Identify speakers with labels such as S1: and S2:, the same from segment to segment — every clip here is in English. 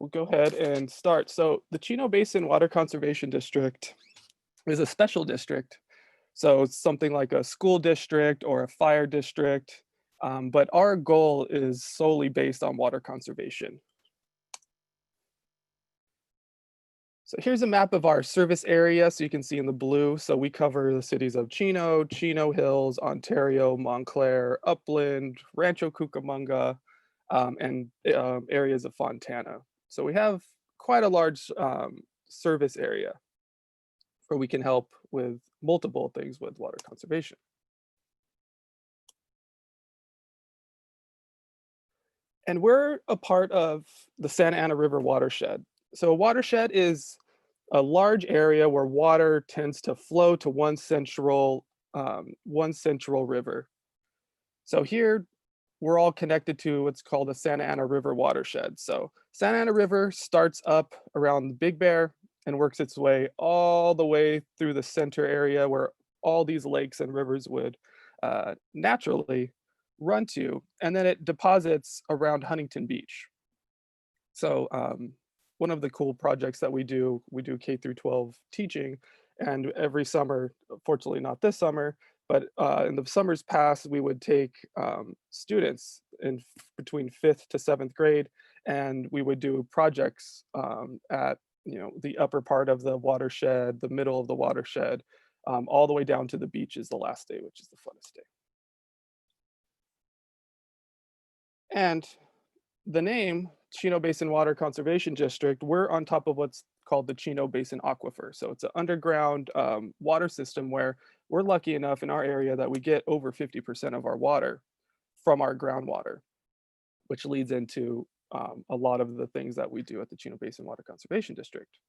S1: we'll go ahead and start. So the Chino Basin Water Conservation District is a special district. So it's something like a school district or a fire district. But our goal is solely based on water conservation. So here's a map of our service area. So you can see in the blue. So we cover the cities of Chino Hills, Ontario, Montclair, Upland, Rancho Cucamonga, and areas of Fontana. So we have quite a large service area where we can help with multiple things with water conservation. And we're a part of the Santa Ana River watershed. So a watershed is a large area where water tends to flow to one central river. So here we're all connected to what's called the Santa Ana River watershed. So Santa Ana River starts up around Big Bear and works its way all the way through the center area where all these lakes and rivers would naturally run to, and then it deposits around Huntington Beach. So one of the cool projects that we do K through 12 teaching, and every summer, fortunately not this summer, but in the summers past, we would take students in between 5th to 7th grade, and we would do projects at the upper part of the watershed, the middle of the watershed, all the way down to the beach is the last day, which is the funnest day. And the name Chino Basin Water Conservation District, we're on top of what's called the Chino Basin Aquifer. So it's an underground water system where we're lucky enough in our area that we get over 50% of our water from our groundwater, which leads into a lot of the things that we do at the Chino Basin Water Conservation District.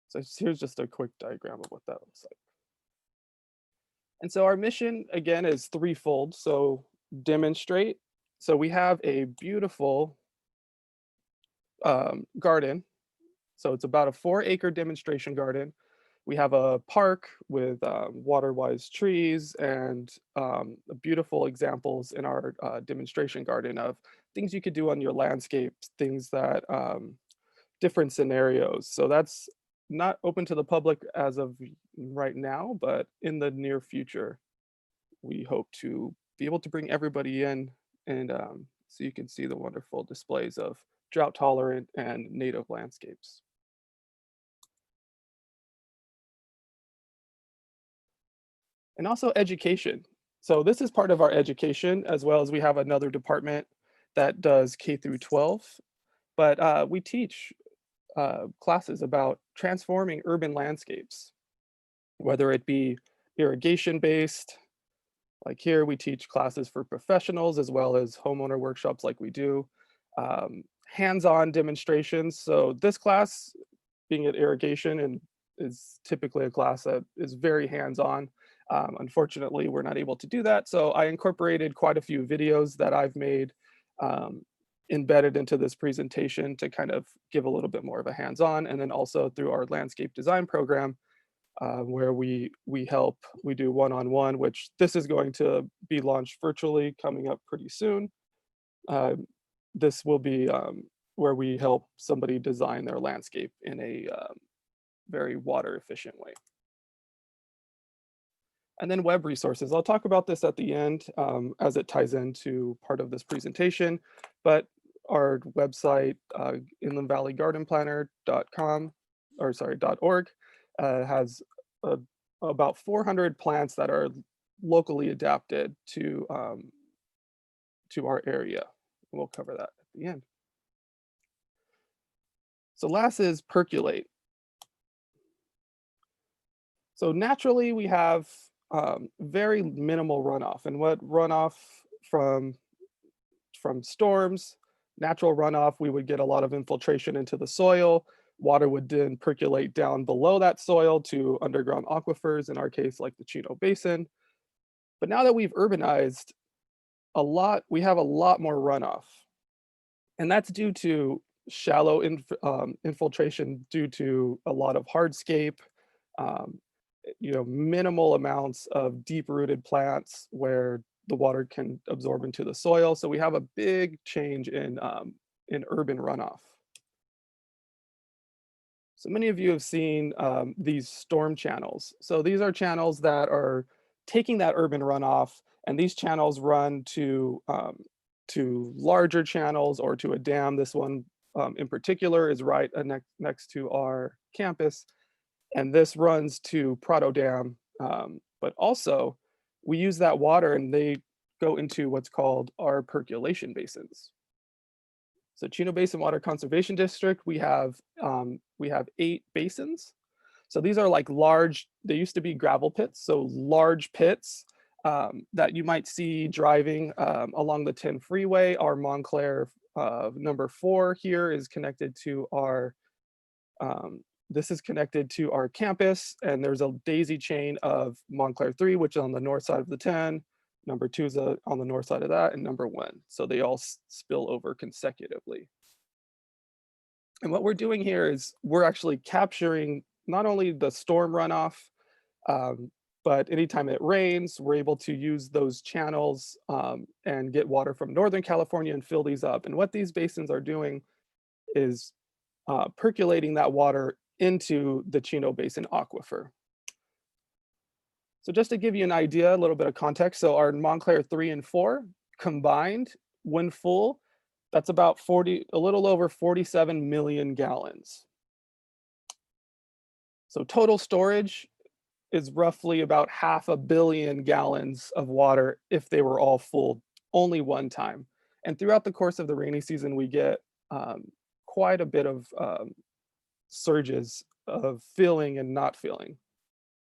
S1: So here's just a quick diagram of what that looks like. And so our mission, again, is threefold. So demonstrate. So we have a beautiful garden. So it's about a 4-acre demonstration garden. We have a park with water-wise trees and beautiful examples in our demonstration garden of things you could do on your landscapes, things that different scenarios. So that's not open to the public as of right now, but in the near future, we hope to be able to bring everybody in and so you can see the wonderful displays of drought tolerant and native landscapes. And also education. So this is part of our education, as well as we have another department that does K through 12, but we teach classes about transforming urban landscapes, whether it be irrigation based. Like here, we teach classes for professionals as well as homeowner workshops like we do. Hands-on demonstrations. So this class, being at irrigation, and is typically a class that is very hands-on. Unfortunately, we're not able to do that. So I incorporated quite a few videos that I've made embedded into this presentation to kind of give a little bit more of a hands-on, and then also through our landscape design program, where we do one-on-one, which this is going to be launched virtually coming up pretty soon. This will be where we help somebody design their landscape in a very water efficient way. And then web resources. I'll talk about this at the end as it ties into part of this presentation, but our website, inlandvalleygardenplanner.com, or sorry, .org, has about 400 plants that are locally adapted to our area. We'll cover that at the end. So last is percolate. So naturally we have very minimal runoff, and what runoff from storms, natural runoff, we would get a lot of infiltration into the soil. Water would then percolate down below that soil to underground aquifers, in our case, like the Chino Basin. But now that we've urbanized we have a lot more runoff. And that's due to shallow infiltration due to a lot of hardscape, minimal amounts of deep-rooted plants where the water can absorb into the soil. So we have a big change in urban runoff. So many of you have seen these storm channels. So these are channels that are taking that urban runoff, and these channels run to larger channels or to a dam. This one in particular is right next to our campus, and this runs to Prado Dam. But also, we use that water, and they go into what's called our percolation basins. So Chino Basin Water Conservation District, we have 8 basins. So these are like large, they used to be gravel pits, so large pits that you might see driving along the 10 freeway. Our Montclair number 4 here is connected to our, this is connected to our campus, and there's a daisy chain of Montclair 3, which is on the north side of the 10. Number 2 is on the north side of that, and number 1. So they all spill over consecutively. And what we're doing here is we're actually capturing not only the storm runoff, um, but anytime it rains, we're able to use those channels and get water from Northern California and fill these up. And what these basins are doing is percolating that water into the Chino Basin aquifer. So just to give you an idea, a little bit of context, so our Montclair 3 and 4 combined, when full, that's about a little over 47 million gallons. So total storage is roughly about 500 million gallons of water if they were all full only one time. And throughout the course of the rainy season, we get quite a bit of surges of filling and not filling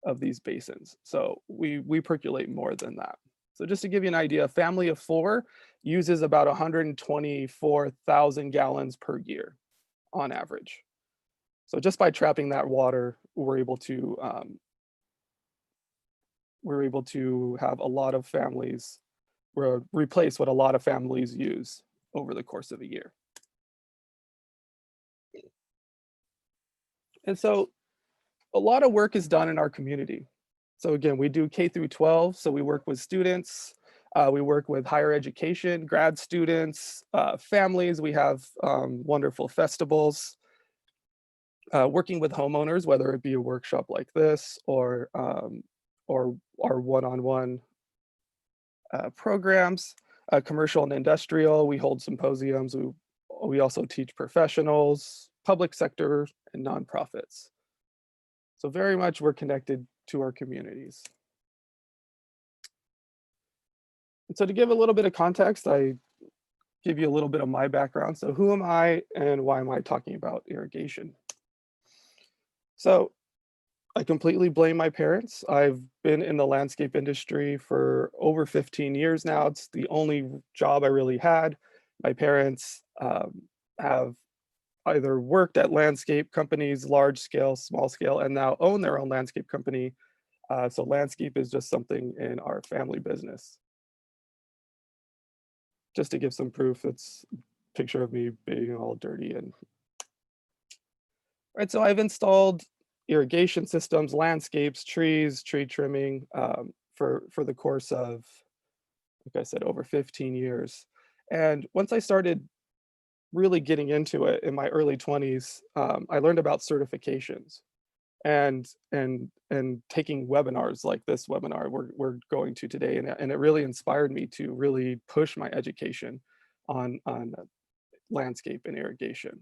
S1: of these basins. So we percolate more than that. So just to give you an idea, a family of 4 uses about 124,000 gallons per year on average. So just by trapping that water, we're able to have a lot of families, replace what a lot of families use over the course of a year. And so a lot of work is done in our community. So again, we do K through 12, so we work with students, we work with higher education, grad students, families, we have wonderful festivals, working with homeowners, whether it be a workshop like this or our one-on-one programs, commercial and industrial, we hold symposiums, we also teach professionals, public sector, and nonprofits. So very much we're connected to our communities. And so to give a little bit of context, I give you a little bit of my background. So who am I and why am I talking about irrigation? So I completely blame my parents. I've been in the landscape industry for over 15 years now. It's the only job I really had. My parents have either worked at landscape companies, large scale, small scale, and now own their own landscape company. So landscape is just something in our family business. Just to give some proof, it's a picture of me being all dirty and right. So I've installed irrigation systems, landscapes, trees, tree trimming for the course of, like I said, over 15 years. And once I started really getting into it in my early 20s, I learned about certifications and taking webinars like this webinar we're going to today, and it really inspired me to really push my education on landscape and irrigation.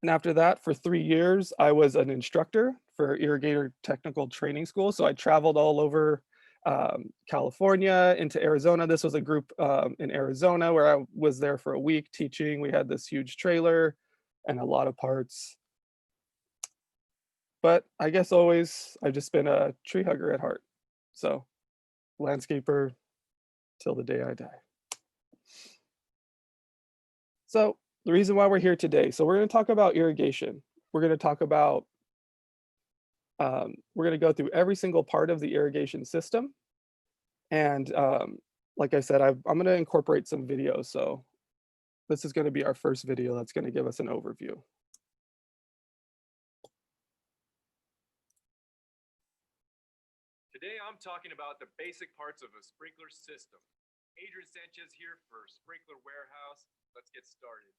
S1: And after that, for 3 years, I was an instructor for Irrigator Technical Training School. So I traveled all over California into Arizona. This was a group in Arizona where I was there for a week teaching. We had this huge trailer and a lot of parts. But I guess always I've just been a tree hugger at heart. So landscaper till the day I die. So the reason why we're here today, so we're going to talk about irrigation. We're going to talk about, we're going to go through every single part of the irrigation system. And like I said, I'm going to incorporate some videos. So this is going to be our first video that's going to give us an overview.
S2: Today I'm talking about the basic parts of a sprinkler system. Adrian Sanchez here for Sprinkler Warehouse. Let's get started.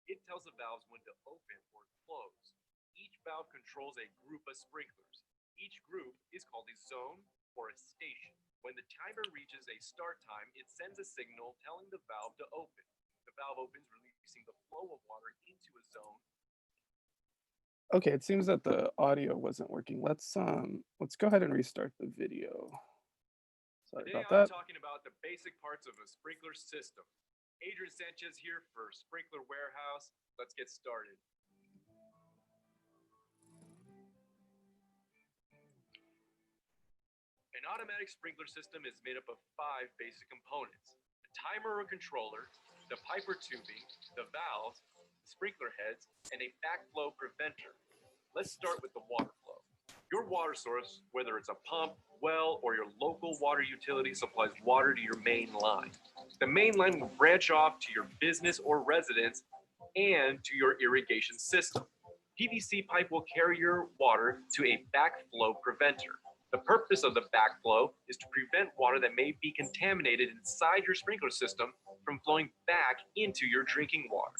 S2: It tells the valves when to open or close. Each valve controls a group of sprinklers. Each group is called a zone or a station. When the timer reaches a start time, it sends a signal telling the valve to open. The valve opens, releasing the flow of water into a zone.
S1: Okay, it seems that the audio wasn't working. Let's go ahead and restart the video. Sorry
S2: Today
S1: about
S2: I'm
S1: that.
S2: talking about the basic parts of a sprinkler system. Adrian Sanchez here for Sprinkler Warehouse. Let's get started. An automatic sprinkler system is made up of 5 basic components: a timer or controller, the pipe or tubing, the valves, the sprinkler heads, and a backflow preventer. Let's start with the water flow. Your water source, whether it's a pump, well, or your local water utility, supplies water to your main line. The main line will branch off to your business or residence and to your irrigation system. PVC pipe will carry your water to a backflow preventer. The purpose of the backflow is to prevent water that may be contaminated inside your sprinkler system from flowing back into your drinking water.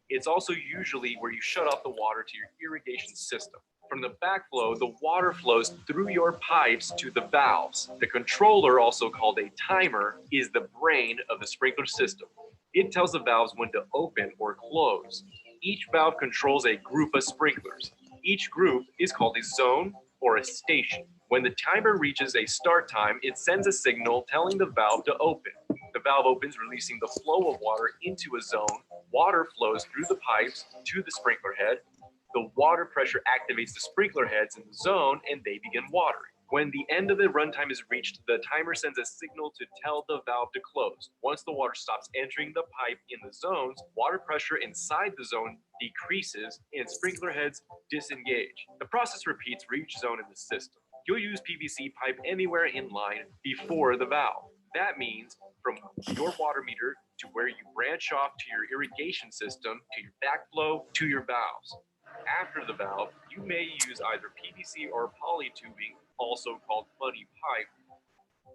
S2: It's also usually where you shut off the water to your irrigation system. From the backflow, the water flows through your pipes to the valves. The controller, also called a timer, is the brain of the sprinkler system. It tells the valves when to open or close. Each valve controls a group of sprinklers. Each group is called a zone or a station. When the timer reaches a start time, it sends a signal telling the valve to open. The valve opens, releasing the flow of water into a zone. Water flows through the pipes to the sprinkler head. The water pressure activates the sprinkler heads in the zone, and they begin watering. When the end of the runtime is reached, the timer sends a signal to tell the valve to close. Once the water stops entering the pipe in the zones, water pressure inside the zone decreases and sprinkler heads disengage. The process repeats for each zone in the system. You'll use PVC pipe anywhere in line before the valve. That means from your water meter to where you branch off to your irrigation system, to your backflow, to your valves. After the valve, you may use either PVC or poly tubing, also called buddy pipe.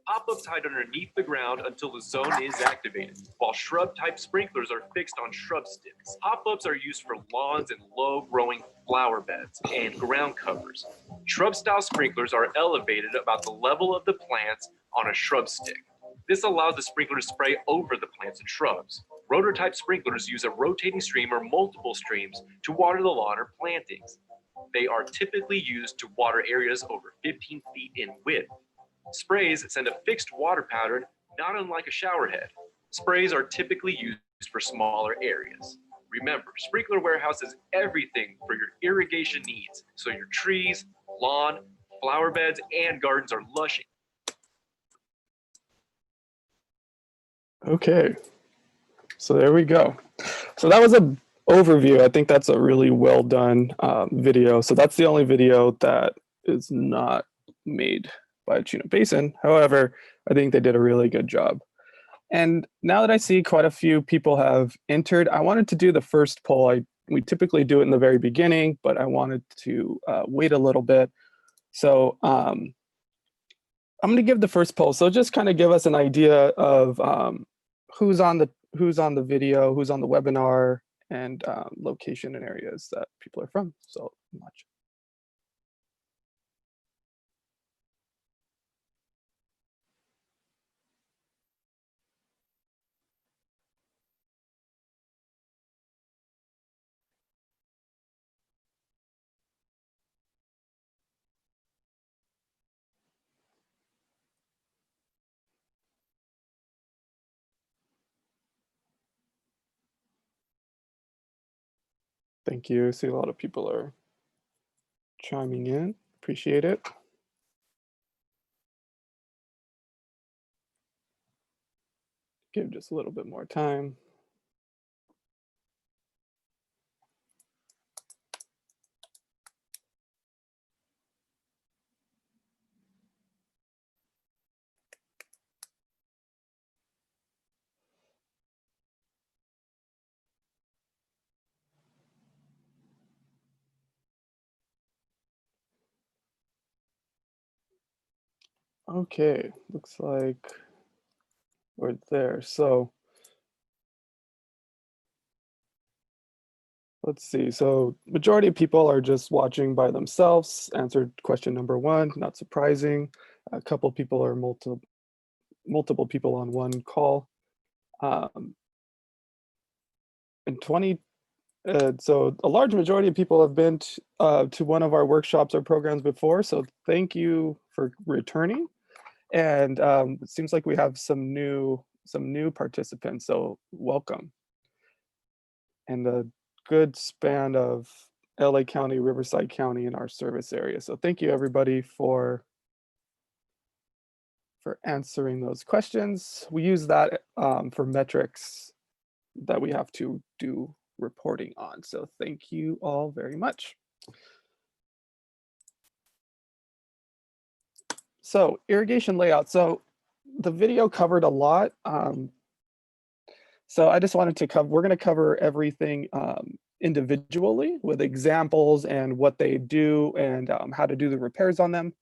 S2: Pop-ups hide underneath the ground until the zone is activated, while shrub-type sprinklers are fixed on shrub sticks. Pop-ups are used for lawns and low-growing flower beds and ground covers. Shrub-style sprinklers are elevated about the level of the plants on a shrub stick. This allows the sprinkler to spray over the plants and shrubs. Rotor-type sprinklers use a rotating stream or multiple streams to water the lawn or plantings. They are typically used to water areas over 15 feet in width. Sprays send a fixed water pattern, not unlike a shower head. Sprays are typically used for smaller areas. Remember, Sprinkler Warehouse is everything for your irrigation needs, so your trees, lawn, flower beds, and gardens are lush.
S1: Okay, so there we go. So that was an overview. I think that's a really well done video. So that's the only video that is not made by Chino Basin. However, I think they did a really good job. And now that I see quite a few people have entered, I wanted to do the first poll. We typically do it in the very beginning, but I wanted to wait a little bit. So I'm going to give the first poll. So just kind of give us an idea of who's on the video, who's on the webinar, and location and areas that people are from. So much. Thank you. I see a lot of people are chiming in. Appreciate it. Give just a little bit more time. Okay, looks like we're there. So Let's see. So majority of people are just watching by themselves. Answered question number one, not surprising. A couple people are multiple people on one call. Um, and 20, so a large majority of people have been to one of our workshops or programs before. So thank you for returning. And it seems like we have some new participants. So welcome. And a good span of LA County, Riverside County in our service area. So thank you everybody for answering those questions. We use that for metrics that we have to do reporting on. So thank you all very much. So irrigation layout. So the video covered a lot. So I just wanted to cover, we're going to cover everything individually with examples and what they do and how to do the repairs on them.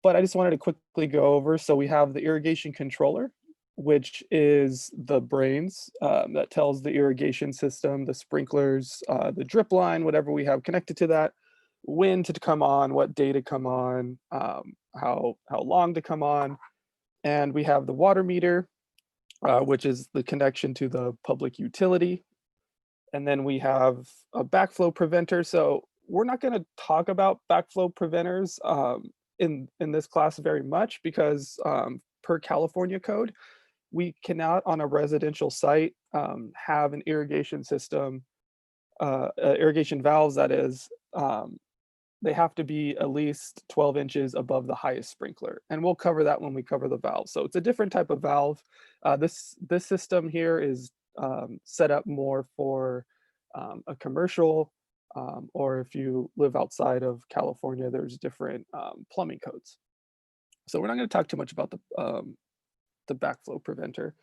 S1: But I just wanted to quickly go over. So we have the irrigation controller, which is the brains that tells the irrigation system, the sprinklers, the drip line, whatever we have connected to that, when to come on, what day to come on, how long to come on. And we have the water meter, which is the connection to the public utility. And then we have a backflow preventer. So we're not going to talk about backflow preventers in this class very much because per California code, we cannot on a residential site have an irrigation system, irrigation valves that is, they have to be at least 12 inches above the highest sprinkler. And we'll cover that when we cover the valve. So it's a different type of valve. This system here is set up more for a commercial, or if you live outside of California, there's different plumbing codes. So we're not going to talk too much about the backflow preventer.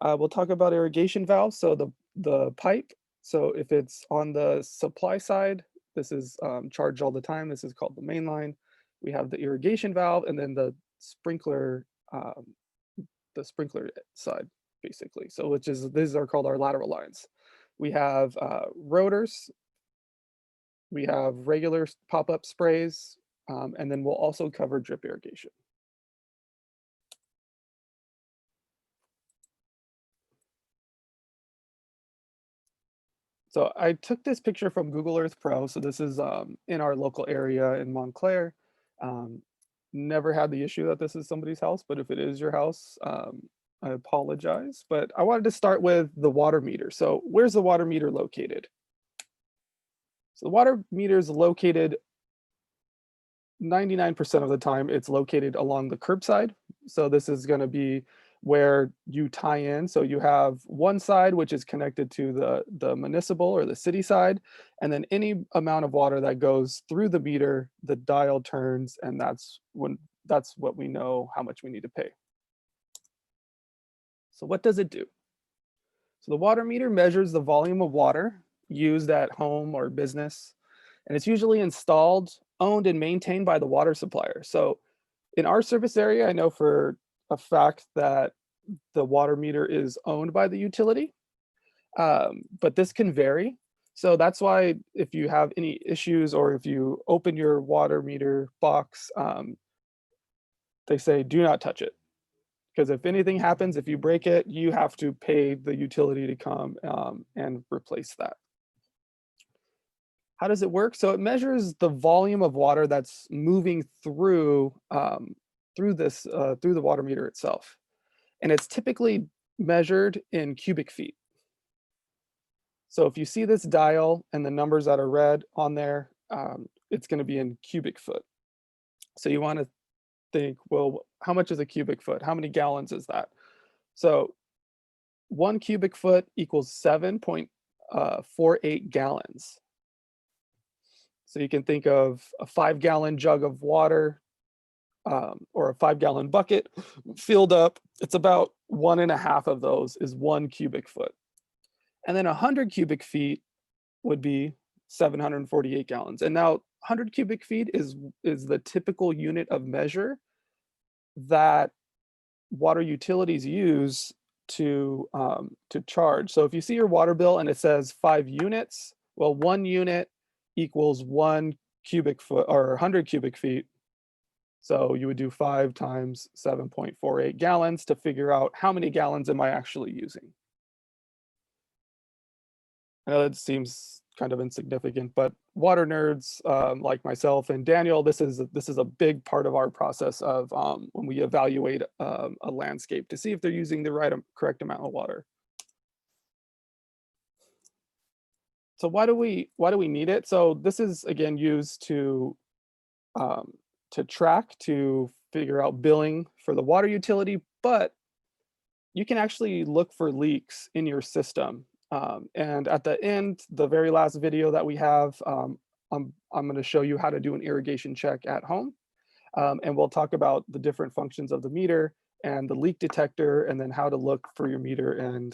S1: We'll talk about irrigation valves. So the pipe. So if it's on the supply side, this is charged all the time. This is called the main line. We have the irrigation valve and then the sprinkler side, basically. So these are called our lateral lines. We have rotors. We have regular pop-up sprays, and then we'll also cover drip irrigation. So I took this picture from Google Earth Pro. So this is in our local area in Montclair. Never had the issue that this is somebody's house, but if it is your house, I apologize. But I wanted to start with the water meter. So where's the water meter located? So the water meter is located 99% of the time, it's located along the curbside. So this is going to be where you tie in. So you have one side, which is connected to the municipal or the city side, and then any amount of water that goes through the meter, the dial turns, and that's what we know how much we need to pay. So what does it do? So the water meter measures the volume of water used at home or business, and it's usually installed, owned, and maintained by the water supplier. So in our service area, I know for a fact that the water meter is owned by the utility, but this can vary. So that's why if you have any issues or if you open your water meter box, they say do not touch it. Because if anything happens, if you break it, you have to pay the utility to come and replace that. How does it work? So it measures the volume of water that's moving through through the water meter itself, and it's typically measured in cubic feet. So if you see this dial and the numbers that are red on there, it's going to be in cubic foot. So you want to think, well, how much is a cubic foot? How many gallons is that? So 1 cubic foot equals 7.48 gallons. So you can think of a 5-gallon jug of water or a 5-gallon bucket filled up. It's about 1.5 of those is 1 cubic foot. And then 100 cubic feet would be 748 gallons. And now 100 cubic feet is the typical unit of measure that water utilities use to charge. So if you see your water bill and it says 5 units, well, 1 unit equals 1 cubic foot or 100 cubic feet. So you would do 5 times 7.48 gallons to figure out how many gallons am I actually using. I know that seems kind of insignificant, but water nerds like myself and Daniel, this is a big part of our process of when we evaluate a landscape to see if they're using the correct amount of water. So why do we need it? So this is again used to track, to figure out billing for the water utility, but you can actually look for leaks in your system. And at the end, the very last video that we have, I'm going to show you how to do an irrigation check at home. And we'll talk about the different functions of the meter and the leak detector, and then how to look for your meter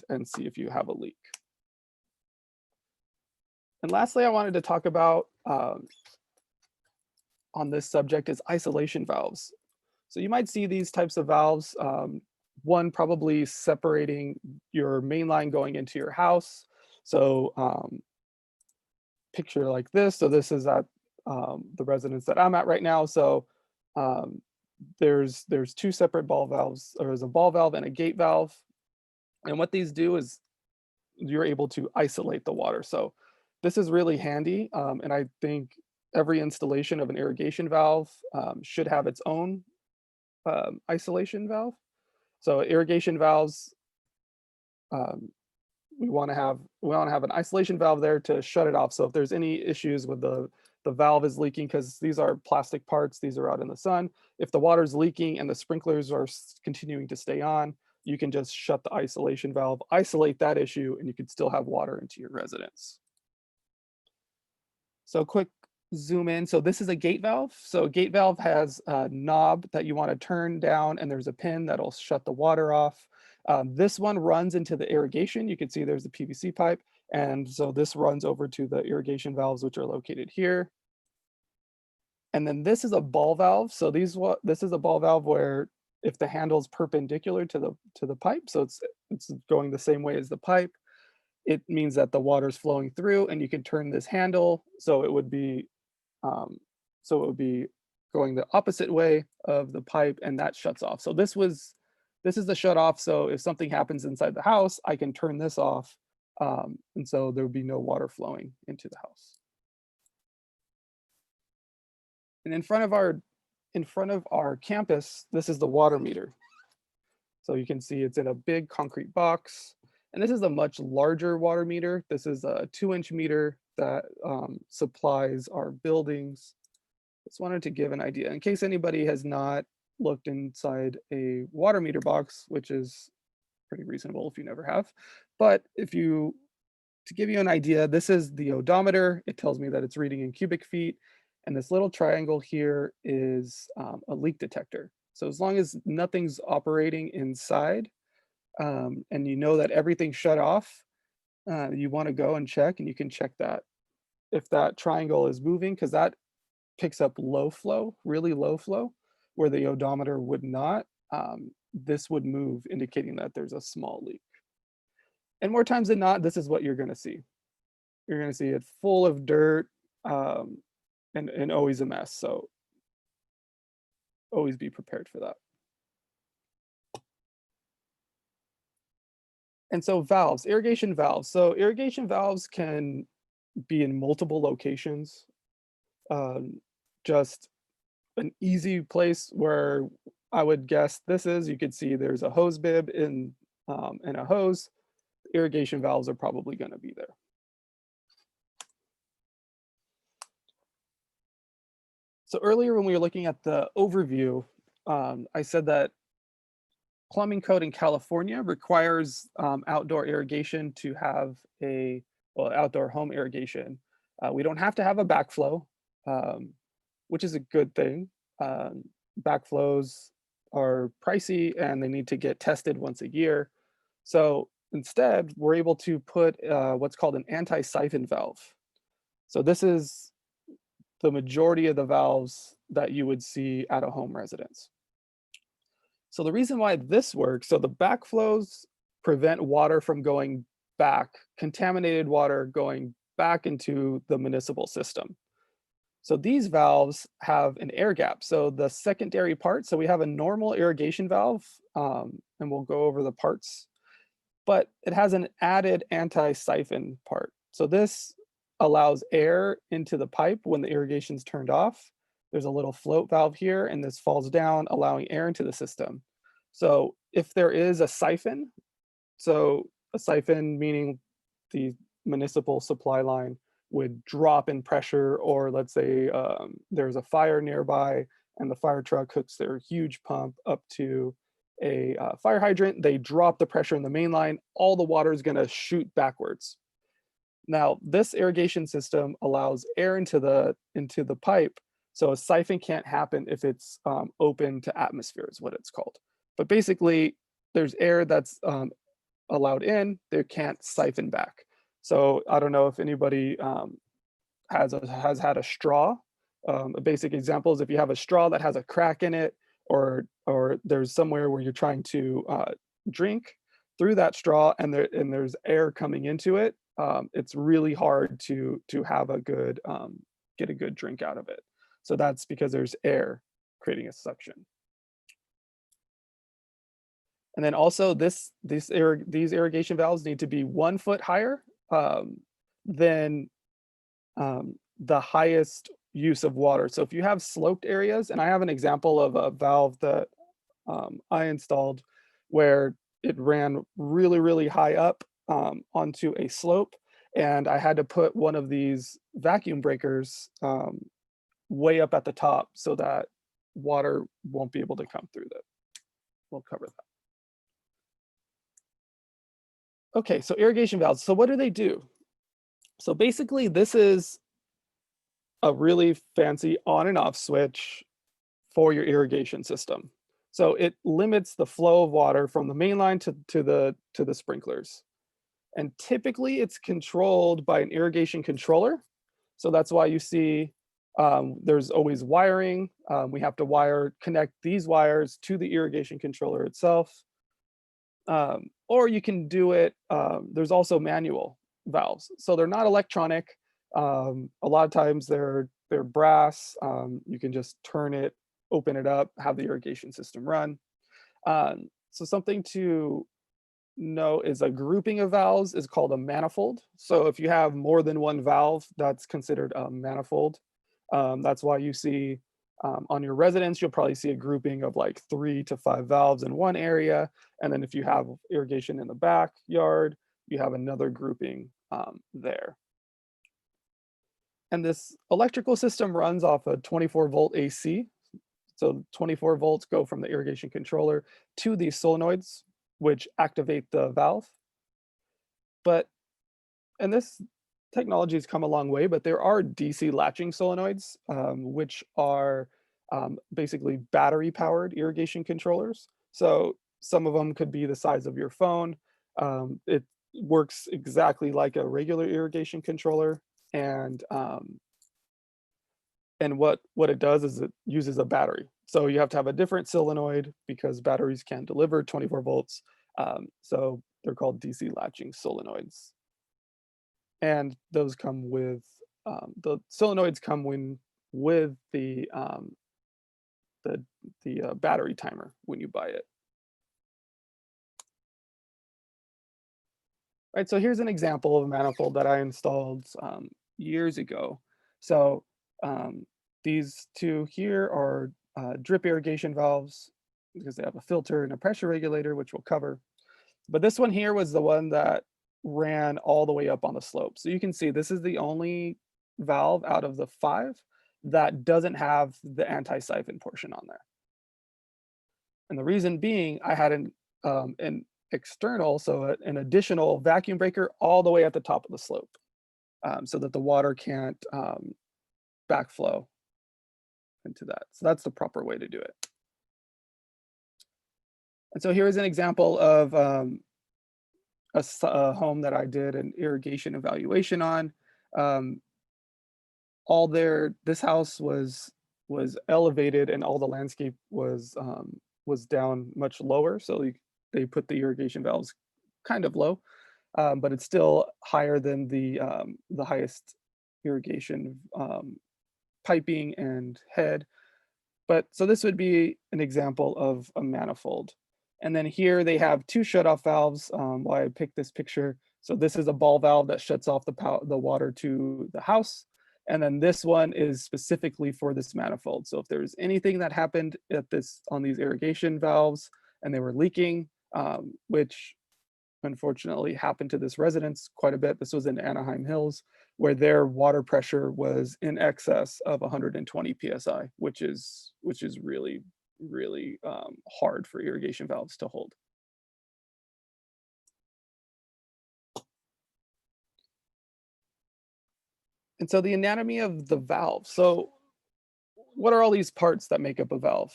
S1: and see if you have a leak. And lastly, I wanted to talk about on this subject is isolation valves. So you might see these types of valves, one probably separating your main line going into your house. So picture like this. So this is at the residence that I'm at right now. So there's 2 separate ball valves. There's a ball valve and a gate valve. And what these do is you're able to isolate the water. So this is really handy. And I think every installation of an irrigation valve should have its own isolation valve. So irrigation valves, we want to have an isolation valve there to shut it off. So if there's any issues with the valve is leaking, because these are plastic parts, these are out in the sun. If the water's leaking and the sprinklers are continuing to stay on, you can just shut the isolation valve, isolate that issue, and you can still have water into your residence. So quick zoom in. So this is a gate valve. So a gate valve has a knob that you want to turn down, and there's a pin that'll shut the water off. This one runs into the irrigation. You can see there's the PVC pipe. And so this runs over to the irrigation valves, which are located here. And then this is a ball valve. So this is a ball valve where if the handle is perpendicular to the pipe, so it's going the same way as the pipe, it means that the water is flowing through, and you can turn this handle so it would be going the opposite way of the pipe, and that shuts off. So this is the shut off. So if something happens inside the house, I can turn this off, and so there would be no water flowing into the house. And in front of our campus, this is the water meter. So you can see it's in a big concrete box. And this is a much larger water meter. This is a 2-inch meter that supplies our buildings. Just wanted to give an idea in case anybody has not looked inside a water meter box, which is pretty reasonable if you never have. But to give you an idea, this is the odometer. It tells me that it's reading in cubic feet. And this little triangle here is a leak detector. So as long as nothing's operating inside, and you know that everything's shut off, you want to go and check, and you can check that if that triangle is moving, because that picks up low flow, really low flow, where the odometer would not. This would move, indicating that there's a small leak. And more times than not, this is what you're going to see. You're going to see it full of dirt, and always a mess. So always be prepared for that. And so valves, irrigation valves. So irrigation valves can be in multiple locations. Just an easy place where I would guess this is, you could see there's a hose bib in and a hose. Irrigation valves are probably going to be there. So earlier when we were looking at the overview, I said that plumbing code in California requires outdoor irrigation to have outdoor home irrigation. We don't have to have a backflow, which is a good thing. Backflows are pricey and they need to get tested once a year. So instead, we're able to put what's called an anti-siphon valve. So this is the majority of the valves that you would see at a home residence. So the reason why this works, so the backflows prevent water from going back, contaminated water going back into the municipal system. So these valves have an air gap. So the secondary part, so we have a normal irrigation valve, and we'll go over the parts, but it has an added anti-siphon part. So this allows air into the pipe when the irrigation's turned off. There's a little float valve here, and this falls down, allowing air into the system. So if there is a siphon, so a siphon meaning the municipal supply line would drop in pressure, or let's say there's a fire nearby and the fire truck hooks their huge pump up to a fire hydrant, they drop the pressure in the main line, all the water is going to shoot backwards. Now, this irrigation system allows air into the pipe, so a siphon can't happen if it's open to atmosphere is what it's called. But basically, there's air that's allowed in, they can't siphon back. So I don't know if anybody has had a straw. A basic example is if you have a straw that has a crack in it, or there's somewhere where you're trying to drink through that straw, and there's air coming into it. It's really hard to have a good get a good drink out of it. So that's because there's air creating a suction. And then also these irrigation valves need to be 1 foot higher than the highest use of water. So if you have sloped areas, and I have an example of a valve that I installed where it ran really, really high up onto a slope, and I had to put one of these vacuum breakers way up at the top so that water won't be able to come through that. We'll cover that. Okay, so irrigation valves. So what do they do? So basically, this is a really fancy on and off switch for your irrigation system. So it limits the flow of water from the main line to the sprinklers. And typically it's controlled by an irrigation controller. So that's why you see there's always wiring. We have to connect these wires to the irrigation controller itself. Or you can do it, there's also manual valves. So they're not electronic. A lot of times they're brass. You can just turn it, open it up, have the irrigation system run. So something to know is a grouping of valves is called a manifold. So if you have more than one valve, that's considered a manifold. That's why you see on your residence, you'll probably see a grouping of like 3 to 5 valves in one area. And then if you have irrigation in the backyard, you have another grouping there. And this electrical system runs off a 24-volt AC. So 24 volts go from the irrigation controller to these solenoids, which activate the valve. And this technology has come a long way, but there are DC latching solenoids, which are basically battery-powered irrigation controllers. So some of them could be the size of your phone. It works exactly like a regular irrigation controller, and what it does is it uses a battery. So you have to have a different solenoid because batteries can't deliver 24 volts. So they're called DC latching solenoids. And those come with, the solenoids come with the battery timer when you buy it. Right, so here's an example of a manifold that I installed years ago. So these two here are drip irrigation valves because they have a filter and a pressure regulator, which we'll cover. But this one here was the one that ran all the way up on the slope. So you can see this is the only valve out of the 5 that doesn't have the anti-siphon portion on there. And the reason being, I had an external, so an additional vacuum breaker all the way at the top of the slope, so that the water can't backflow into that. So that's the proper way to do it. And so here is an example of a home that I did an irrigation evaluation on. This house was elevated, and all the landscape was down much lower. So they put the irrigation valves kind of low, but it's still higher than the highest irrigation piping and head. But so this would be an example of a manifold. And then here they have two shutoff valves. Why I picked this picture. So this is a ball valve that shuts off the water to the house. And then this one is specifically for this manifold. So if there's anything that happened on these irrigation valves and they were leaking, which unfortunately happened to this residence quite a bit. This was in Anaheim Hills, where their water pressure was in excess of 120 psi, which is really, really hard for irrigation valves to hold. And so the anatomy of the valve. So what are all these parts that make up a valve?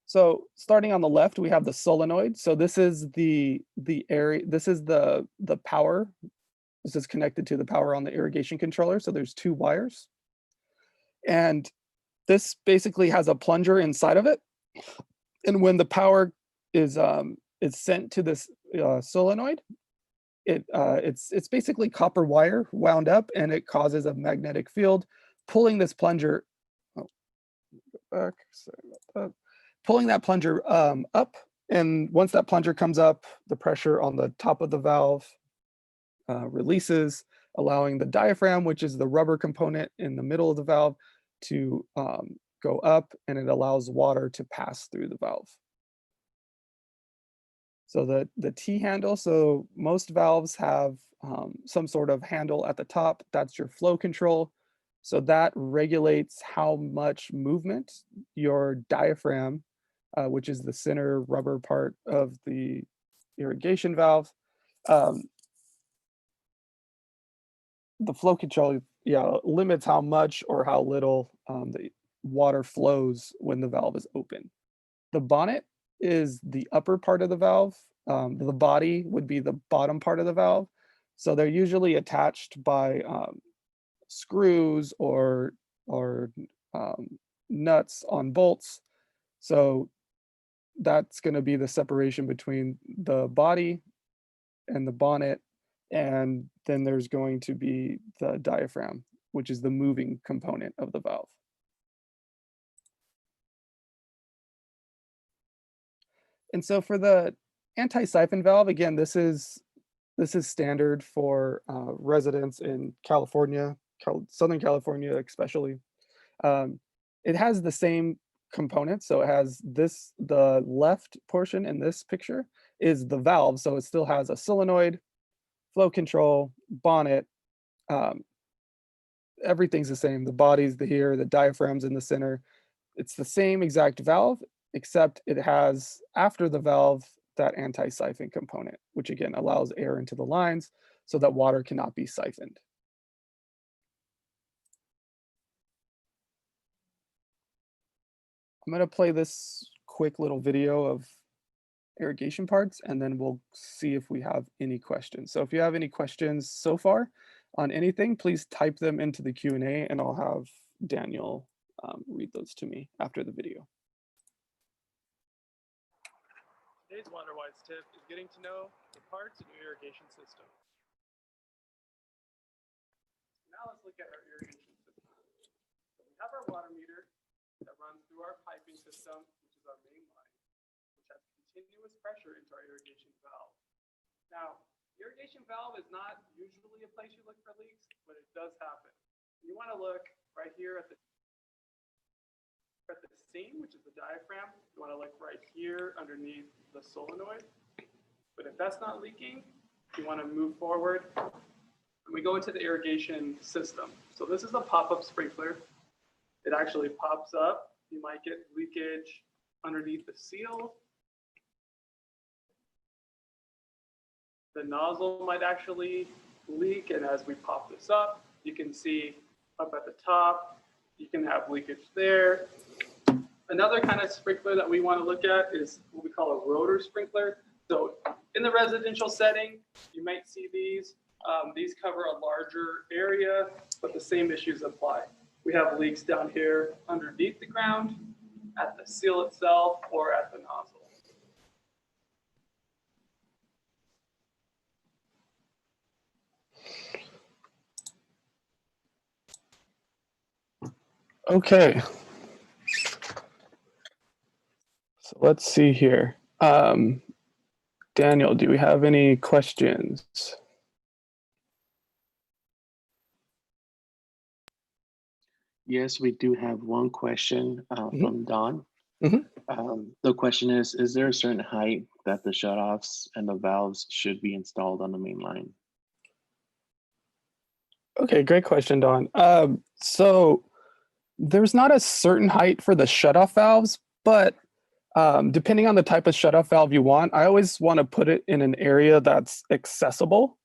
S1: So starting on the left, we have the solenoid. So this is the area, this is the power. This is connected to the power on the irrigation controller. So there's two wires. And this basically has a plunger inside of it. And when the power is sent to this solenoid, it's basically copper wire wound up, and it causes a magnetic field pulling this plunger. Oh, go back. Sorry about that. Pulling that plunger up, and once that plunger comes up, the pressure on the top of the valve releases, allowing the diaphragm, which is the rubber component in the middle of the valve, to go up, and it allows water to pass through the valve. So the T handle, so most valves have some sort of handle at the top. That's your flow control. So that regulates how much movement your diaphragm, which is the center rubber part of the irrigation valve. The flow control, limits how much or how little the water flows when the valve is open. The bonnet is the upper part of the valve. The body would be the bottom part of the valve. So they're usually attached by screws or nuts on bolts. So that's going to be the separation between the body and the bonnet. And then there's going to be the diaphragm, which is the moving component of the valve. And so for the anti-siphon valve, again, this is standard for residents in California, Southern California especially. It has the same components. So it has the left portion in this picture is the valve. So it still has a solenoid, flow control, bonnet. Everything's the same. The body's the diaphragm's in the center. It's the same exact valve, except it has, after the valve, that anti-siphon component, which again allows air into the lines so that water cannot be siphoned. I'm going to play this quick little video of irrigation parts, and then we'll see if we have any questions. So if you have any questions so far on anything, please type them into the Q&A, and I'll have Daniel read those to me after the video.
S3: Today's WaterWise tip is getting to know the parts of your irrigation system. Now let's look at our irrigation system. So we have our water meter that runs through our piping system, which is our main line, which has continuous pressure into our irrigation valve. Now, irrigation valve is not usually a place you look for leaks, but it does happen. You want to look right here at the seam, which is the diaphragm. You want to look right here underneath the solenoid. But if that's not leaking, you want to move forward. And we go into the irrigation system. So this is a pop-up sprinkler. It actually pops up. You might get leakage underneath the seal. The nozzle might actually leak, and as we pop this up, you can see up at the top, you can have leakage there. Another kind of sprinkler that we want to look at is what we call a rotor sprinkler. So in the residential setting, you might see these. These cover a larger area, but the same issues apply. We have leaks down here underneath the ground, at the seal itself, or at the nozzle.
S1: Okay. So let's see here. Daniel, do we have any questions?
S4: Yes, we do have one question
S1: Mhm.
S4: from Don.
S1: Mhm.
S4: The question is there a certain height that the shutoffs and the valves should be installed on the main line?
S1: Okay, great question, Don. So there's not a certain height for the shutoff valves, but depending on the type of shutoff valve you want, I always want to put it in an area that's accessible,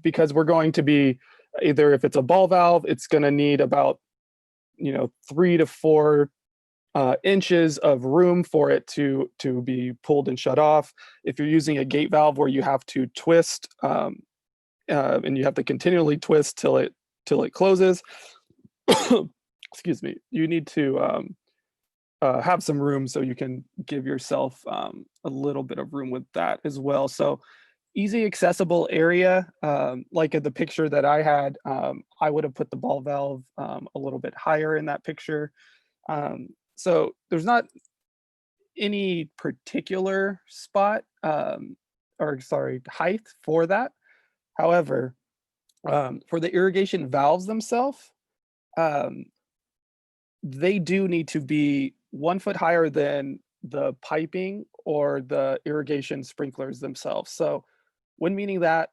S1: because we're going to be either, if it's a ball valve, it's going to need about 3 to 4 inches of room for it to be pulled and shut off. If you're using a gate valve where you have to twist, and you have to continually twist till it closes, excuse me, you need to have some room so you can give yourself a little bit of room with that as well. So easy accessible area, like in the picture that I had, I would have put the ball valve a little bit higher in that picture. So there's not any particular spot, or sorry, height for that. However, for the irrigation valves themselves, um, they do need to be 1 foot higher than the piping or the irrigation sprinklers themselves. So when meaning that,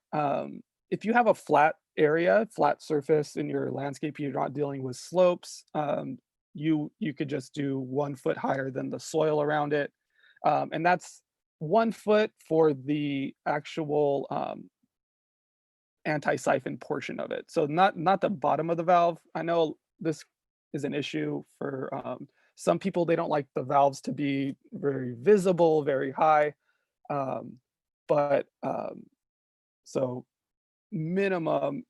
S1: if you have a flat area, flat surface in your landscape, you're not dealing with slopes, you could just do 1 foot higher than the soil around it. And that's 1 foot for the actual anti-siphon portion of it. So not the bottom of the valve. I know this is an issue for some people. They don't like the valves to be very visible, very high. Um, but so minimum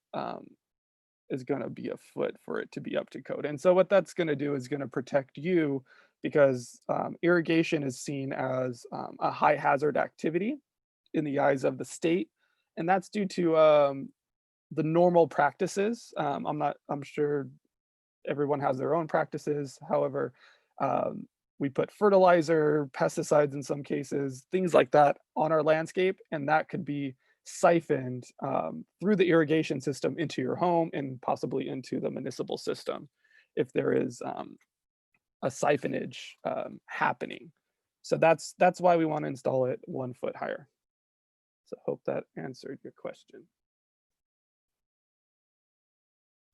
S1: is going to be a foot for it to be up to code. And so what that's going to do is going to protect you, because irrigation is seen as a high hazard activity in the eyes of the state, and that's due to the normal practices. I'm sure everyone has their own practices. However, we put fertilizer, pesticides in some cases, things like that on our landscape, and that could be siphoned through the irrigation system into your home and possibly into the municipal system if there is a siphonage happening. So that's why we want to install it 1 foot higher. So hope that answered your question.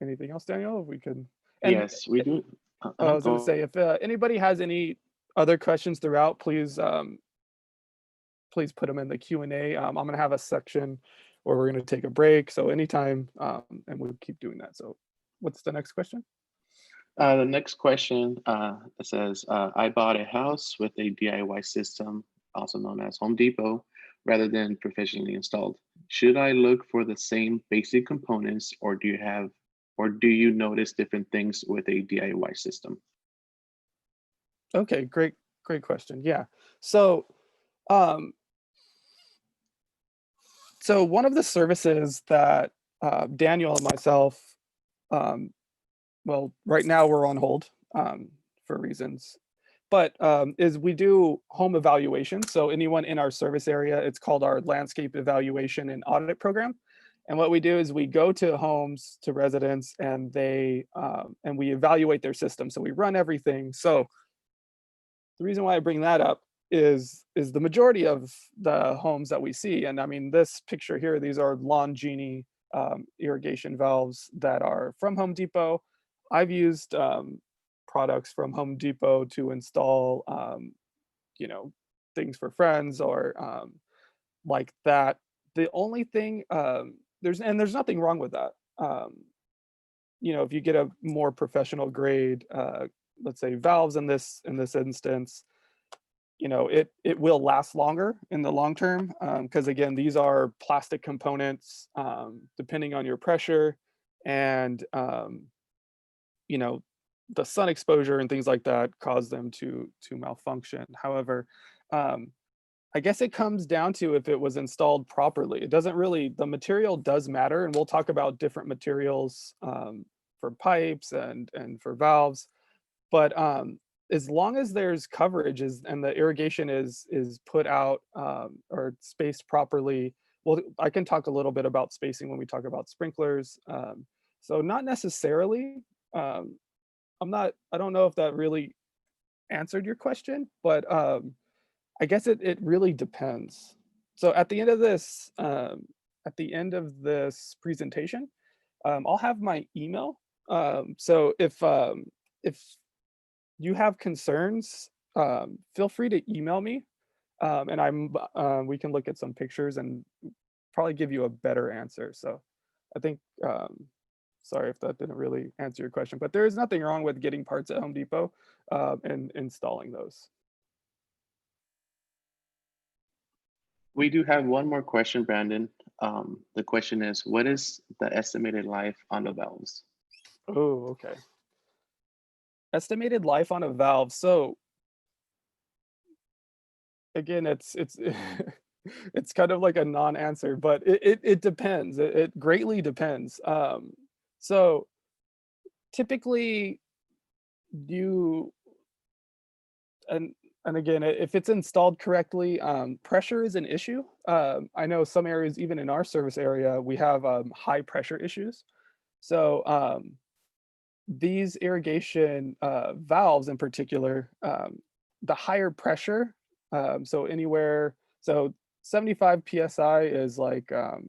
S1: Anything else, Daniel? We could. And
S4: Yes, we do.
S1: I was going to
S4: Go.
S1: say, if anybody has any other questions throughout, please put them in the Q&A. I'm going to have a section where we're going to take a break. So anytime, and we'll keep doing that. So what's the next question?
S4: The next question says, I bought a house with a DIY system, also known as Home Depot, rather than professionally installed. Should I look for the same basic components, or do you notice different things with a DIY system?
S1: Okay, great question. Yeah. So, um, so one of the services that Daniel and myself, um, well, right now we're on hold for reasons, but is we do home evaluation. So anyone in our service area, it's called our landscape evaluation and audit program. And what we do is we go to homes, to residents, and and we evaluate their system. So we run everything. So the reason why I bring that up is the majority of the homes that we see, and I mean this picture here, these are Lawn Genie irrigation valves that are from Home Depot. I've used products from Home Depot to install you know things for friends or like that. The only thing there's nothing wrong with that. If you get a more professional grade, let's say valves in this instance, it will last longer in the long term, because again, these are plastic components, depending on your pressure and you know the sun exposure and things like that cause them to malfunction. However, um, I guess it comes down to if it was installed properly. It doesn't really, the material does matter, and we'll talk about different materials for pipes and for valves. but as long as there's coverage and the irrigation is put out or spaced properly. Well, I can talk a little bit about spacing when we talk about sprinklers. So not necessarily. Um, I don't know if that really answered your question, but I guess it really depends. So at the end of this presentation, I'll have my email. So if you have concerns, feel free to email me, and we can look at some pictures and probably give you a better answer. So I think, sorry if that didn't really answer your question, but there is nothing wrong with getting parts at Home Depot and installing those.
S4: We do have one more question, Brandon. The question is, what is the estimated life on the valves?
S1: Oh, okay. Estimated life on a valve. So again, it's it's kind of like a non-answer, but it depends. It greatly depends. So typically you and and again, if it's installed correctly, pressure is an issue. I know some areas, even in our service area, we have high pressure issues. So these irrigation valves in particular, the higher pressure, so anywhere, so 75 psi is like a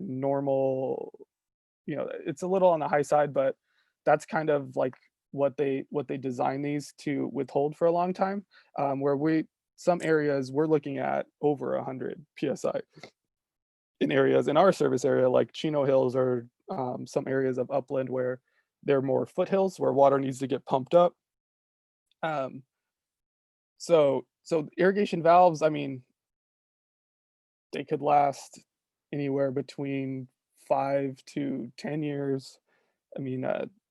S1: normal, it's a little on the high side, but that's kind of like what they design these to withhold for a long time. Where some areas we're looking at over 100 psi in areas in our service area, like Chino Hills or some areas of upland where they're more foothills where water needs to get pumped up. Um, so irrigation valves, I mean, they could last anywhere between 5 to 10 years. I mean,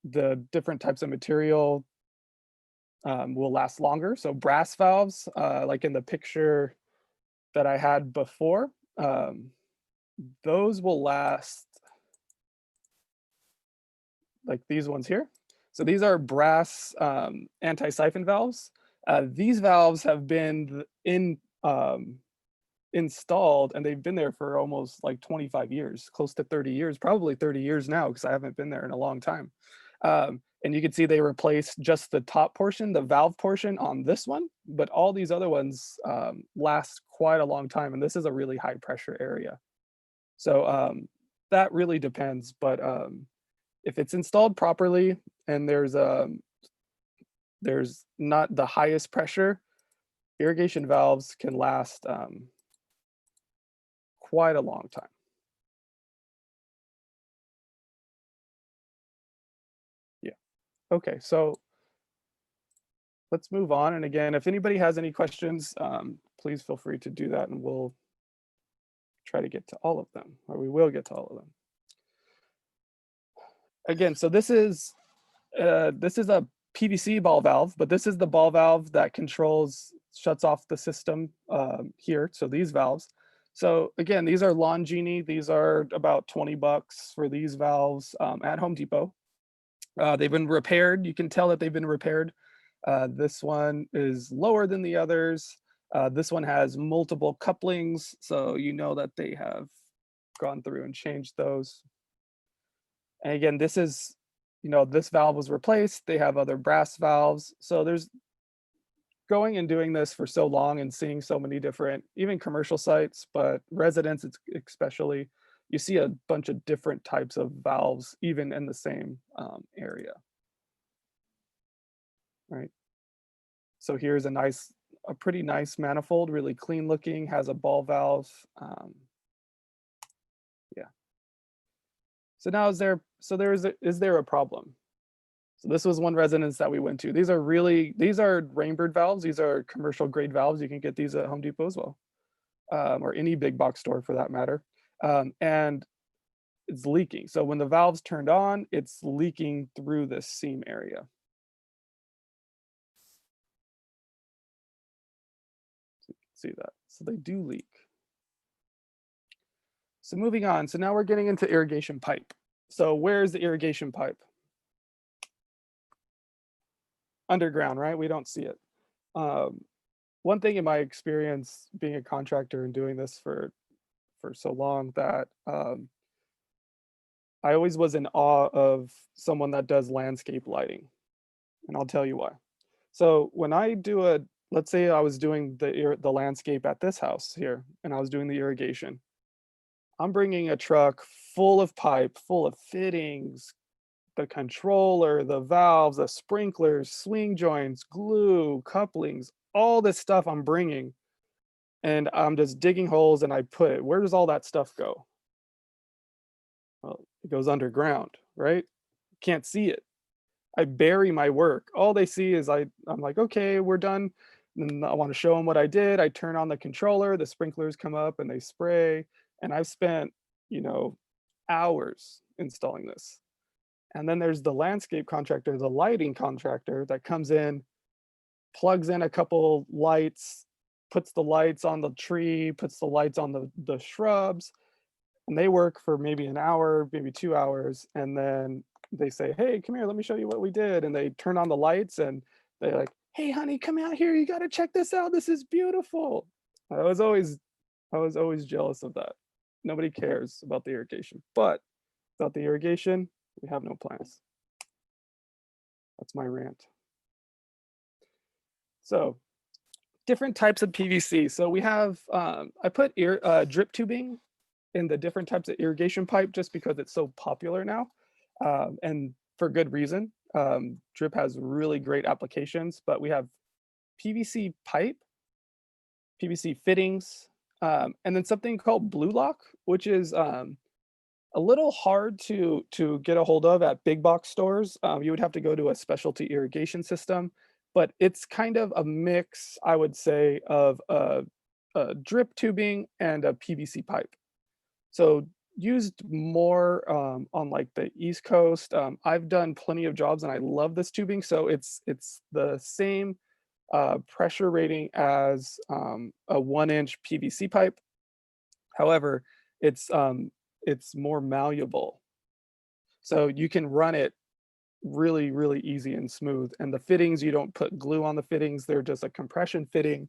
S1: the different types of material will last longer. So brass valves, like in the picture that I had before, those will last like these ones here. So these are brass anti-siphon valves. These valves have been installed and they've been there for almost like 25 years, close to 30 years, probably 30 years now, because I haven't been there in a long time. And you can see they replaced just the top portion, the valve portion on this one, but all these other ones last quite a long time. And this is a really high pressure area. So that really depends. But if it's installed properly and there's not the highest pressure, irrigation valves can last quite a long time. Yeah. Okay, so let's move on. And again, if anybody has any questions, please feel free to do that and we'll try to get to all of them, or we will get to all of them. Again, so this is a PVC ball valve, but this is the ball valve that shuts off the system here. So these valves. So again, these are Longini. These are about $20 for these valves at Home Depot. They've been repaired. You can tell that they've been repaired. This one is lower than the others. This one has multiple couplings, so you know that they have gone through and changed those. And again, this is, this valve was replaced. They have other brass valves. So there's going and doing this for so long and seeing so many different, even commercial sites, but residents especially, you see a bunch of different types of valves, even in the same area. Right. So here's a pretty nice manifold, really clean looking, has a ball valve. Yeah. So now is there a problem? So this was one residence that we went to. These are Rainbird valves. These are commercial grade valves. You can get these at Home Depot as well, or any big box store for that matter. And it's leaking. So when the valve's turned on, it's leaking through this seam area. See that? So they do leak. So moving on. So now we're getting into irrigation pipe. So where's the irrigation pipe? underground, right? We don't see it. One thing in my experience being a contractor and doing this for so long that I always was in awe of someone that does landscape lighting, and I'll tell you why. So when I do a, let's say I was doing the landscape at this house here, and I was doing the irrigation. I'm bringing a truck full of pipe, full of fittings, the controller, the valves, the sprinklers, swing joints, glue, couplings, all this stuff I'm bringing, and I'm just digging holes and I put it. Where does all that stuff go? Well, it goes underground, right? Can't see it. I bury my work. All they see is I'm like, okay, we're done. And I want to show them what I did. I turn on the controller, the sprinklers come up and they spray. And I've spent, you know, hours installing this. And then there's the landscape contractor, the lighting contractor that comes in, plugs in a couple lights, puts the lights on the tree, puts the lights on the shrubs, and they work for maybe an hour, maybe 2 hours, and then they say, "Hey, come here, let me show you what we did." And they turn on the lights and they're like, "Hey, honey, come out here. You got to check this out. This is beautiful." I was always I was always jealous of that. Nobody cares about the irrigation, but without the irrigation, we have no plants. That's my rant. So, different types of PVC. So we have I put drip tubing in the different types of irrigation pipe just because it's so popular now, and for good reason. Drip has really great applications, but we have PVC pipe, PVC fittings, and then something called blue lock, which is a little hard to get a hold of at big box stores. You would have to go to a specialty irrigation system, but it's kind of a mix, I would say, of a drip tubing and a PVC pipe. So used more on like the East Coast. I've done plenty of jobs and I love this tubing. So it's the same pressure rating as a 1-inch PVC pipe. However, it's more malleable. So you can run it really, really easy and smooth. And the fittings, you don't put glue on the fittings. They're just a compression fitting.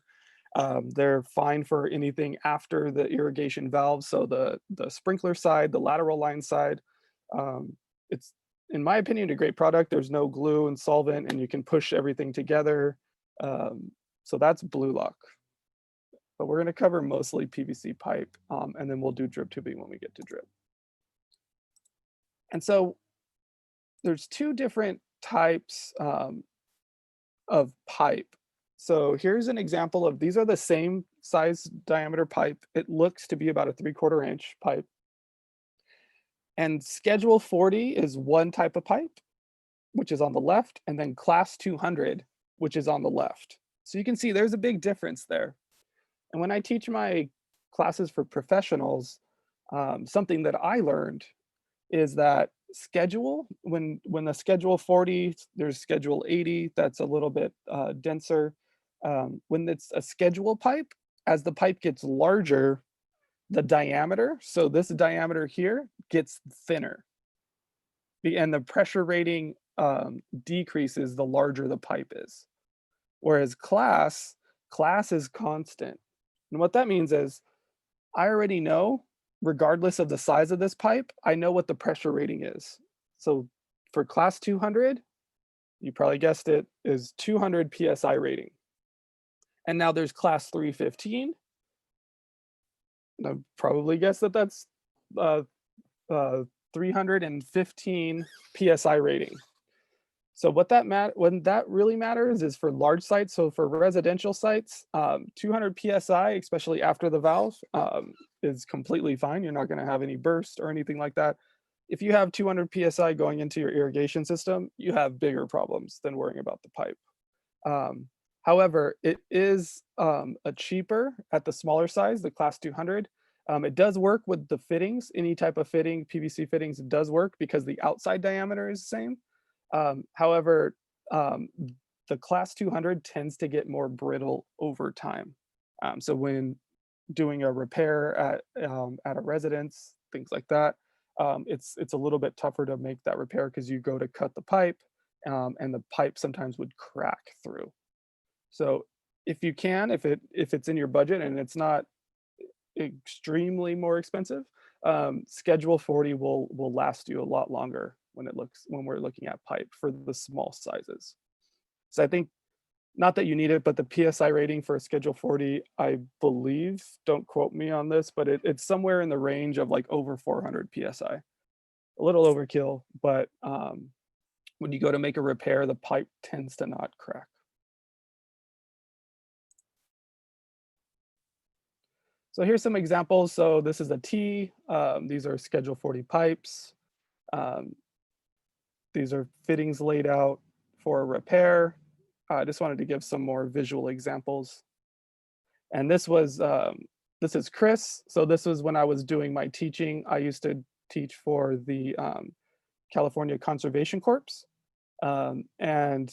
S1: They're fine for anything after the irrigation valve. So the sprinkler side, the lateral line side, it's in my opinion a great product. There's no glue and solvent, and you can push everything together. So that's Blue Lock. But we're going to cover mostly PVC pipe, and then we'll do drip tubing when we get to drip. And so there's two different types of pipe. So here's an example of, these are the same size diameter pipe. It looks to be about a 3/4 inch pipe. And Schedule 40 is one type of pipe, which is on the left, and then Class 200, which is on the left. So you can see there's a big difference there. And when I teach my classes for professionals, something that I learned is that schedule, when the Schedule 40, there's Schedule 80, that's a little bit denser. When it's a schedule pipe, as the pipe gets larger, the diameter, so this diameter here gets thinner. And the pressure rating decreases the larger the pipe is. Whereas class is constant. And what that means is I already know, regardless of the size of this pipe, I know what the pressure rating is. So for Class 200, you probably guessed it, is 200 PSI rating. And now there's Class 315. And I probably guessed that that's 315 PSI rating. So what when that really matters is for large sites. So for residential sites, 200 PSI, especially after the valve, is completely fine. You're not going to have any burst or anything like that. If you have 200 PSI going into your irrigation system, you have bigger problems than worrying about the pipe. However, it is a cheaper at the smaller size, the Class 200. It does work with the fittings, any type of fitting, PVC fittings, it does work because the outside diameter is the same. However, the Class 200 tends to get more brittle over time. So when doing a repair at a residence, things like that, it's a little bit tougher to make that repair because you go to cut the pipe, and the pipe sometimes would crack through. So if you can, if it's in your budget and it's not extremely more expensive, Schedule 40 will last you a lot longer when we're looking at pipe for the small sizes. So I think not that you need it, but the PSI rating for a Schedule 40, I believe, don't quote me on this, but it's somewhere in the range of like over 400 PSI. A little overkill, but when you go to make a repair, the pipe tends to not crack. So here's some examples. So this is a T. These are Schedule 40 pipes. Um, these are fittings laid out for a repair. I just wanted to give some more visual examples. And this is Chris. So this was when I was doing my teaching. I used to teach for the California Conservation Corps. And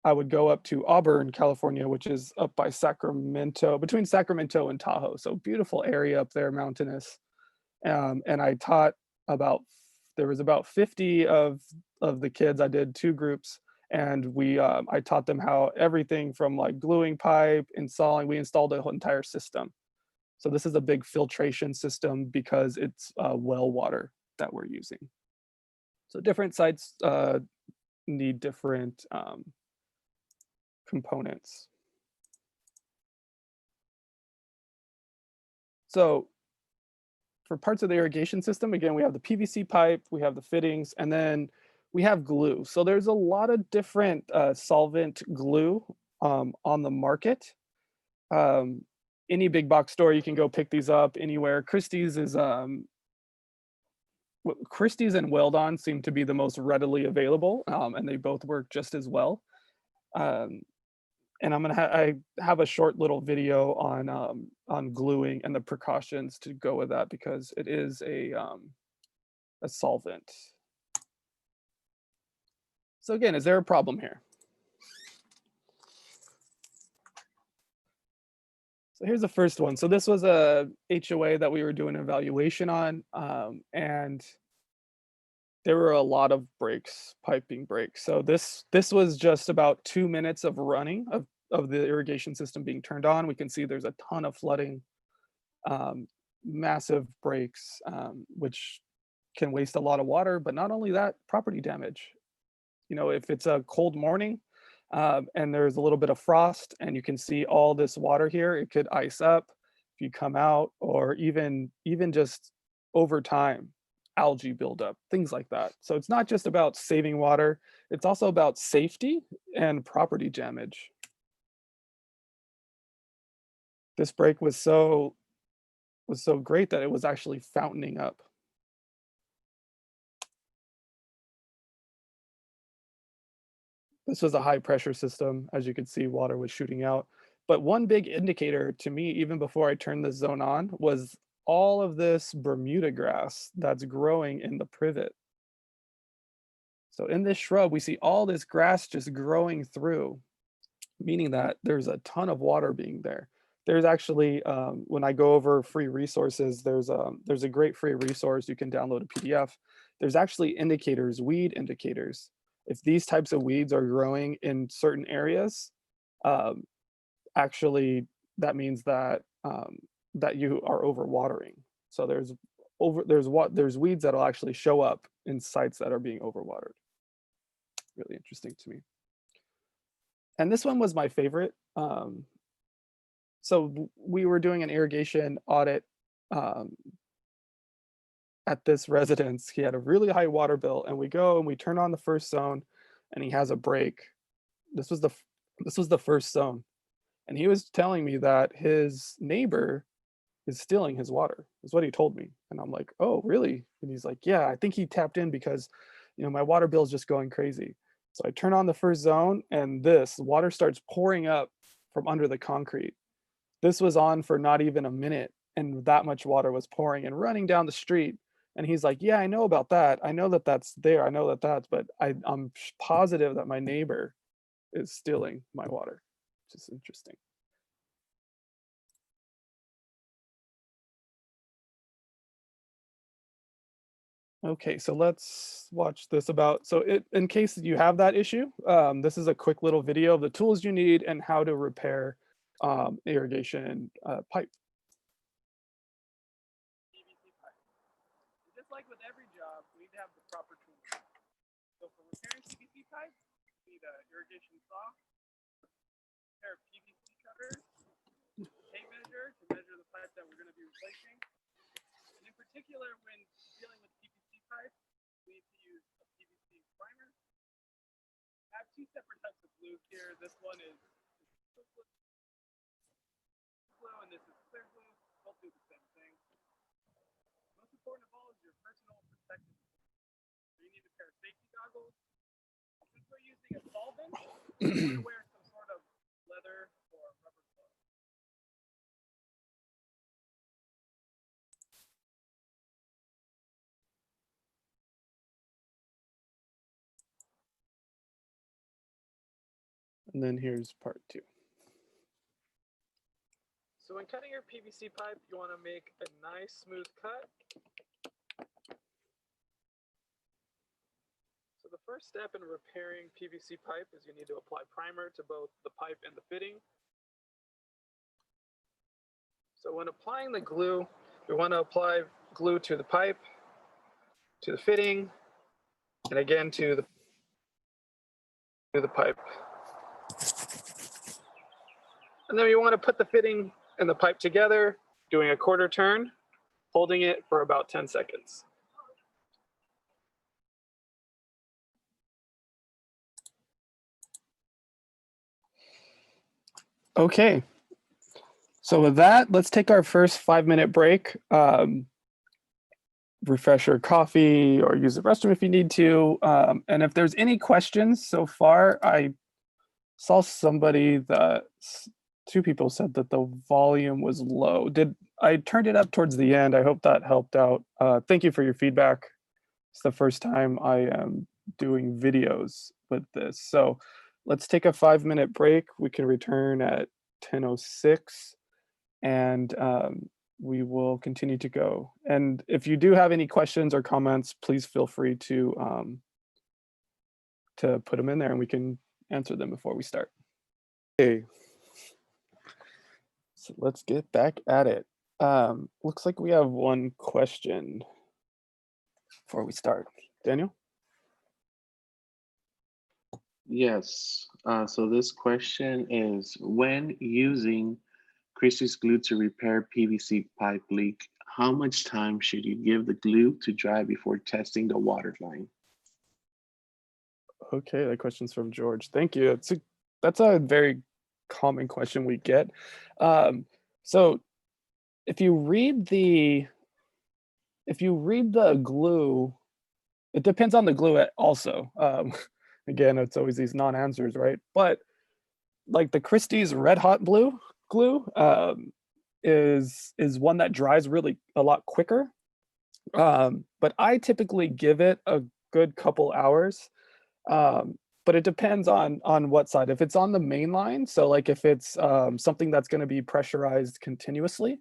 S1: I would go up to Auburn, California, which is up by Sacramento, between Sacramento and Tahoe. So beautiful area up there, mountainous. And I taught there was about 50 of the kids. I did 2 groups, and I taught them how everything from like gluing pipe, we installed a whole entire system. So this is a big filtration system because it's well water that we're using. So different sites need different components. So for parts of the irrigation system, again, we have the PVC pipe, we have the fittings, and then we have glue. So there's a lot of different solvent glue on the market. Any big box store, you can go pick these up anywhere. Christie's and Weldon seem to be the most readily available, and they both work just as well. And I have a short little video on gluing and the precautions to go with that because it is a solvent. So again, is there a problem here? So here's the first one. So this was a HOA that we were doing an evaluation on, and there were a lot of breaks, piping breaks. So this was just about 2 minutes of running of the irrigation system being turned on. We can see there's a ton of flooding, massive breaks, which can waste a lot of water. But not only that, property damage. You know, if it's a cold morning and there's a little bit of frost, and you can see all this water here, it could ice up if you come out, or even just over time, algae buildup, things like that. So it's not just about saving water, it's also about safety and property damage. This break was so great that it was actually fountaining up. This was a high pressure system. As you could see, water was shooting out. But one big indicator to me, even before I turned the zone on, was all of this Bermuda grass that's growing in the privet. So in this shrub, we see all this grass just growing through, meaning that there's a ton of water being there. There's actually, when I go over free resources, there's a great free resource. You can download a PDF. There's actually indicators, weed indicators. If these types of weeds are growing in certain areas, actually that means that that you are overwatering. So there's weeds that'll actually show up in sites that are being overwatered. Really interesting to me. And this one was my favorite. So we were doing an irrigation audit at this residence. He had a really high water bill, and we go and we turn on the first zone, and he has a break. This was the first zone, and he was telling me that his neighbor is stealing his water. Is what he told me, and I'm like, oh, really? And he's like, yeah, I think he tapped in because, you know, my water bill is just going crazy. So I turn on the first zone, and this water starts pouring up from under the concrete. This was on for not even a minute, and that much water was pouring and running down the street. And he's like, yeah, I know about that. I know that that's there. I know that that's, but I'm positive that my neighbor is stealing my water. Which is interesting. Okay, so let's watch this about, so in case you have that issue, this is a quick little video of the tools you need and how to repair irrigation pipe.
S3: PVC pipe. Just like with every job, we need to have the proper tools. So for repairing PVC pipe, we need an irrigation saw, a pair of PVC cutters, a tape measure to measure the pipe that we're going to be replacing. And in particular, when dealing with PVC pipe, we need to use a PVC primer. I have two separate types of glue here. This one is glue, and this is clear glue. Both do the same thing. Most important of all is your personal protective equipment. So you need a pair of safety goggles. Since we're using a solvent, you want to wear some sort of leather or rubber glove.
S1: And then here's part 2.
S3: So when cutting your PVC pipe, you want to make a nice smooth cut. So the first step in repairing PVC pipe is you need to apply primer to both the pipe and the fitting. So when applying the glue, we want to apply glue to the pipe, to the fitting, and again to the pipe. And then you want to put the fitting and the pipe together, doing a quarter turn, holding it for about 10 seconds.
S1: Okay, so with that, let's take our first 5-minute break. Refresh your coffee or use the restroom if you need to. And if there's any questions so far, I saw somebody that 2 people said that the volume was low. I turned it up towards the end? I hope that helped out. Thank you for your feedback. It's the first time I am doing videos with this. So let's take a 5-minute break. We can return at 10:06 and we will continue to go. And if you do have any questions or comments, please feel free to put them in there and we can answer them before we start. Okay, so let's get back at it. Looks like we have one question before we start. Daniel?
S4: Yes. So this question is, when using Christie's glue to repair PVC pipe leak, how much time should you give the glue to dry before testing the water line?
S1: Okay, that question's from George. Thank you. That's a very common question we get. So if you read the glue, it depends on the glue also. Again, it's always these non-answers, right? But like the Christie's Red Hot glue is one that dries really a lot quicker. But I typically give it a good couple hours. But it depends on what side. If it's on the main line, so like if it's something that's going to be pressurized continuously,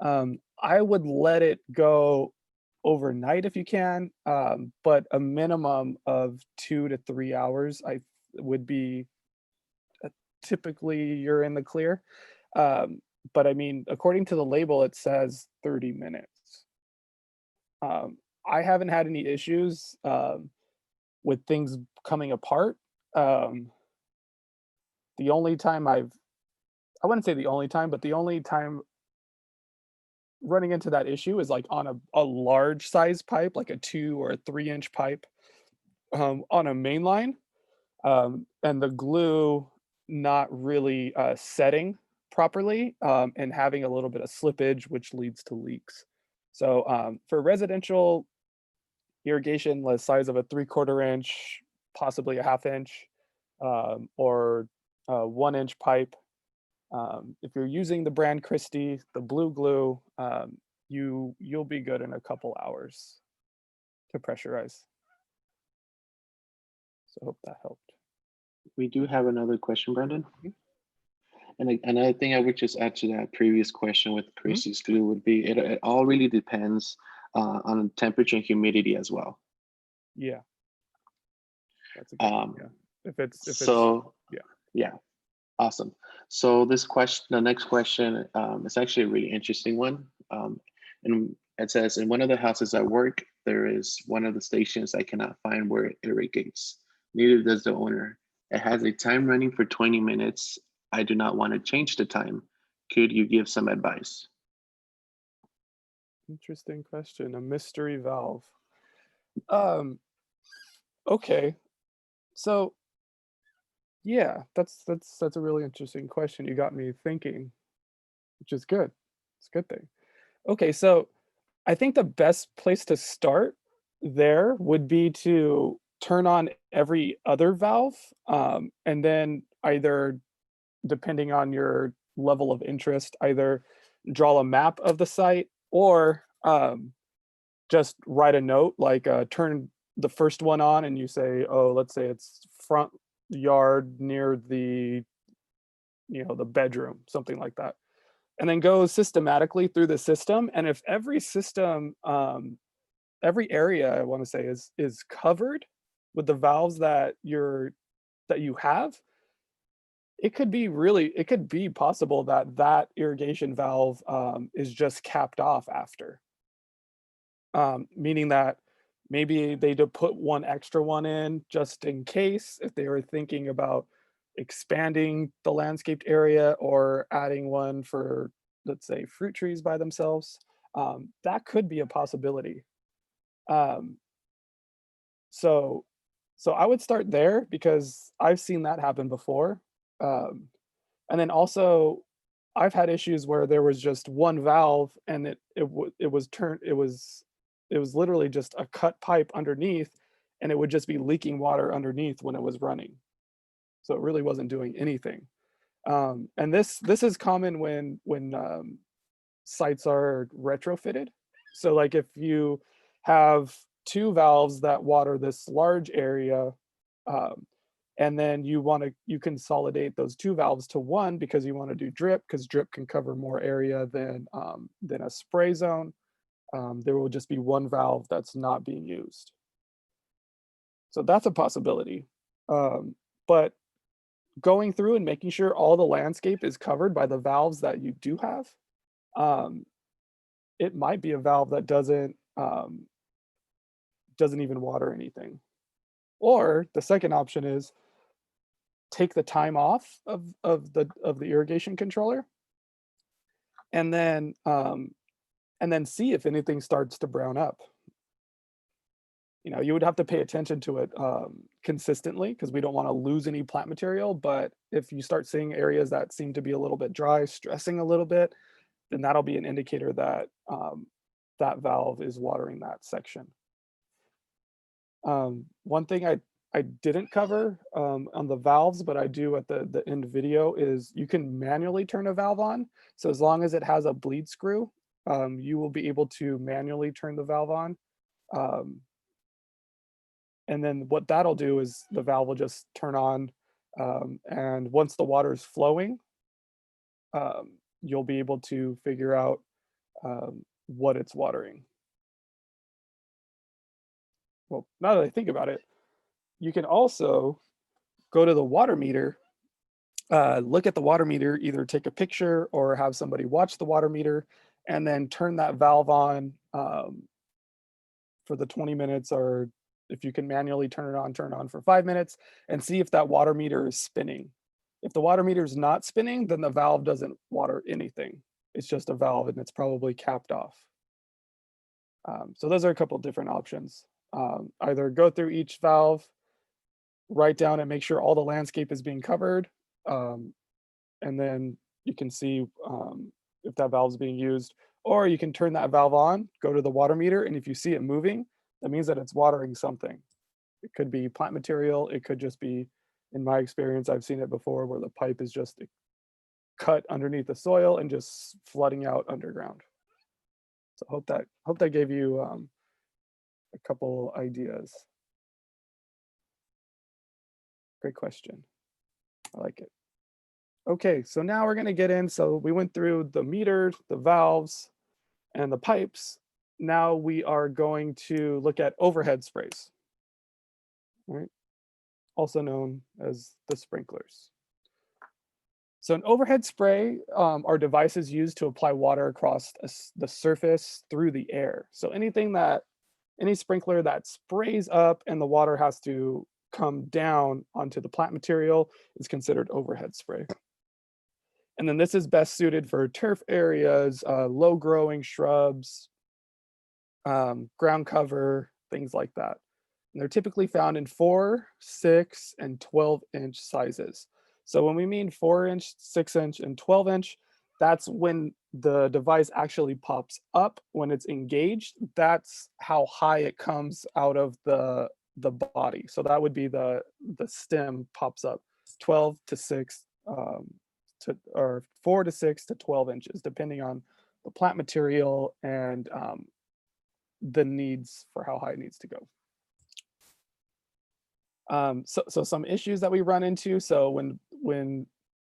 S1: I would let it go overnight if you can, but a minimum of 2 to 3 hours would be typically you're in the clear. But I mean, according to the label, it says 30 minutes. I haven't had any issues with things coming apart. The only time I wouldn't say the only time, but the only time running into that issue is like on a large size pipe, like a 2 or a 3-inch pipe on a main line, and the glue not really setting properly and having a little bit of slippage, which leads to leaks. So for residential irrigation, the size of a 3/4 inch, possibly a 1/2 inch, or a 1-inch pipe. If you're using the brand Christie, the blue glue, you'll be good in a couple hours to pressurize. So I hope that helped.
S4: We do have another question, Brendan. And another thing I would just add to that previous question with Christie's glue would be, it all really depends on temperature and humidity as well.
S1: Yeah. That's a good one, yeah. If it's
S4: yeah, awesome. So this question, the next question, is actually a really interesting one. And it says, in one of the houses I work, there is one of the stations I cannot find where it irrigates. Neither does the owner. It has a time running for 20 minutes. I do not want to change the time. Could you give some advice?
S1: Interesting question. A mystery valve. Okay. So yeah, that's a really interesting question. You got me thinking, which is good. It's a good thing. Okay, so I think the best place to start there would be to turn on every other valve, and then either, depending on your level of interest, either draw a map of the site or just write a note, like turn the first one on and you say, oh, let's say it's front yard near the, the bedroom, something like that. And then go systematically through the system. And if every system, every area I want to say is covered with the valves that you have, it could be possible that that irrigation valve is just capped off after. Meaning that maybe they did put one extra one in just in case if they were thinking about expanding the landscaped area or adding one for, let's say, fruit trees by themselves. That could be a possibility. Um, so, so I would start there because I've seen that happen before. Um, and then also, I've had issues where there was just one valve and it was literally just a cut pipe underneath, and it would just be leaking water underneath when it was running. So it really wasn't doing anything. And this is common when sites are retrofitted. So like if you have two valves that water this large area, um, and then you consolidate those two valves to one because you want to do drip, because drip can cover more area than a spray zone. There will just be one valve that's not being used. So that's a possibility. But going through and making sure all the landscape is covered by the valves that you do have, um, it might be a valve that doesn't even water anything. Or the second option is take the time off of the irrigation controller, and then see if anything starts to brown up. You would have to pay attention to it consistently because we don't want to lose any plant material. But if you start seeing areas that seem to be a little bit dry, stressing a little bit, then that'll be an indicator that that valve is watering that section. One thing I didn't cover on the valves, but I do at the end video, is you can manually turn a valve on. So as long as it has a bleed screw, you will be able to manually turn the valve on. And then what that'll do is the valve will just turn on, and once the water is flowing, you'll be able to figure out what it's watering. Well, now that I think about it, you can also go to the water meter, look at the water meter, either take a picture or have somebody watch the water meter, and then turn that valve on for the 20 minutes, or if you can manually turn it on for 5 minutes, and see if that water meter is spinning. If the water meter is not spinning, then the valve doesn't water anything. It's just a valve and it's probably capped off. So those are a couple different options. Either go through each valve, write down and make sure all the landscape is being covered, and then you can see if that valve is being used, or you can turn that valve on, go to the water meter, and if you see it moving, that means that it's watering something. It could be plant material. It could just be, in my experience, I've seen it before where the pipe is just cut underneath the soil and just flooding out underground. So hope that gave you a couple ideas. Great question. I like it. Okay, so now we're going to get in. So we went through the meters, the valves, and the pipes. now we are going to look at overhead sprays, right? Also known as the sprinklers. So an overhead spray are devices used to apply water across the surface through the air. So any sprinkler that sprays up and the water has to come down onto the plant material is considered overhead spray. And then this is best suited for turf areas, low growing shrubs, ground cover, things like that. And they're typically found in 4, 6, and 12-inch sizes. So when we mean 4-inch, 6-inch, and 12-inch, that's when the device actually pops up. When it's engaged, that's how high it comes out of the body. So that would be the stem pops up 12 to 6 or 4 to 6 to 12 inches, depending on the plant material and the needs for how high it needs to go. So some issues that we run into. So when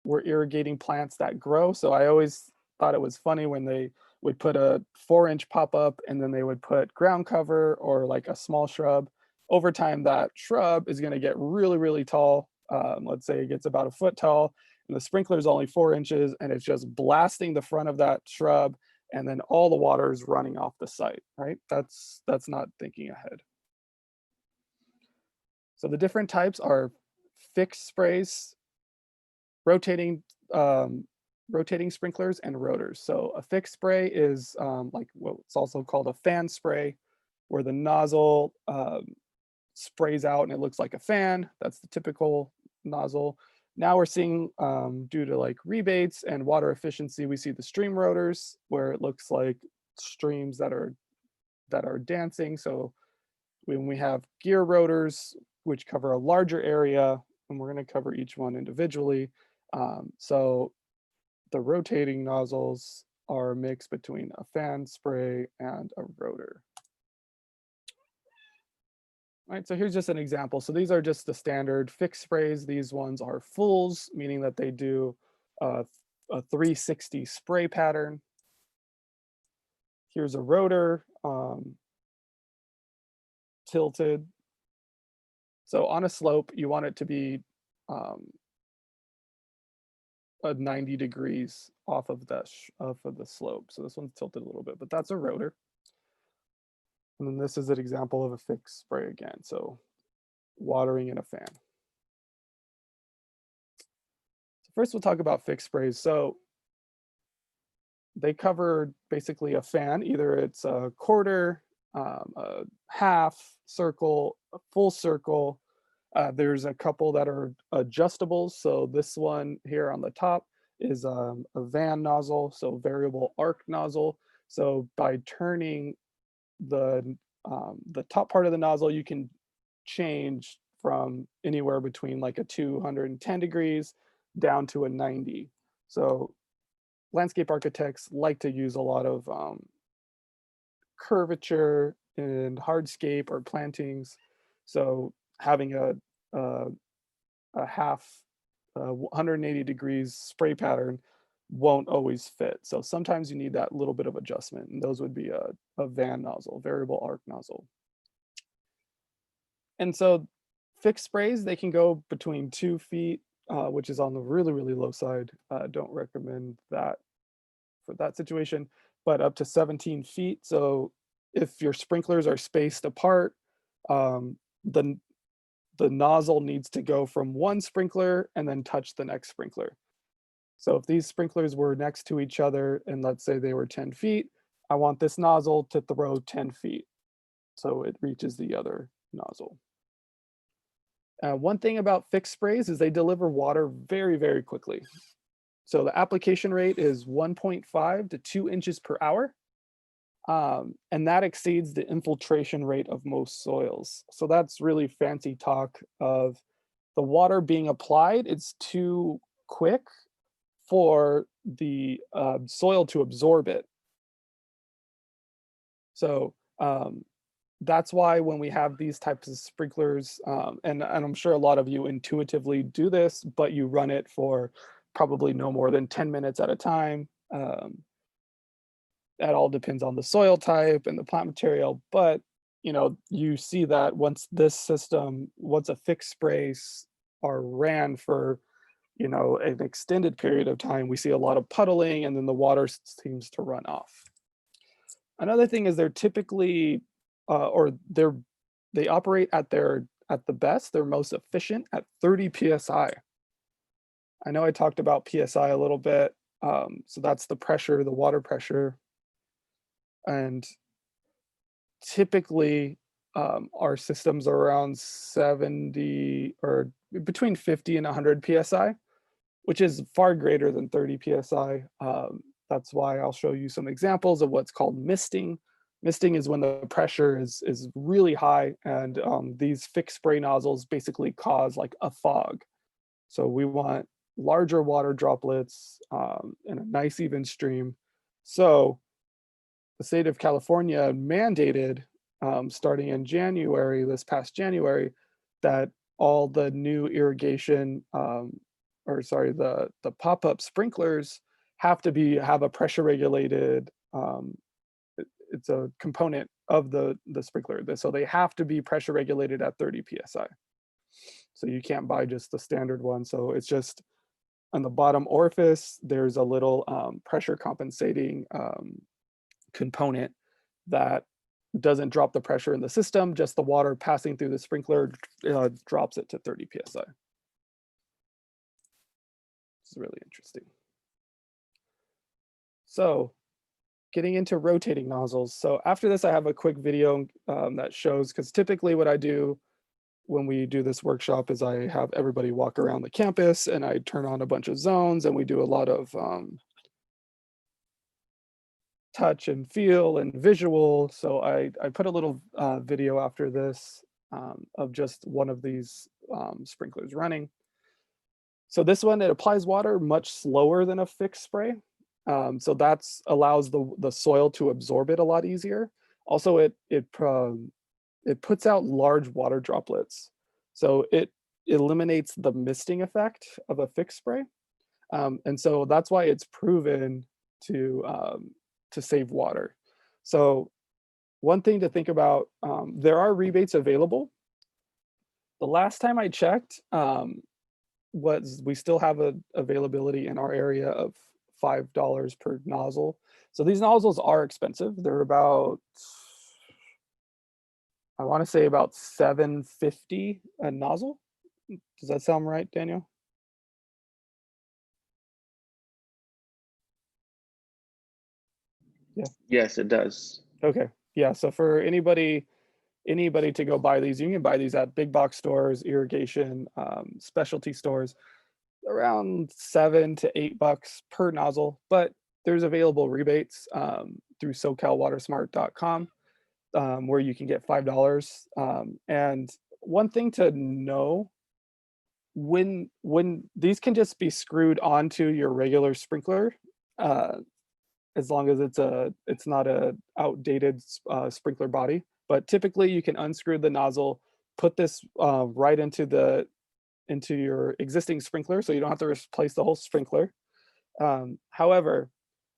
S1: we're irrigating plants that grow, so I always thought it was funny when they would put a 4-inch pop up and then they would put ground cover or like a small shrub. Over time, that shrub is going to get really, really tall. Let's say it gets about a foot tall, and the sprinkler is only 4 inches, and it's just blasting the front of that shrub, and then all the water is running off the site. Right? That's not thinking ahead. So the different types are fixed sprays, rotating sprinklers, and rotors. So a fixed spray is like what's also called a fan spray, where the nozzle sprays out and it looks like a fan. That's the typical nozzle. Now we're seeing, due to like rebates and water efficiency, we see the stream rotors, where it looks like streams that are dancing. So when we have gear rotors, which cover a larger area, and we're going to cover each one individually. So the rotating nozzles are a mix between a fan spray and a rotor. All right, so here's just an example. So these are just the standard fixed sprays. These ones are fulls, meaning that they do a 360 spray pattern. Here's a rotor, tilted. So on a slope, you want it to be 90 degrees off of the slope. So this one's tilted a little bit, but that's a rotor. And then this is an example of a fixed spray again. So watering in a fan. So first we'll talk about fixed sprays. So they cover basically a fan, either it's a quarter, a half circle, a full circle. There's a couple that are adjustables. So this one here on the top is a van nozzle, so variable arc nozzle. So by turning the top part of the nozzle, you can change from anywhere between like a 210 degrees down to a 90. So landscape architects like to use a lot of curvature in hardscape or plantings. So having a half 180 degrees spray pattern won't always fit. So sometimes you need that little bit of adjustment, and those would be a van nozzle, variable arc nozzle. And so fixed sprays, they can go between 2 feet, which is on the really, really low side. Don't recommend that for that situation, but up to 17 feet. So if your sprinklers are spaced apart, the nozzle needs to go from one sprinkler and then touch the next sprinkler. So if these sprinklers were next to each other, and let's say they were 10 feet, I want this nozzle to throw 10 feet so it reaches the other nozzle. One thing about fixed sprays is they deliver water very, very quickly. So the application rate is 1.5 to 2 inches per hour. And that exceeds the infiltration rate of most soils. So that's really fancy talk of the water being applied. It's too quick for the soil to absorb it. So that's why when we have these types of sprinklers, and I'm sure a lot of you intuitively do this, but you run it for probably no more than 10 minutes at a time. that all depends on the soil type and the plant material, but you see that once a fixed sprays are ran for an extended period of time, we see a lot of puddling and then the water seems to run off. Another thing is they're typically they operate at the best, they're most efficient at 30 psi. I know I talked about psi a little bit. So that's the pressure, the water pressure. And typically our systems are around 70 or between 50 and 100 psi, which is far greater than 30 psi. That's why I'll show you some examples of what's called misting. Misting is when the pressure is really high, and these fixed spray nozzles basically cause like a fog. So we want larger water droplets in a nice even stream. So the state of California mandated starting in January, this past January, that all the new irrigation, the pop-up sprinklers have to have a pressure regulated. It's a component of the sprinkler, so they have to be pressure regulated at 30 psi. So you can't buy just the standard one. So it's just on the bottom orifice, there's a little pressure compensating component that doesn't drop the pressure in the system, just the water passing through the sprinkler drops it to 30 psi. It's really interesting. So getting into rotating nozzles. So after this, I have a quick video that shows, because typically what I do when we do this workshop is I have everybody walk around the campus and I turn on a bunch of zones and we do a lot of touch and feel and visual. So I put a little video after this of just one of these sprinklers running. So this one, it applies water much slower than a fixed spray. So that's allows the soil to absorb it a lot easier. Also, it puts out large water droplets. So it eliminates the misting effect of a fixed spray. And so that's why it's proven to save water. So one thing to think about, there are rebates available. The last time I checked, we still have an availability in our area of $5 per nozzle. So these nozzles are expensive. They're about, I want to say about $7.50 a nozzle. Does that sound right, Daniel? Yeah.
S4: Yes, it does.
S1: Okay. Yeah. So for anybody to go buy these, you can buy these at big box stores, irrigation, specialty stores, around $7 to $8 per nozzle. But there's available rebates through SoCalWatersmart.com where you can get $5. And one thing to know, when these can just be screwed onto your regular sprinkler, as long as it's not a outdated sprinkler body. But typically you can unscrew the nozzle, put this right into your existing sprinkler, so you don't have to replace the whole sprinkler. However,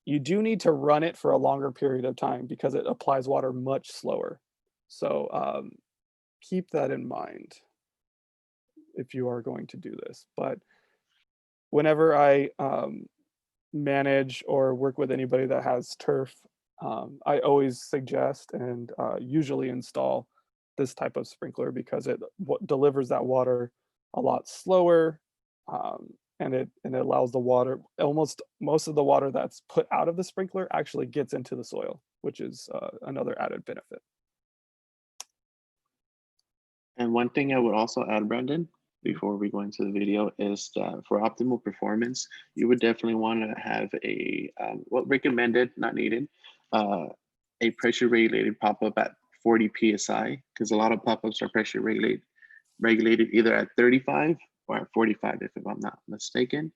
S1: you do need to run it for a longer period of time because it applies water much slower. So keep that in mind if you are going to do this. But whenever I manage or work with anybody that has turf, I always suggest and usually install this type of sprinkler because it delivers that water a lot slower, and it allows the water, most of the water that's put out of the sprinkler actually gets into the soil, which is another added benefit.
S4: And one thing I would also add, Brandon, before we go into the video, is that for optimal performance, you would definitely want to have a, recommended, not needed, a pressure regulated pop-up at 40 PSI, because a lot of pop-ups are pressure regulated either at 35 or at 45, if I'm not mistaken.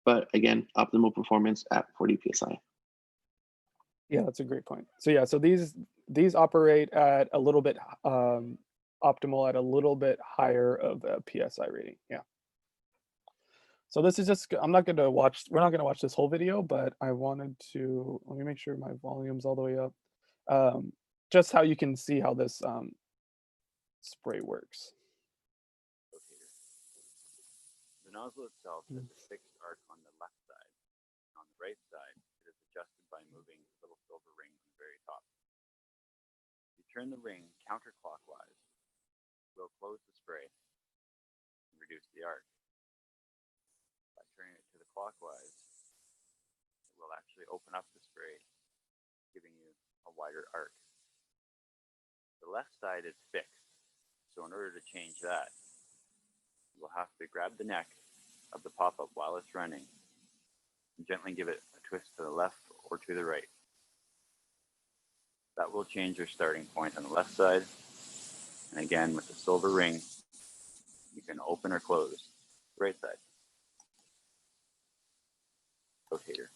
S4: But again, optimal performance at 40 PSI.
S1: Yeah, that's a great point. So yeah, so these operate at a little bit optimal at a little bit higher of a PSI rating. Yeah. So this is just, we're not gonna watch this whole video, but I wanted to, let me make sure my volume's all the way up. Just how you can see how this spray works.
S5: Rotator. The nozzle itself has a fixed arc on the left side. On the right side, it is adjusted by moving the little silver ring on the very top. If you turn the ring counterclockwise, it will close the spray and reduce the arc. By turning it to the clockwise, it will actually open up the spray, giving you a wider arc. The left side is fixed, so in order to change that, you will have to grab the neck of the pop-up while it's running and gently give it a twist to the left or to the right. That will change your starting point on the left side. And again, with the silver ring, you can open or close the right side. Rotator.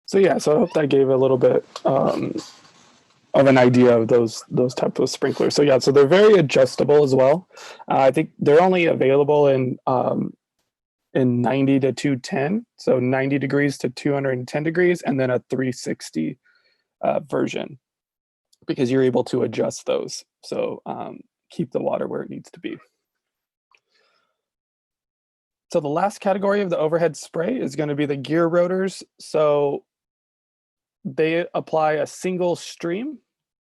S1: So yeah, so I hope that gave a little bit of an idea of those types of sprinklers. So yeah, so they're very adjustable as well. I think they're only available in 90 to 210, so 90 degrees to 210 degrees, and then a 360 version, because you're able to adjust those. So keep the water where it needs to be. So the last category of the overhead spray is going to be the gear rotors. So they apply a single stream.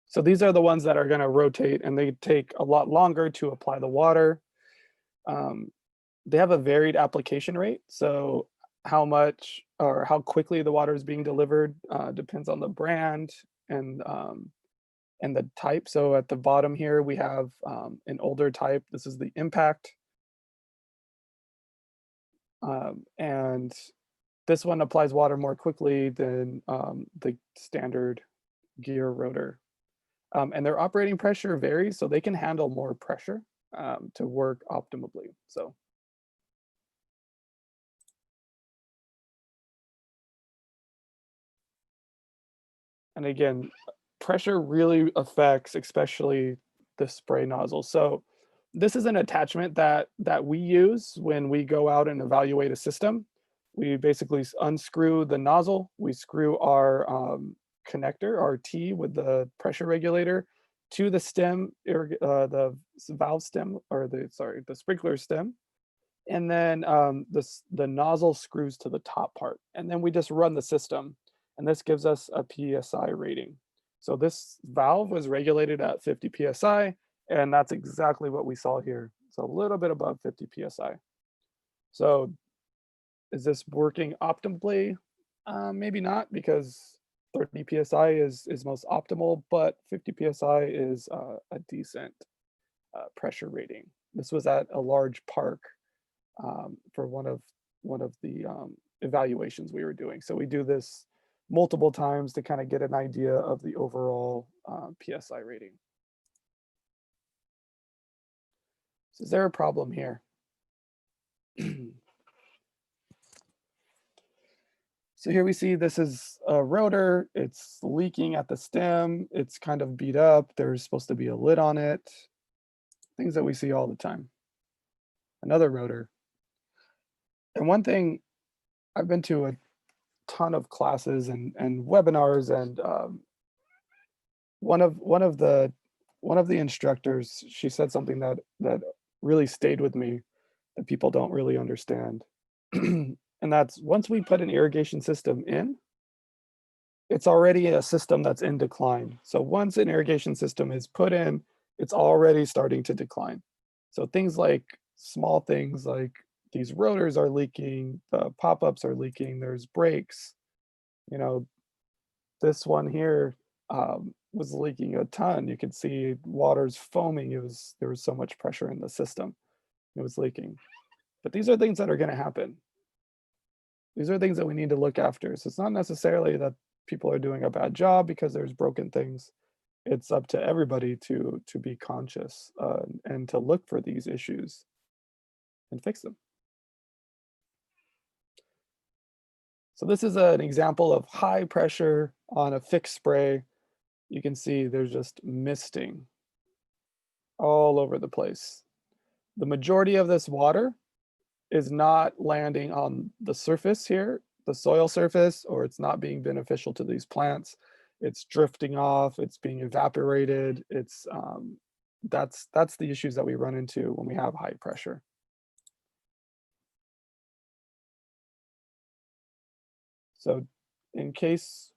S1: So these are the ones that are going to rotate, and they take a lot longer to apply the water. They have a varied application rate. So how much or how quickly the water is being delivered depends on the brand and the type. So at the bottom here, we have an older type. This is the Impact. And this one applies water more quickly than the standard gear rotor. And their operating pressure varies, so they can handle more pressure to work optimally. So. And again, pressure really affects especially the spray nozzle. So this is an attachment that we use when we go out and evaluate a system. We basically unscrew the nozzle, we screw our connector, our T with the pressure regulator to the stem, the valve stem, or the sprinkler stem. And then the nozzle screws to the top part. And then we just run the system. And this gives us a PSI rating. So this valve was regulated at 50 PSI, and that's exactly what we saw here. It's a little bit above 50 PSI. So is this working optimally? Maybe not, because 30 PSI is most optimal, but 50 PSI is a decent pressure rating. This was at a large park for one of the evaluations we were doing. So we do this multiple times to kind of get an idea of the overall PSI rating. So is there a problem here? So here we see this is a rotor. It's leaking at the stem. It's kind of beat up. There's supposed to be a lid on it. Things that we see all the time. Another rotor. And one thing, I've been to a ton of classes and webinars, and one of the instructors, she said something that really stayed with me that people don't really understand. And that's, once we put an irrigation system in, it's already a system that's in decline. So once an irrigation system is put in, it's already starting to decline. So things like, small things like these rotors are leaking, the pop-ups are leaking, there's breaks. You know, this one here was leaking a ton. You could see water's foaming. There was so much pressure in the system. It was leaking. But these are things that are going to happen. These are things that we need to look after. So it's not necessarily that people are doing a bad job because there's broken things. It's up to everybody to be conscious and to look for these issues and fix them. So this is an example of high pressure on a fixed spray. You can see there's just misting all over the place. the majority of this water is not landing on the surface here, the soil surface, or it's not being beneficial to these plants. It's drifting off, it's being evaporated. It's that's the issues that we run into when we have high pressure. So in case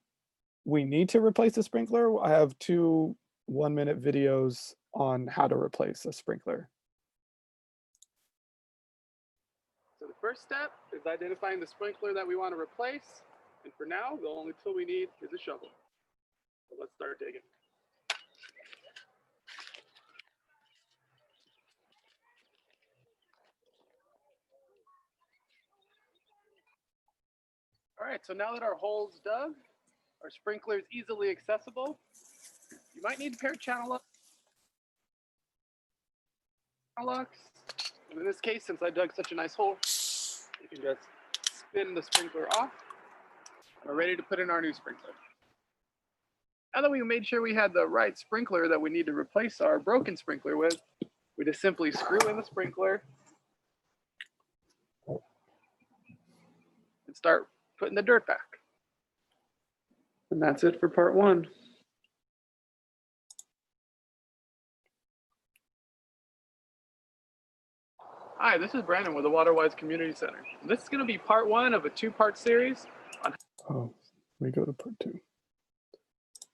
S1: we need to replace the sprinkler, I have 2 1-minute videos on how to replace a sprinkler.
S3: So the first step is identifying the sprinkler that we want to replace. And for now, the only tool we need is a shovel. So let's start digging. All right, so now that our hole's dug, our sprinkler is easily accessible. You might need a pair of channel locks. And in this case, since I dug such a nice hole, you can just spin the sprinkler off. We're ready to put in our new sprinkler. Now that we made sure we had the right sprinkler that we need to replace our broken sprinkler with, we just simply screw in the sprinkler and start putting the dirt back. And that's it for part 1. Hi, this is Brandon with the WaterWise Community Center. This is going to be part 1 of a 2-part series on.
S1: Oh, let me go to part 2.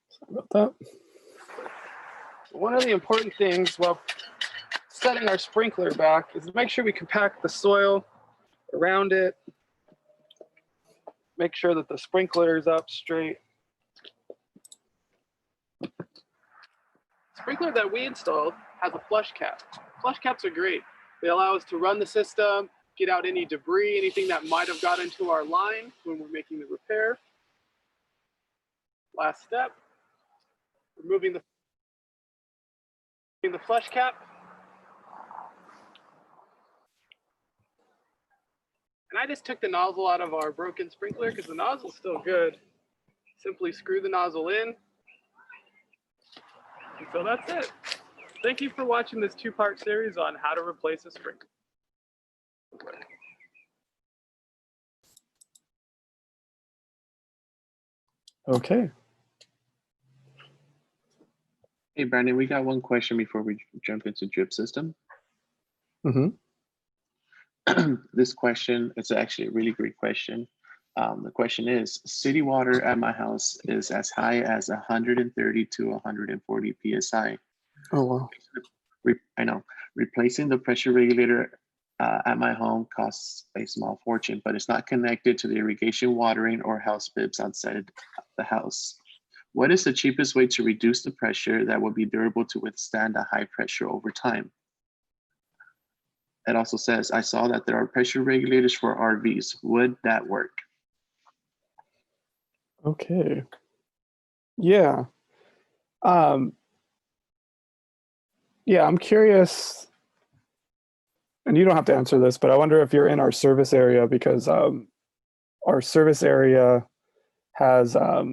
S1: Sorry about that.
S3: One of the important things while setting our sprinkler back is to make sure we compact the soil around it. Make sure that the sprinkler is up straight. The sprinkler that we installed has a flush cap. Flush caps are great. They allow us to run the system, get out any debris, anything that might have got into our line when we're making the repair. Last step, removing the flush cap. And I just took the nozzle out of our broken sprinkler because the nozzle's still good. Simply screw the nozzle in. And so that's it. Thank you for watching this 2-part series on how to replace a sprinkler.
S1: Okay.
S4: Hey, Brandon, we got one question before we jump into drip system. This question, it's actually a really great question. The question is, city water at my house is as high as 130 to 140 PSI.
S1: Oh, wow.
S4: I know. Replacing the pressure regulator at my home costs a small fortune, but it's not connected to the irrigation watering or house bibs outside the house. What is the cheapest way to reduce the pressure that will be durable to withstand a high pressure over time? It also says, I saw that there are pressure regulators for RVs. Would that work?
S1: Okay. Yeah. Yeah, I'm curious, and you don't have to answer this, but I wonder if you're in our service area, because our service area has a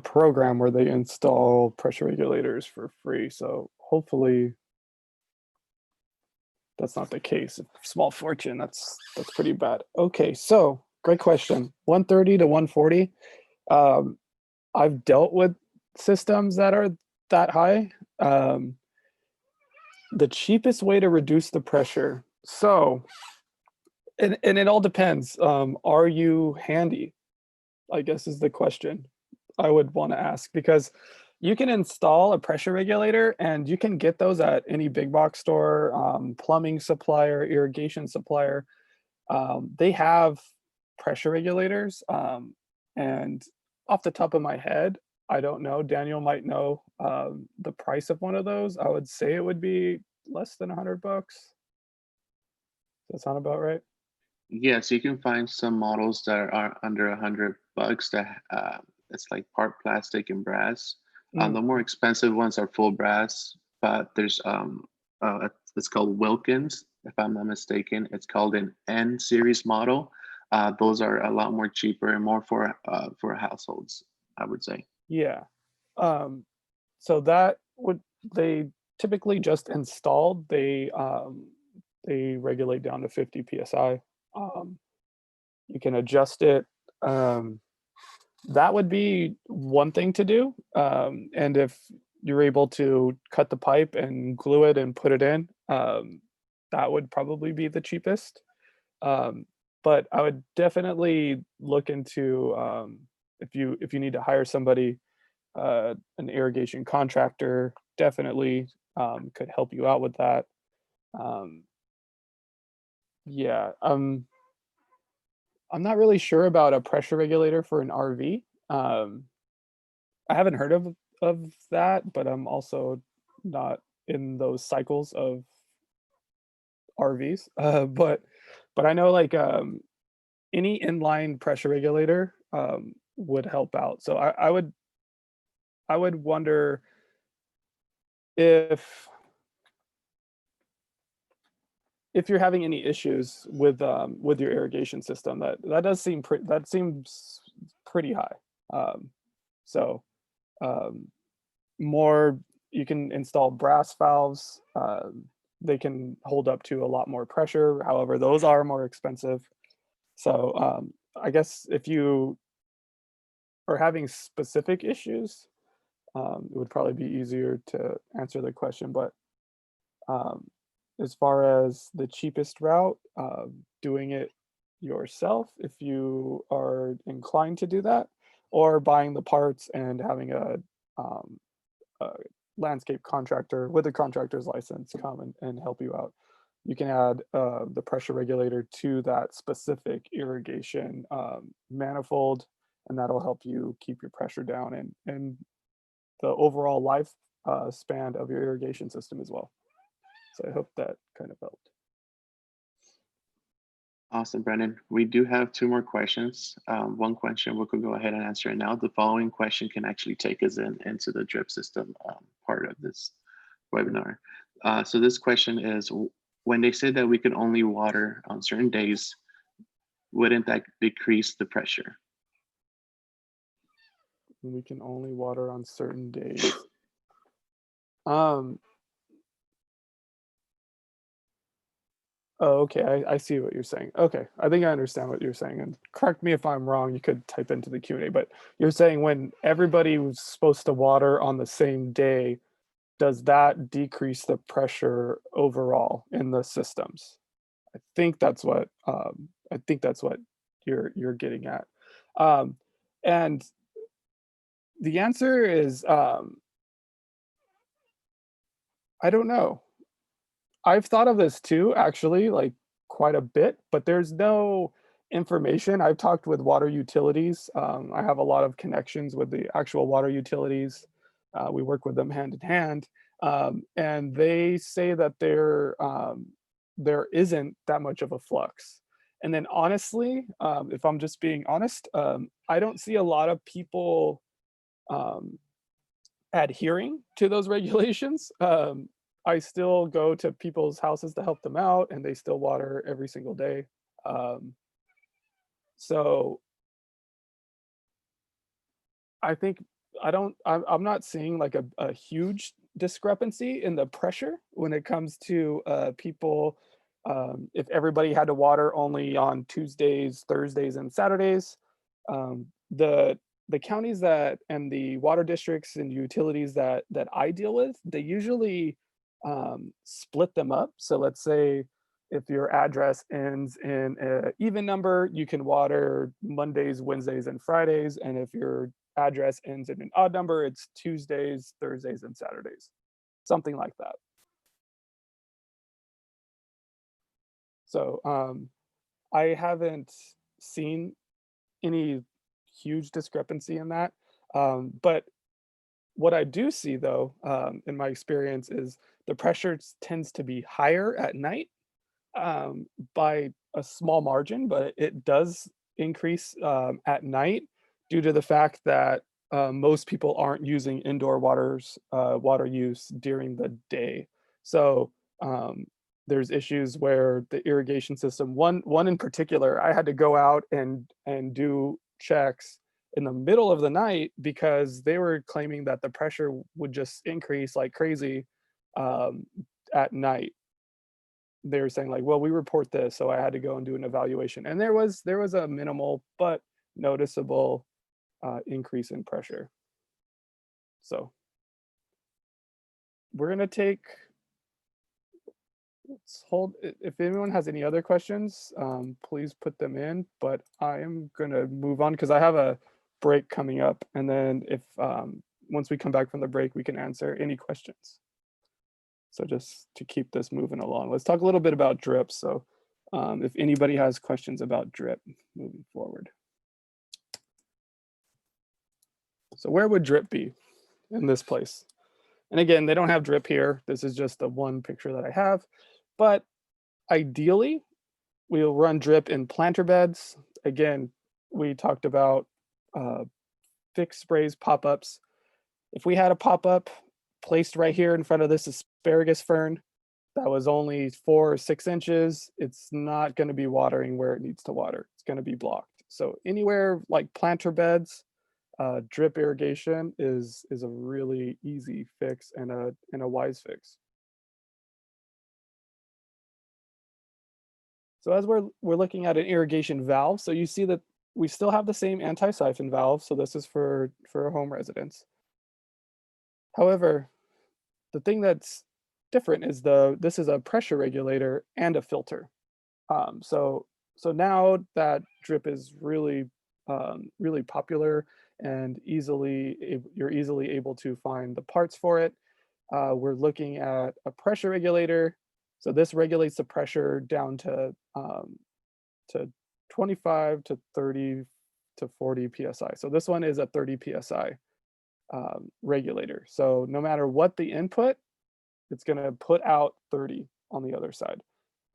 S1: program where they install pressure regulators for free. So hopefully that's not the case. Small fortune, that's pretty bad. Okay, so great question. 130 to 140. I've dealt with systems that are that high. The cheapest way to reduce the pressure. So, and it all depends. Are you handy? I guess is the question I would want to ask, because you can install a pressure regulator and you can get those at any big box store, plumbing supplier, irrigation supplier. They have pressure regulators. And off the top of my head, I don't know, Daniel might know the price of one of those. I would say it would be less than $100. Does that sound about right?
S4: Yes, you can find some models that are under $100 that it's like part plastic and brass. The more expensive ones are full brass, but there's it's called Wilkins, if I'm not mistaken. It's called an N series model. Those are a lot more cheaper and more for households, I would say.
S1: Yeah. So that would, they typically just installed, they they regulate down to 50 psi. You can adjust it. That would be one thing to do. And if you're able to cut the pipe and glue it and put it in, that would probably be the cheapest. But I would definitely look into, if you need to hire somebody, an irrigation contractor definitely could help you out with that. Um, yeah, I'm not really sure about a pressure regulator for an RV. I haven't heard of that, but I'm also not in those cycles of RVs. But I know like any inline pressure regulator would help out. So I would wonder if you're having any issues with your irrigation system. That does seem that seems pretty high. So um, more, you can install brass valves. They can hold up to a lot more pressure. However, those are more expensive. So I guess if you are having specific issues, it would probably be easier to answer the question. But um, as far as the cheapest route, doing it yourself if you are inclined to do that, or buying the parts and having um, a landscape contractor with a contractor's license come and help you out. You can add the pressure regulator to that specific irrigation manifold, and that'll help you keep your pressure down and the overall life span of your irrigation system as well. So I hope that kind of helped.
S4: Awesome, Brendan. We do have two more questions. One question we could go ahead and answer it now. The following question can actually take us into the drip system part of this webinar. So this question is, when they said that we could only water on certain days, wouldn't that decrease the pressure?
S1: We can only water on certain days. Oh, okay. I see what you're saying. Okay, I think I understand what you're saying. And correct me if I'm wrong. You could type into the Q&A. But you're saying when everybody was supposed to water on the same day, does that decrease the pressure overall in the systems? I think that's what you're getting at. And the answer is I don't know. I've thought of this too, actually, like quite a bit, but there's no information. I've talked with water utilities. I have a lot of connections with the actual water utilities. We work with them hand in hand, and they say that there isn't that much of a flux. And then honestly, if I'm just being honest, I don't see a lot of people um, adhering to those regulations. I still go to people's houses to help them out, and they still water every single day. Um, so I think I'm not seeing like a huge discrepancy in the pressure when it comes to people. If everybody had to water only on Tuesdays, Thursdays, and Saturdays, um, the counties that and the water districts and utilities that I deal with, they usually split them up. So let's say if your address ends in an even number, you can water Mondays, Wednesdays, and Fridays. And if your address ends in an odd number, it's Tuesdays, Thursdays, and Saturdays, something like that. So I haven't seen any huge discrepancy in that. But what I do see though, in my experience, is the pressure tends to be higher at night by a small margin, but it does increase at night due to the fact that most people aren't using indoor water use during the day. So there's issues where the irrigation system, one in particular, I had to go out and do checks in the middle of the night because they were claiming that the pressure would just increase like crazy at night. they were saying like, well, we report this, so I had to go and do an evaluation. And there was a minimal but noticeable increase in pressure. So we're gonna take, let's hold, if anyone has any other questions, please put them in, but I am gonna move on because I have a break coming up. And then if, once we come back from the break, we can answer any questions. So just to keep this moving along, let's talk a little bit about drip. So if anybody has questions about drip moving forward. So where would drip be in this place? And again, they don't have drip here. This is just the one picture that I have. But ideally, we'll run drip in planter beds. Again, we talked about fixed sprays, pop-ups. If we had a pop-up placed right here in front of this asparagus fern that was only 4 or 6 inches, it's not going to be watering where it needs to water. It's going to be blocked. So anywhere like planter beds, drip irrigation is a really easy fix and a wise fix. So as we're looking at an irrigation valve, so you see that we still have the same antisiphon valve. So this is for a home residence. However, the thing that's different is this is a pressure regulator and a filter. So now that drip is really really popular and you're easily able to find the parts for it. We're looking at a pressure regulator. So this regulates the pressure down to 25 to 30 to 40 psi. So this one is a 30 psi regulator. So no matter what the input, it's going to put out 30 on the other side.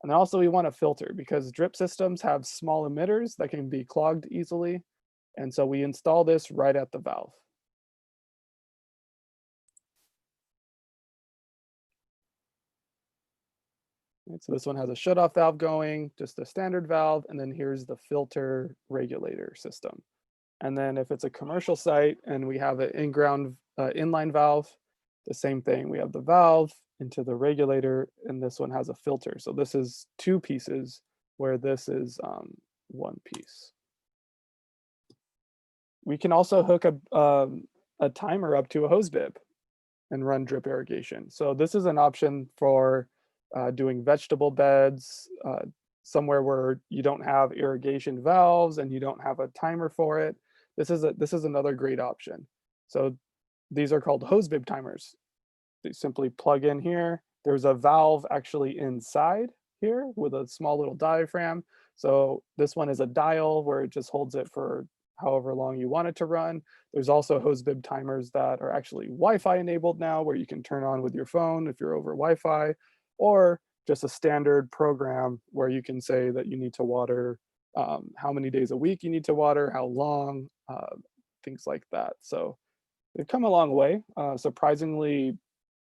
S1: And then also we want a filter because drip systems have small emitters that can be clogged easily. And so we install this right at the valve. Right, so this one has a shutoff valve going, just a standard valve, and then here's the filter regulator system. And then if it's a commercial site and we have an in-ground inline valve, the same thing. We have the valve into the regulator, and this one has a filter. So this is 2 pieces where this is 1 piece. We can also hook a timer up to a hose bib and run drip irrigation. So this is an option for doing vegetable beds, somewhere where you don't have irrigation valves and you don't have a timer for it. This is another great option. So these are called hose bib timers. They simply plug in here. There's a valve actually inside here with a small little diaphragm. So this one is a dial where it just holds it for however long you want it to run. There's also hose bib timers that are actually Wi-Fi enabled now, where you can turn on with your phone if you're over Wi-Fi, or just a standard program where you can say that you need to water, how many days a week you need to water, how long, things like that. So they've come a long way, surprisingly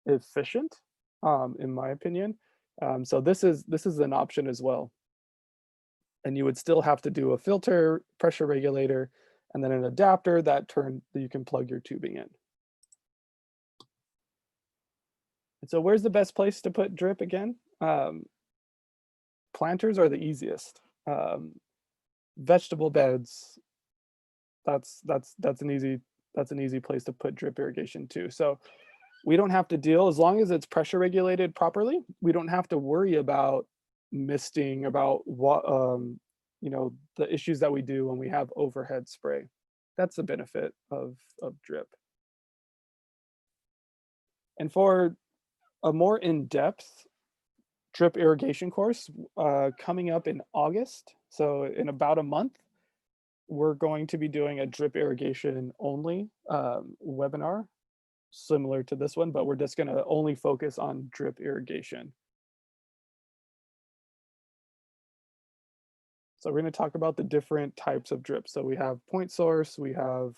S1: efficient, in my opinion. So this is an option as well. And you would still have to do a filter, pressure regulator, and then an adapter that you can plug your tubing in. And so where's the best place to put drip again? Planters are the easiest. Vegetable beds, that's an easy place to put drip irrigation too. So we don't have to deal, as long as it's pressure regulated properly, we don't have to worry about misting, about what the issues that we do when we have overhead spray. That's the benefit of drip. And for a more in-depth drip irrigation course coming up in August, so in about a month, we're going to be doing a drip irrigation only webinar similar to this one, but we're just going to only focus on drip irrigation. So we're going to talk about the different types of drip. So we have point source, we have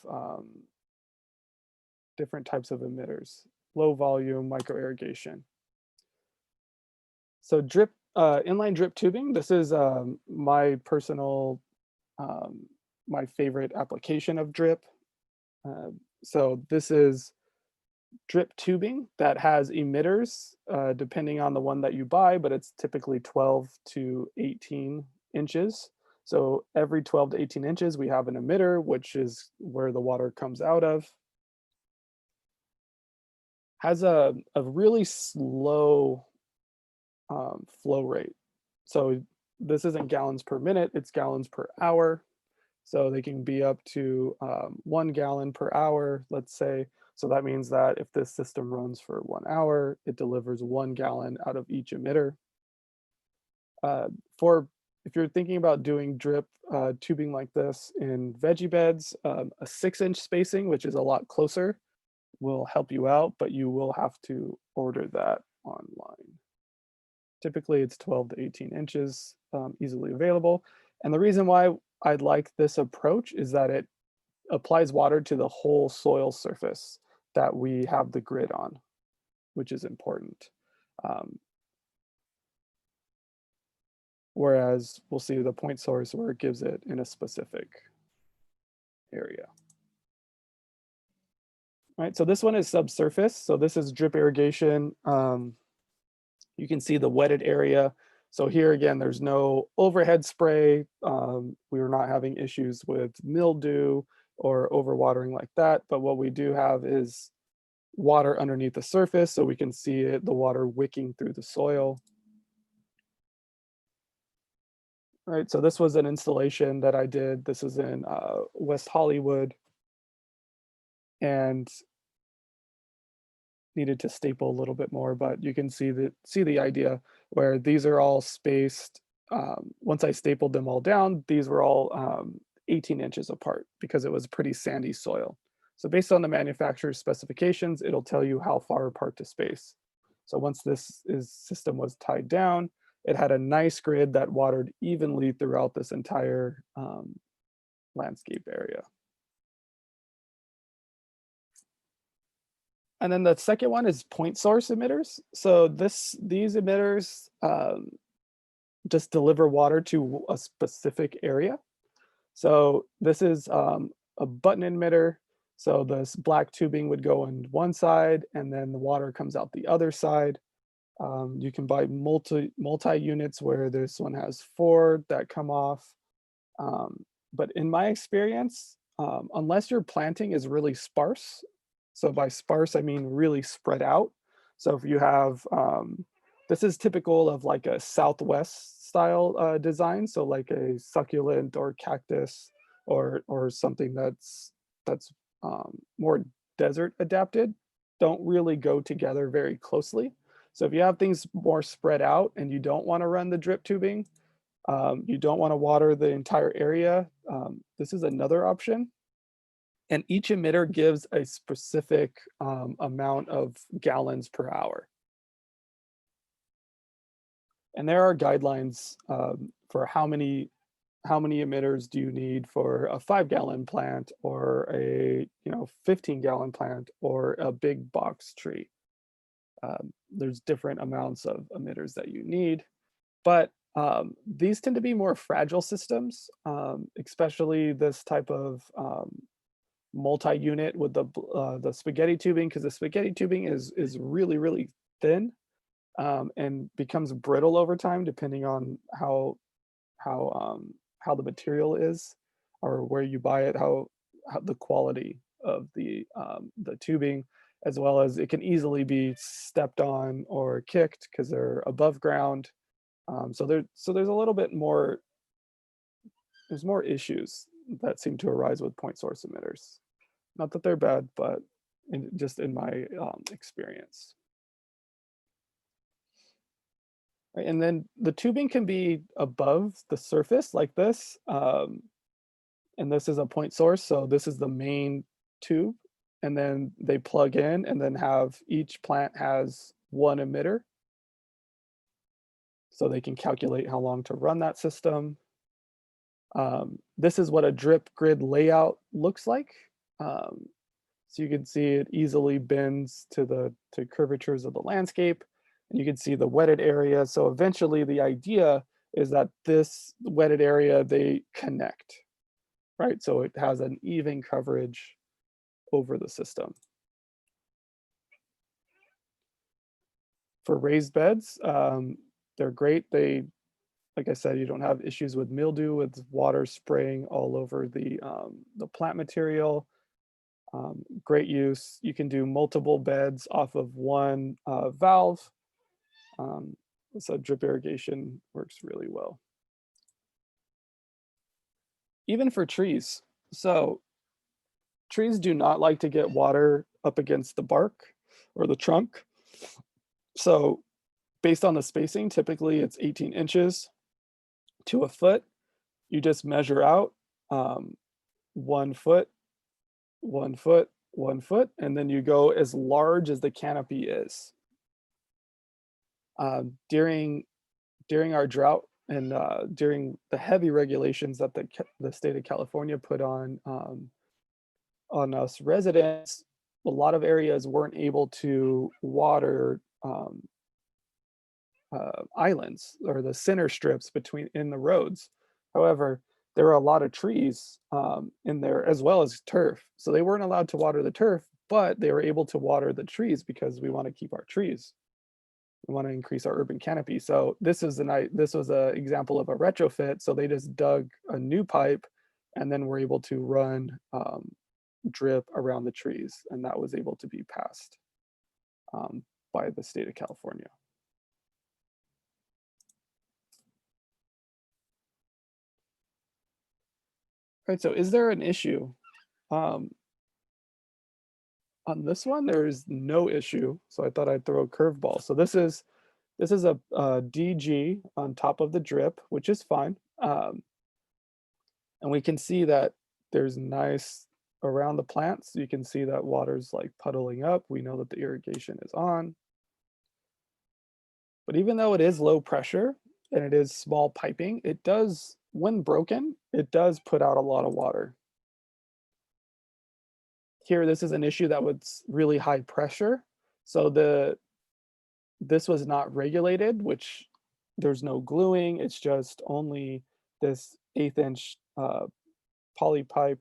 S1: different types of emitters, low volume, micro irrigation. So drip, inline drip tubing, this is my personal, my favorite application of drip. So this is drip tubing that has emitters, depending on the one that you buy, but it's typically 12 to 18 inches. So every 12 to 18 inches, we have an emitter, which is where the water comes out of. Has a really slow flow rate. So this isn't gallons per minute, it's gallons per hour. So they can be up to 1 gallon per hour, let's say. So that means that if this system runs for 1 hour, it delivers 1 gallon out of each emitter. For if you're thinking about doing drip tubing like this in veggie beds, a 6-inch spacing, which is a lot closer, will help you out, but you will have to order that online. Typically, it's 12 to 18 inches, easily available. And the reason why I like this approach is that it applies water to the whole soil surface that we have the grid on, which is important. Whereas we'll see the point source where it gives it in a specific area. All right, so this one is subsurface. So this is drip irrigation. You can see the wetted area. So here again, there's no overhead spray. We are not having issues with mildew or overwatering like that. But what we do have is water underneath the surface, so we can see it, the water wicking through the soil. All right, so this was an installation that I did. This is in West Hollywood, and needed to staple a little bit more, but you can see the idea where these are all spaced. Once I stapled them all down, these were all 18 inches apart because it was pretty sandy soil. So based on the manufacturer's specifications, it'll tell you how far apart to space. So once this system was tied down, it had a nice grid that watered evenly throughout this entire landscape area. And then the second one is point source emitters. So these emitters just deliver water to a specific area. So this is a button emitter. So this black tubing would go on one side and then the water comes out the other side. You can buy multi units where this one has 4 that come off. But in my experience, unless your planting is really sparse, so by sparse, I mean really spread out. So if you have, this is typical of like a Southwest style design. So like a succulent or cactus or something that's more desert adapted, don't really go together very closely. So if you have things more spread out and you don't want to run the drip tubing, you don't want to water the entire area, this is another option. And each emitter gives a specific amount of gallons per hour. And there are guidelines for how many emitters do you need for a 5-gallon plant or a 15-gallon plant or a big box tree. There's different amounts of emitters that you need, but these tend to be more fragile systems, especially this type of multi-unit with the spaghetti tubing, because the spaghetti tubing is really, really thin and becomes brittle over time depending on how the material is or where you buy it, how the quality of the tubing, as well as it can easily be stepped on or kicked because they're above ground. So there's a little bit more, there's more issues that seem to arise with point source emitters. Not that they're bad, but just in my experience. Right, and then the tubing can be above the surface like this. And this is a point source, so this is the main tube. And then they plug in and then have each plant has one emitter. So they can calculate how long to run that system. This is what a drip grid layout looks like. So you can see it easily bends to curvatures of the landscape, and you can see the wetted area. So eventually the idea is that this wetted area, they connect, right? So it has an even coverage over the system. for raised beds, they're great. They, like I said, you don't have issues with mildew, with water spraying all over the plant material. Great use. You can do multiple beds off of one valve. So drip irrigation works really well. Even for trees. So trees do not like to get water up against the bark or the trunk. So based on the spacing, typically it's 18 inches to a foot. You just measure out 1 foot, 1 foot, 1 foot, and then you go as large as the canopy is. During our drought and during the heavy regulations that the state of California put on us residents, a lot of areas weren't able to water islands or the center strips in the roads. However, there were a lot of trees in there as well as turf. So they weren't allowed to water the turf, but they were able to water the trees because we want to keep our trees. We want to increase our urban canopy. So this was an example of a retrofit. So they just dug a new pipe and then were able to run drip around the trees. And that was able to be passed by the state of California. All right, so is there an issue? On this one, there is no issue. So I thought I'd throw a curveball. So this is a DG on top of the drip, which is fine. And we can see that there's nice around the plants. You can see that water's like puddling up. We know that the irrigation is on. But even though it is low pressure and it is small piping, it does, when broken, it does put out a lot of water. Here, this is an issue that was really high pressure. So this was not regulated, which there's no gluing. It's just only this 1/8 inch poly pipe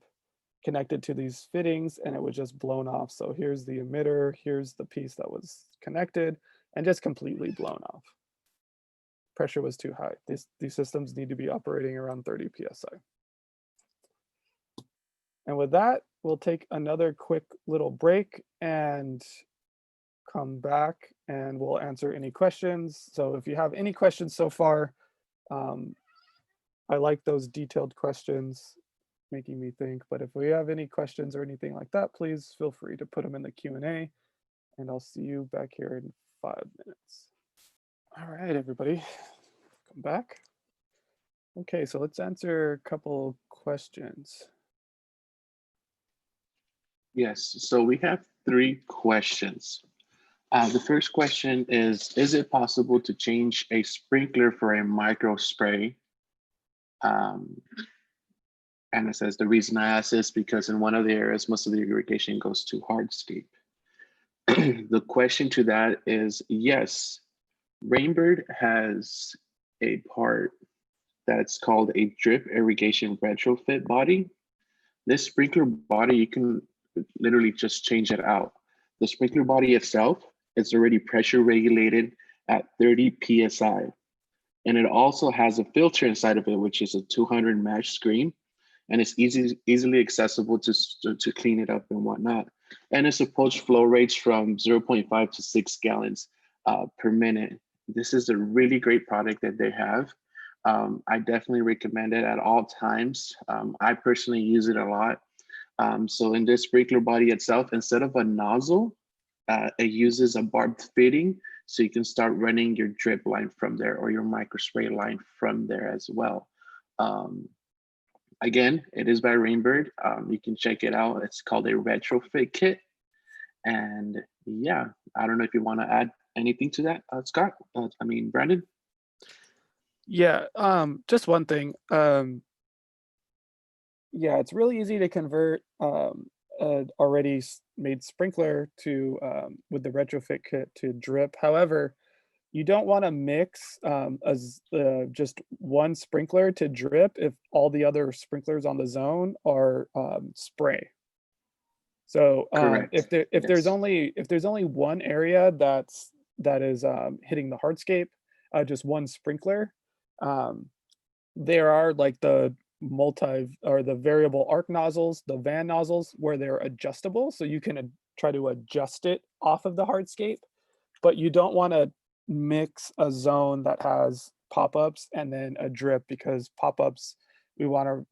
S1: connected to these fittings, and it was just blown off. So here's the emitter, here's the piece that was connected, and just completely blown off. Pressure was too high. These systems need to be operating around 30 PSI. And with that, we'll take another quick little break and come back and we'll answer any questions. So if you have any questions so far, I like those detailed questions, making me think. But if we have any questions or anything like that, please feel free to put them in the Q&A, and I'll see you back here in 5 minutes. All right, everybody, come back. Okay, so let's answer a couple questions.
S4: Yes, so we have 3 questions. The first question is it possible to change a sprinkler for a micro spray? And it says, the reason I ask this because in one of the areas, most of the irrigation goes to hardscape. The question to that is, yes, Rainbird has a part that's called a drip irrigation retrofit body. This sprinkler body, you can literally just change it out. The sprinkler body itself is already pressure regulated at 30 PSI. And it also has a filter inside of it, which is a 200 mesh screen. And it's easily accessible to clean it up and whatnot. And its approach flow rates from 0.5 to 6 gallons per minute. This is a really great product that they have. I definitely recommend it at all times. I personally use it a lot. So in this sprinkler body itself, instead of a nozzle, it uses a barbed fitting. So you can start running your drip line from there or your micro spray line from there as well. Again, it is by Rainbird. You can check it out. It's called a retrofit kit. And yeah, I don't know if you want to add anything to that, Scott. Brandon.
S1: Yeah, just one thing. Yeah, it's really easy to convert an already made sprinkler to with the retrofit kit to drip. However, you don't want to mix just one sprinkler to drip if all the other sprinklers on the zone are spray. So
S4: Correct.
S1: if there's only one area that is hitting the hardscape, just one sprinkler. There are like the the variable arc nozzles, the van nozzles, where they're adjustable, so you can try to adjust it off of the hardscape, but you don't want to mix a zone that has pop-ups and then a drip, because pop-ups, we want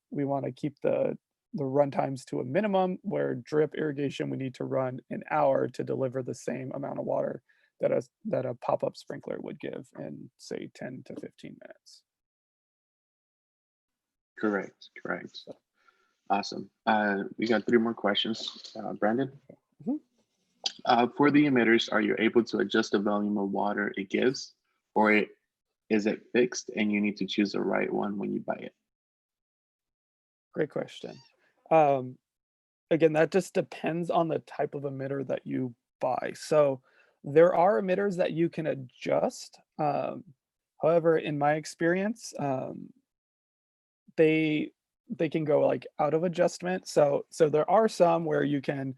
S1: to keep the run times to a minimum, where drip irrigation we need to run an hour to deliver the same amount of water that a pop-up sprinkler would give in, say, 10 to 15 minutes.
S4: Correct. Awesome. We got 3 more questions. Brandon?
S1: Mhm.
S4: For the emitters, are you able to adjust the volume of water it gives, or is it fixed and you need to choose the right one when you buy it?
S1: Great question. Again, that just depends on the type of emitter that you buy. So there are emitters that you can adjust. However, in my experience, they can go like out of adjustment. So there are some where you can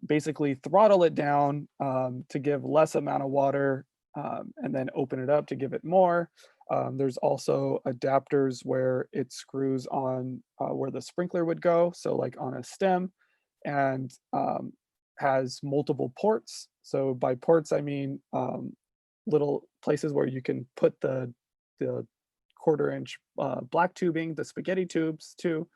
S1: basically throttle it down to give less amount of water, and then open it up to give it more. There's also adapters where it screws on where the sprinkler would go, so like on a stem, and has multiple ports. So by ports, I mean little places where you can put the 1/4 inch black tubing, the spaghetti tubes too,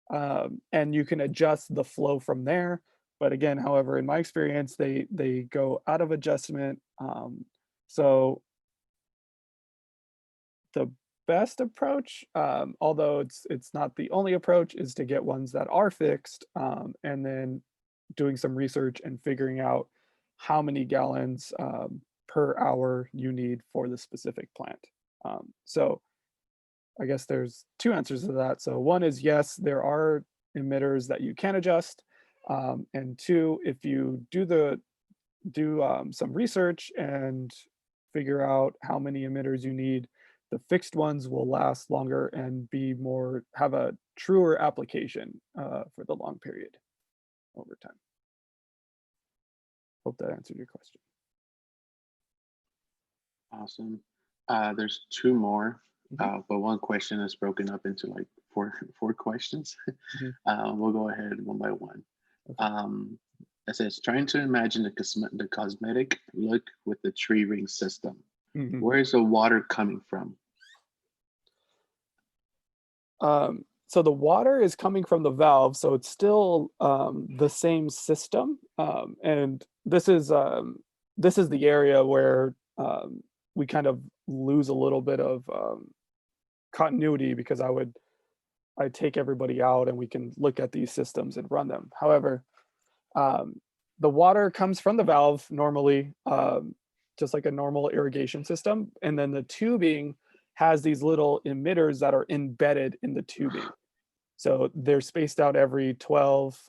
S1: and you can adjust the flow from there. But again, however, in my experience, they go out of adjustment. So the best approach, although it's not the only approach, is to get ones that are fixed, and then doing some research and figuring out how many gallons per hour you need for the specific plant. So I guess there's 2 answers to that. So one is yes, there are emitters that you can adjust, and 2, if you do some research and figure out how many emitters you need, the fixed ones will last longer and have a truer application for the long period over time. Hope that answered your question.
S4: Awesome. There's 2 more,
S1: Mhm.
S4: but one question is broken up into like four questions.
S1: Mhm.
S4: We'll go ahead one by one.
S1: Okay.
S4: It says, trying to imagine the cosmetic look with the tree ring system.
S1: Mhm.
S4: Where is the water coming from?
S1: So the water is coming from the valve, so it's still the same system. And this is the area where we kind of lose a little bit of continuity, because I take everybody out and we can look at these systems and run them. However, um, the water comes from the valve normally, just like a normal irrigation system, and then the tubing has these little emitters that are embedded in the tubing. So they're spaced out every 12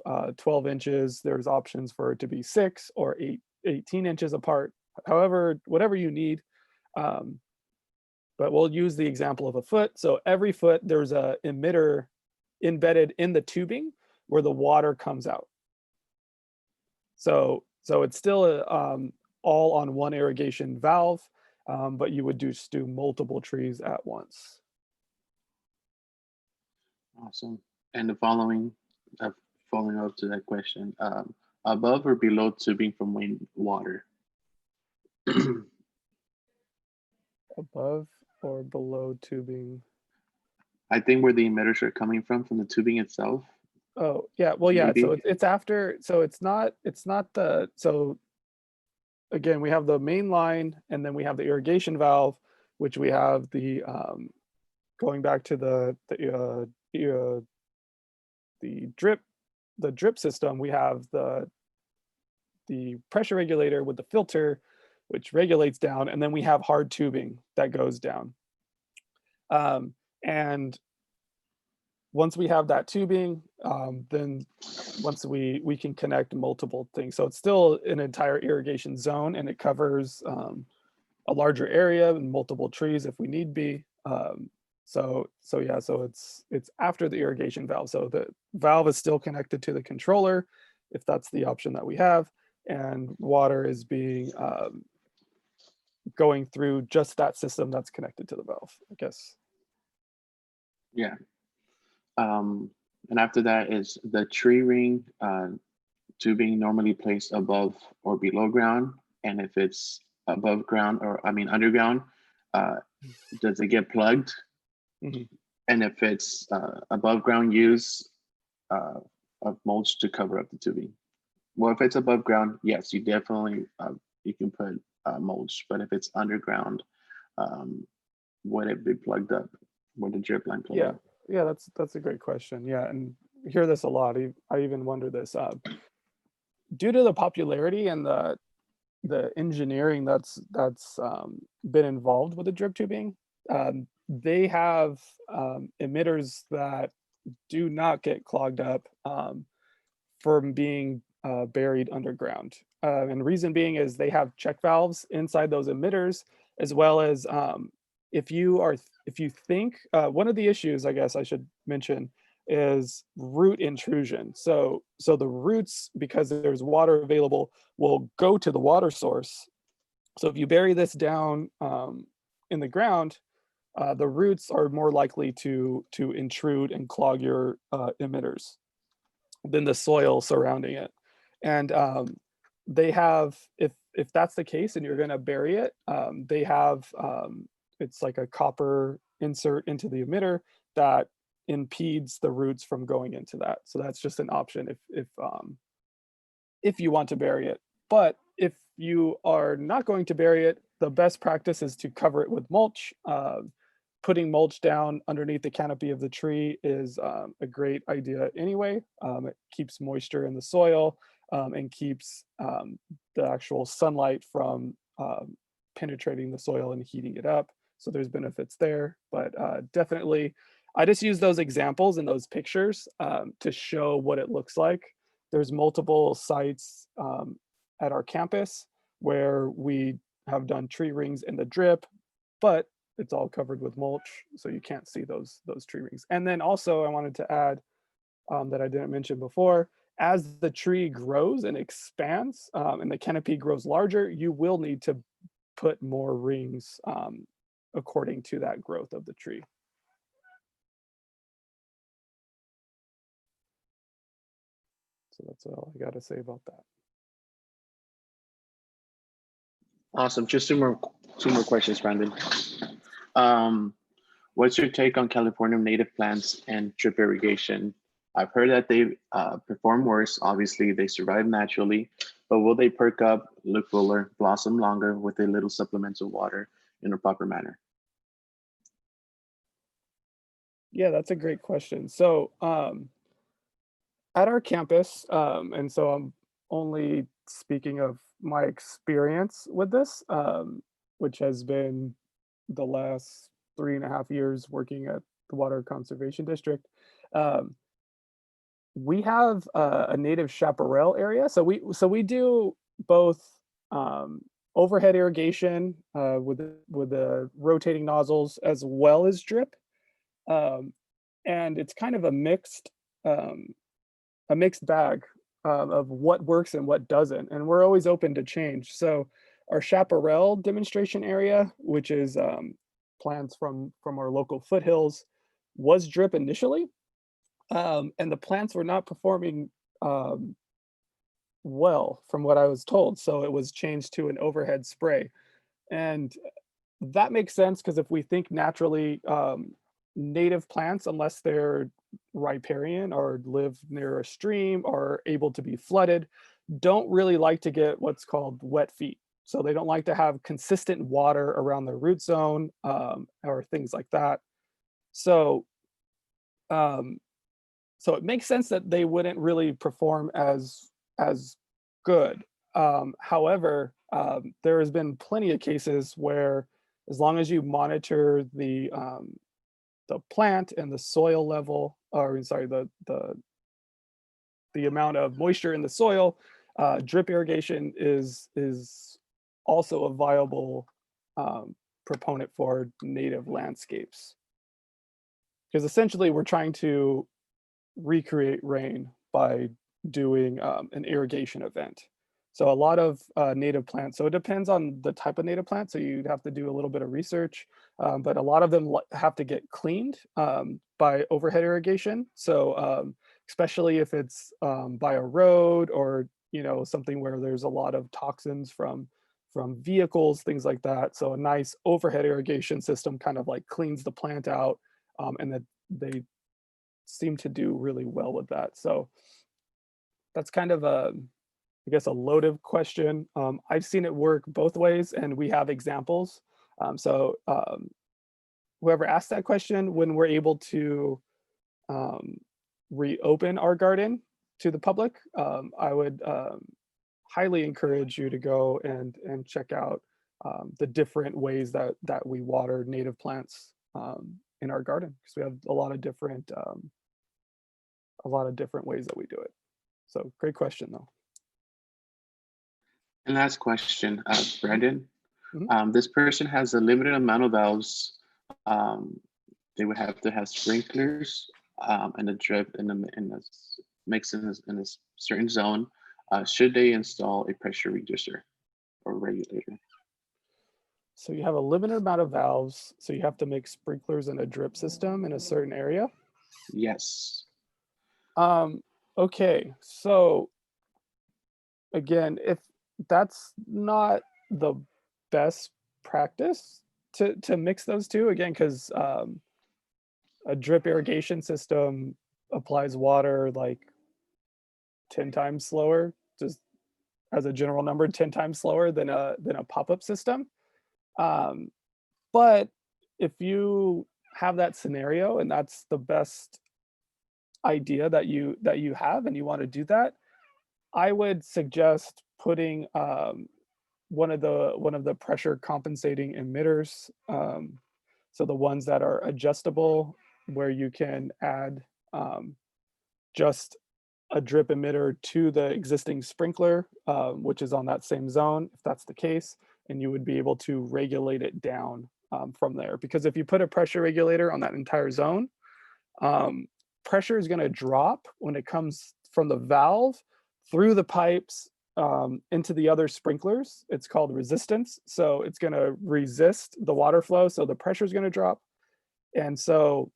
S1: inches. There's options for it to be 6 or 18 inches apart. However, whatever you need. Um, but we'll use the example of a foot. So every foot, there's a emitter embedded in the tubing where the water comes out. So it's still all on one irrigation valve, but you would just do multiple trees at once.
S4: Awesome. And the following up to that question, above or below tubing from water?
S1: Above or below tubing?
S4: I think where the emitters are coming from the tubing itself,
S1: Oh, yeah. Well, yeah. So
S4: maybe.
S1: it's after. So it's not the. So again, we have the main line, and then we have the irrigation valve, which we have the going back to the drip system. We have the pressure regulator with the filter, which regulates down, and then we have hard tubing that goes down. And once we have that tubing, then once we can connect multiple things. So it's still an entire irrigation zone, and it covers a larger area and multiple trees if we need be. So yeah, so it's after the irrigation valve. So the valve is still connected to the controller, if that's the option that we have, and water is being going through just that system that's connected to the valve, I guess.
S4: Yeah. And after that is the tree ring tubing normally placed above or below ground. And if it's above ground, or I mean underground, does it get plugged?
S1: Mhm.
S4: And if it's above ground, use of mulch to cover up the tubing. Well, if it's above ground, yes, you definitely you can put mulch. But if it's underground, would it be plugged up? Would the drip line plug
S1: Yeah,
S4: up?
S1: yeah, that's a great question. Yeah, and I hear this a lot. I even wonder this. Due to the popularity and the engineering that's been involved with the drip tubing, they have emitters that do not get clogged up from being buried underground. And reason being is they have check valves inside those emitters, as well as if you think one of the issues, I guess I should mention, is root intrusion. So the roots, because there's water available, will go to the water source. So if you bury this down in the ground, the roots are more likely to intrude and clog your emitters than the soil surrounding it. And they have, if that's the case and you're going to bury it, they have it's like a copper insert into the emitter that impedes the roots from going into that. So that's just an option if you want to bury it. But if you are not going to bury it, the best practice is to cover it with mulch. Putting mulch down underneath the canopy of the tree is a great idea anyway. It keeps moisture in the soil and keeps the actual sunlight from penetrating the soil and heating it up. So there's benefits there, but definitely, I just use those examples and those pictures to show what it looks like. There's multiple sites at our campus where we have done tree rings in the drip, but it's all covered with mulch, so you can't see those tree rings. And then also I wanted to add that I didn't mention before, as the tree grows and expands and the canopy grows larger, you will need to put more rings according to that growth of the tree. So that's all I got to say about that.
S4: Awesome. Just two more questions, Brandon. What's your take on California native plants and drip irrigation? I've heard that they perform worse. Obviously, they survive naturally, but will they perk up, look fuller, blossom longer with a little supplemental water in a proper manner?
S1: Yeah, that's a great question. So at our campus, and so I'm only speaking of my experience with this, which has been the last 3.5 years working at the Water Conservation District. Um, we have a native chaparral area, so we do both um, overhead irrigation with the rotating nozzles as well as drip, um, and it's kind of um, a mixed bag of what works and what doesn't, and we're always open to change. So our chaparral demonstration area, which is plants from our local foothills, was drip initially, and the plants were not performing um, well from what I was told. So it was changed to an overhead spray, and that makes sense because if we think naturally, native plants, unless they're riparian or live near a stream or able to be flooded, don't really like to get what's called wet feet. So they don't like to have consistent water around their root zone or things like that. So, um, so it makes sense that they wouldn't really perform as good. However, there has been plenty of cases where, as long as you monitor the plant and the soil level, or sorry, the amount of moisture in the soil, drip irrigation is also a viable proponent for native landscapes. Because essentially, we're trying to recreate rain by doing an irrigation event. So a lot of native plants. So it depends on the type of native plant. So you'd have to do a little bit of research, but a lot of them have to get cleaned by overhead irrigation. So especially if it's by a road or something where there's a lot of toxins from vehicles, things like that. So a nice overhead irrigation system kind of like cleans the plant out, and that they seem to do really well with that. So that's kind of I guess a loaded question. I've seen it work both ways, and we have examples. Whoever asked that question, when we're able to reopen our garden to the public, I would highly encourage you to go and check out the different ways that we water native plants in our garden, because we have a lot of different ways that we do it. So great question though.
S4: And last question, Brandon.
S1: Mhm.
S4: This person has a limited amount of valves. They would have to have sprinklers and a drip in a mix in a certain zone. Should they install a pressure reducer or regulator?
S1: So you have a limited amount of valves, so you have to make sprinklers and a drip system in a certain area.
S4: Yes.
S1: Okay, so again, if that's not the best practice to mix those two, again, because a drip irrigation system applies water like 10 times slower, just as a general number, 10 times slower than a pop-up system. But if you have that scenario and that's the best idea that you have and you want to do that, I would suggest putting one of the pressure compensating emitters. So the ones that are adjustable, where you can add just a drip emitter to the existing sprinkler, which is on that same zone, if that's the case, and you would be able to regulate it down from there. Because if you put a pressure regulator on that entire zone, pressure is going to drop when it comes from the valve through the pipes into the other sprinklers. It's called resistance. So it's going to resist the water flow. So the pressure is going to drop. And so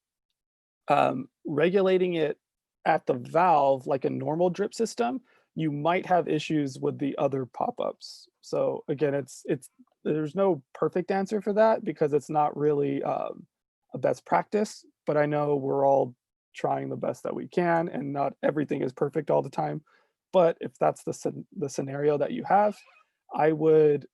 S1: regulating it at the valve like a normal drip system, you might have issues with the other pop-ups. So again, there's no perfect answer for that because it's not really a best practice, but I know we're all trying the best that we can and not everything is perfect all the time. But if that's the scenario that you have, I would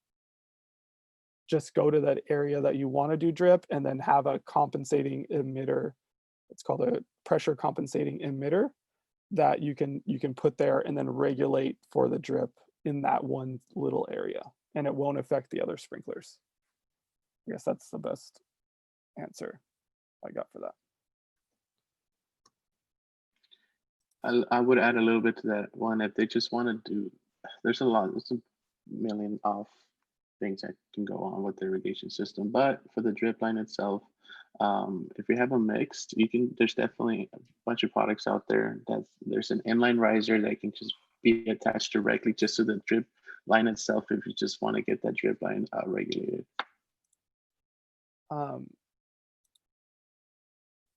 S1: just go to that area that you want to do drip and then have a compensating emitter. It's called a pressure compensating emitter that you can put there and then regulate for the drip in that one little area, and it won't affect the other sprinklers. I guess that's the best answer I got for that.
S4: I would add a little bit to that one. If they just want to do, there's a million of things that can go on with the irrigation system. But for the drip line itself, if you have a mixed, there's definitely a bunch of products out there. There's an inline riser that can just be attached directly just to the drip line itself if you just want to get that drip line regulated.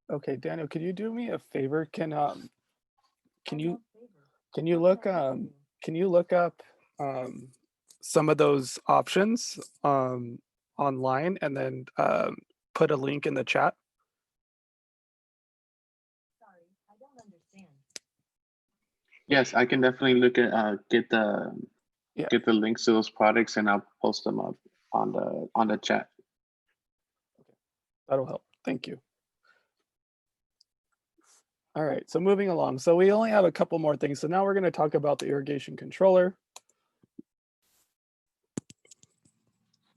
S1: Okay, Daniel, could you do me a favor? Can you look up some of those options online and then put a link in the chat?
S6: Sorry, I don't understand.
S4: Yes, I can definitely look at get the links to those products and I'll post them up on the chat.
S1: That'll help. Thank you. All right, so moving along. So we only have a couple more things. So now we're going to talk about the irrigation controller.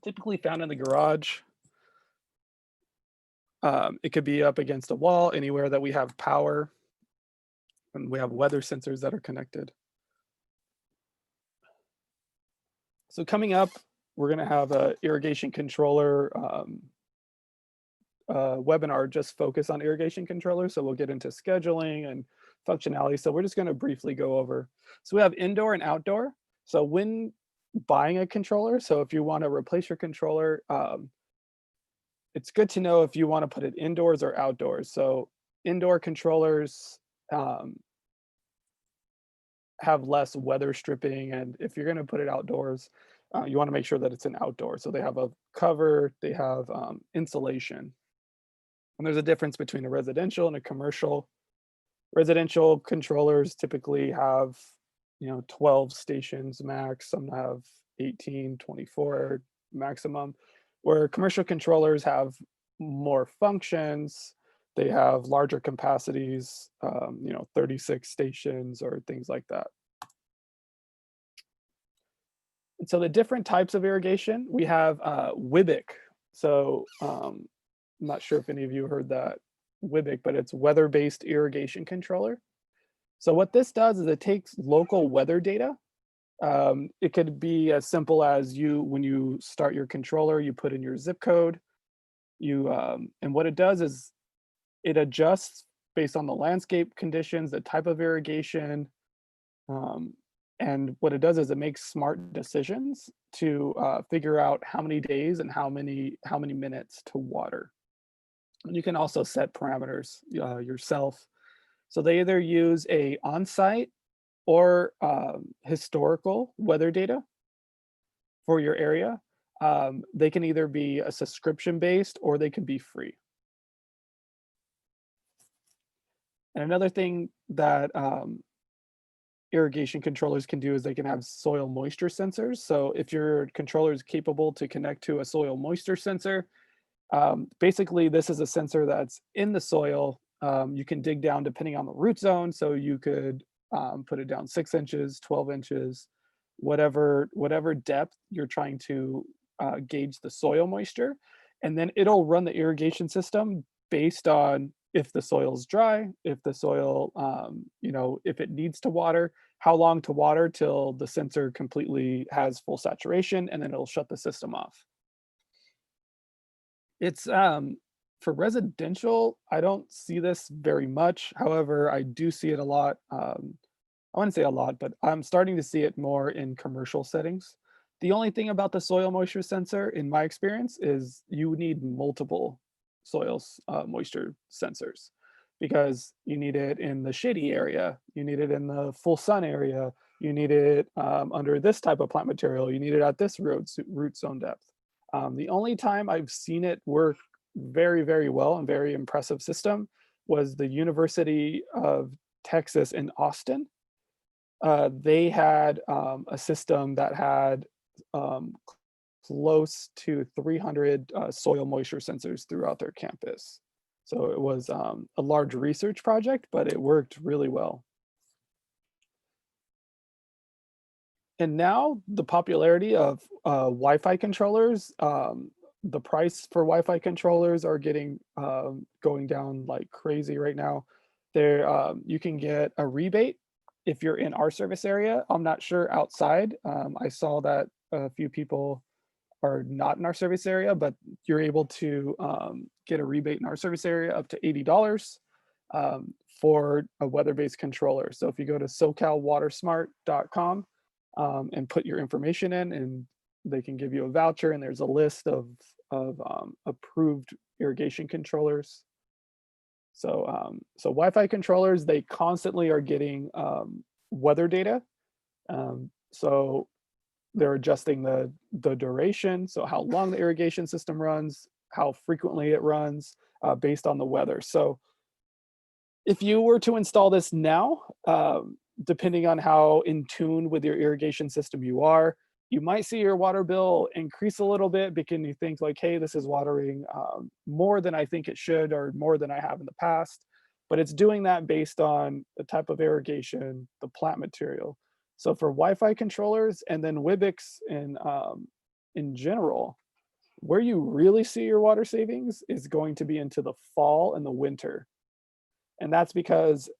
S1: Typically found in the garage. It could be up against a wall, anywhere that we have power, and we have weather sensors that are connected. So coming up, we're going to have a irrigation controller webinar just focused on irrigation controllers. So we'll get into scheduling and functionality. So we're just going to briefly go over. So we have indoor and outdoor. So when buying a controller, so if you want to replace your controller, it's good to know if you want to put it indoors or outdoors. So indoor controllers um, have less weather stripping, and if you're going to put it outdoors, you want to make sure that it's an outdoor. So they have a cover, they have insulation, and there's a difference between a residential and a commercial. Residential controllers typically have, 12 stations max. Some have 18, 24 maximum, where commercial controllers have more functions. They have larger capacities, 36 stations or things like that. And so the different types of irrigation, we have WIBIC. So I'm not sure if any of you heard that WIBIC, but it's weather-based irrigation controller. So what this does is it takes local weather data. It could be as simple as when you start your controller, you put in your zip code. And what it does is it adjusts based on the landscape conditions, the type of irrigation, um, and what it does is it makes smart decisions to figure out how many days and how many minutes to water. And you can also set parameters yourself. So they either use a on-site or historical weather data for your area. They can either be a subscription based or they can be free. And another thing that irrigation controllers can do is they can have soil moisture sensors. So if your controller is capable to connect to a soil moisture sensor, basically this is a sensor that's in the soil. You can dig down depending on the root zone. So you could put it down 6 inches, 12 inches, whatever depth you're trying to gauge the soil moisture. And then it'll run the irrigation system based on if the soil is dry, if the soil, if it needs to water, how long to water till the sensor completely has full saturation, and then it'll shut the system off. It's for residential, I don't see this very much. However, I do see it a lot. I wouldn't say a lot, but I'm starting to see it more in commercial settings. The only thing about the soil moisture sensor, in my experience, is you need multiple moisture sensors because you need it in the shady area, you need it in the full sun area, you need it under this type of plant material, you need it at this root zone depth. The only time I've seen it work very, very well and very impressive system was the University of Texas in Austin. They had a system that had um, close to 300 soil moisture sensors throughout their campus. So it was a large research project, but it worked really well. And now the popularity of Wi-Fi controllers, the price for Wi-Fi controllers are going down like crazy right now. You can get a rebate if you're in our service area. I'm not sure outside. I saw that a few people are not in our service area, but you're able to get a rebate in our service area up to $80 for a weather-based controller. So if you go to socalwatersmart.com and put your information in, and they can give you a voucher, and there's a list of approved irrigation controllers. So Wi-Fi controllers, they constantly are getting weather data. So they're adjusting the duration, so how long the irrigation system runs, how frequently it runs, based on the weather. So if you were to install this now, depending on how in tune with your irrigation system you are, you might see your water bill increase a little bit because you think like, hey, this is watering more than I think it should or more than I have in the past. But it's doing that based on the type of irrigation, the plant material. So for Wi-Fi controllers and then WIBICs in general, where you really see your water savings is going to be into the fall and the winter. And that's because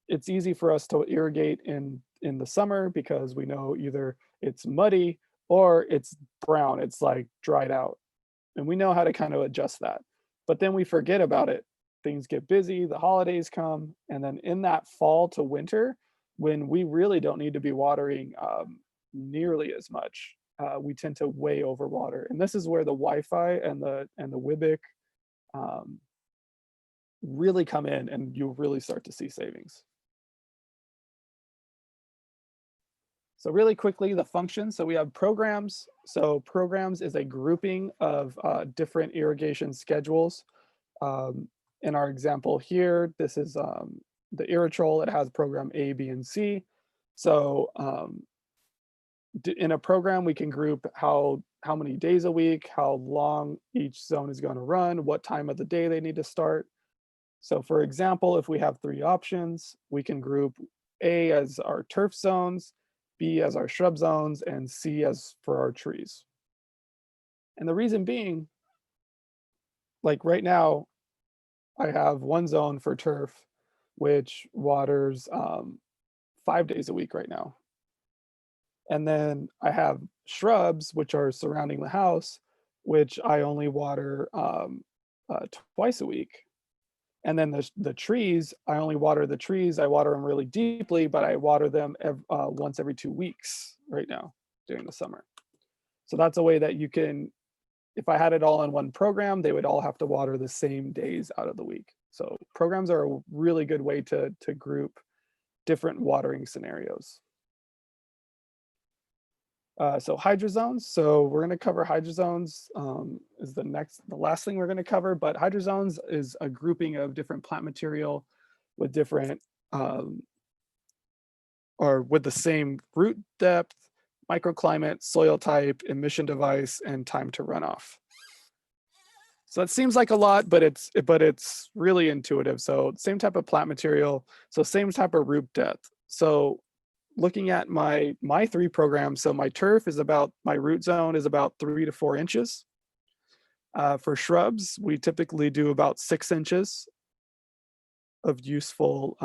S1: it's easy for us to irrigate in the summer because we know either it's muddy or it's brown, it's like dried out. And we know how to kind of adjust that. But then we forget about it. Things get busy, the holidays come, and then in that fall to winter, when we really don't need to be watering nearly as much. We tend to way overwater, and this is where the Wi-Fi and the WIBIC really come in, and you'll really start to see savings. So really quickly, the functions. So we have programs. So programs is a grouping of different irrigation schedules. In our example here, this is the Irritrol. It has program A, B, and C. So in a program, we can group how many days a week, how long each zone is going to run, what time of the day they need to start. So for example, if we have 3 options, we can group A as our turf zones, B as our shrub zones, and C as for our trees. And the reason being, like right now, I have one zone for turf, which waters 5 days a week right now. And then I have shrubs, which are surrounding the house, which I only water twice a week. And then the trees, I only water the trees. I water them really deeply, but I water them once every 2 weeks right now during the summer. So that's a way that you can, if I had it all in one program, they would all have to water the same days out of the week. So programs are a really good way to group different watering scenarios. So hydrozones. So we're going to cover hydrozones is the last thing we're going to cover. But hydrozones is a grouping of different plant material with different or with the same root depth, microclimate, soil type, emission device, and time to runoff. So it seems like a lot, but it's really intuitive. So same type of plant material, so same type of root depth. So looking at my 3 programs, so my turf is about, my root zone is about 3 to 4 inches. For shrubs, we typically do about 6 inches of useful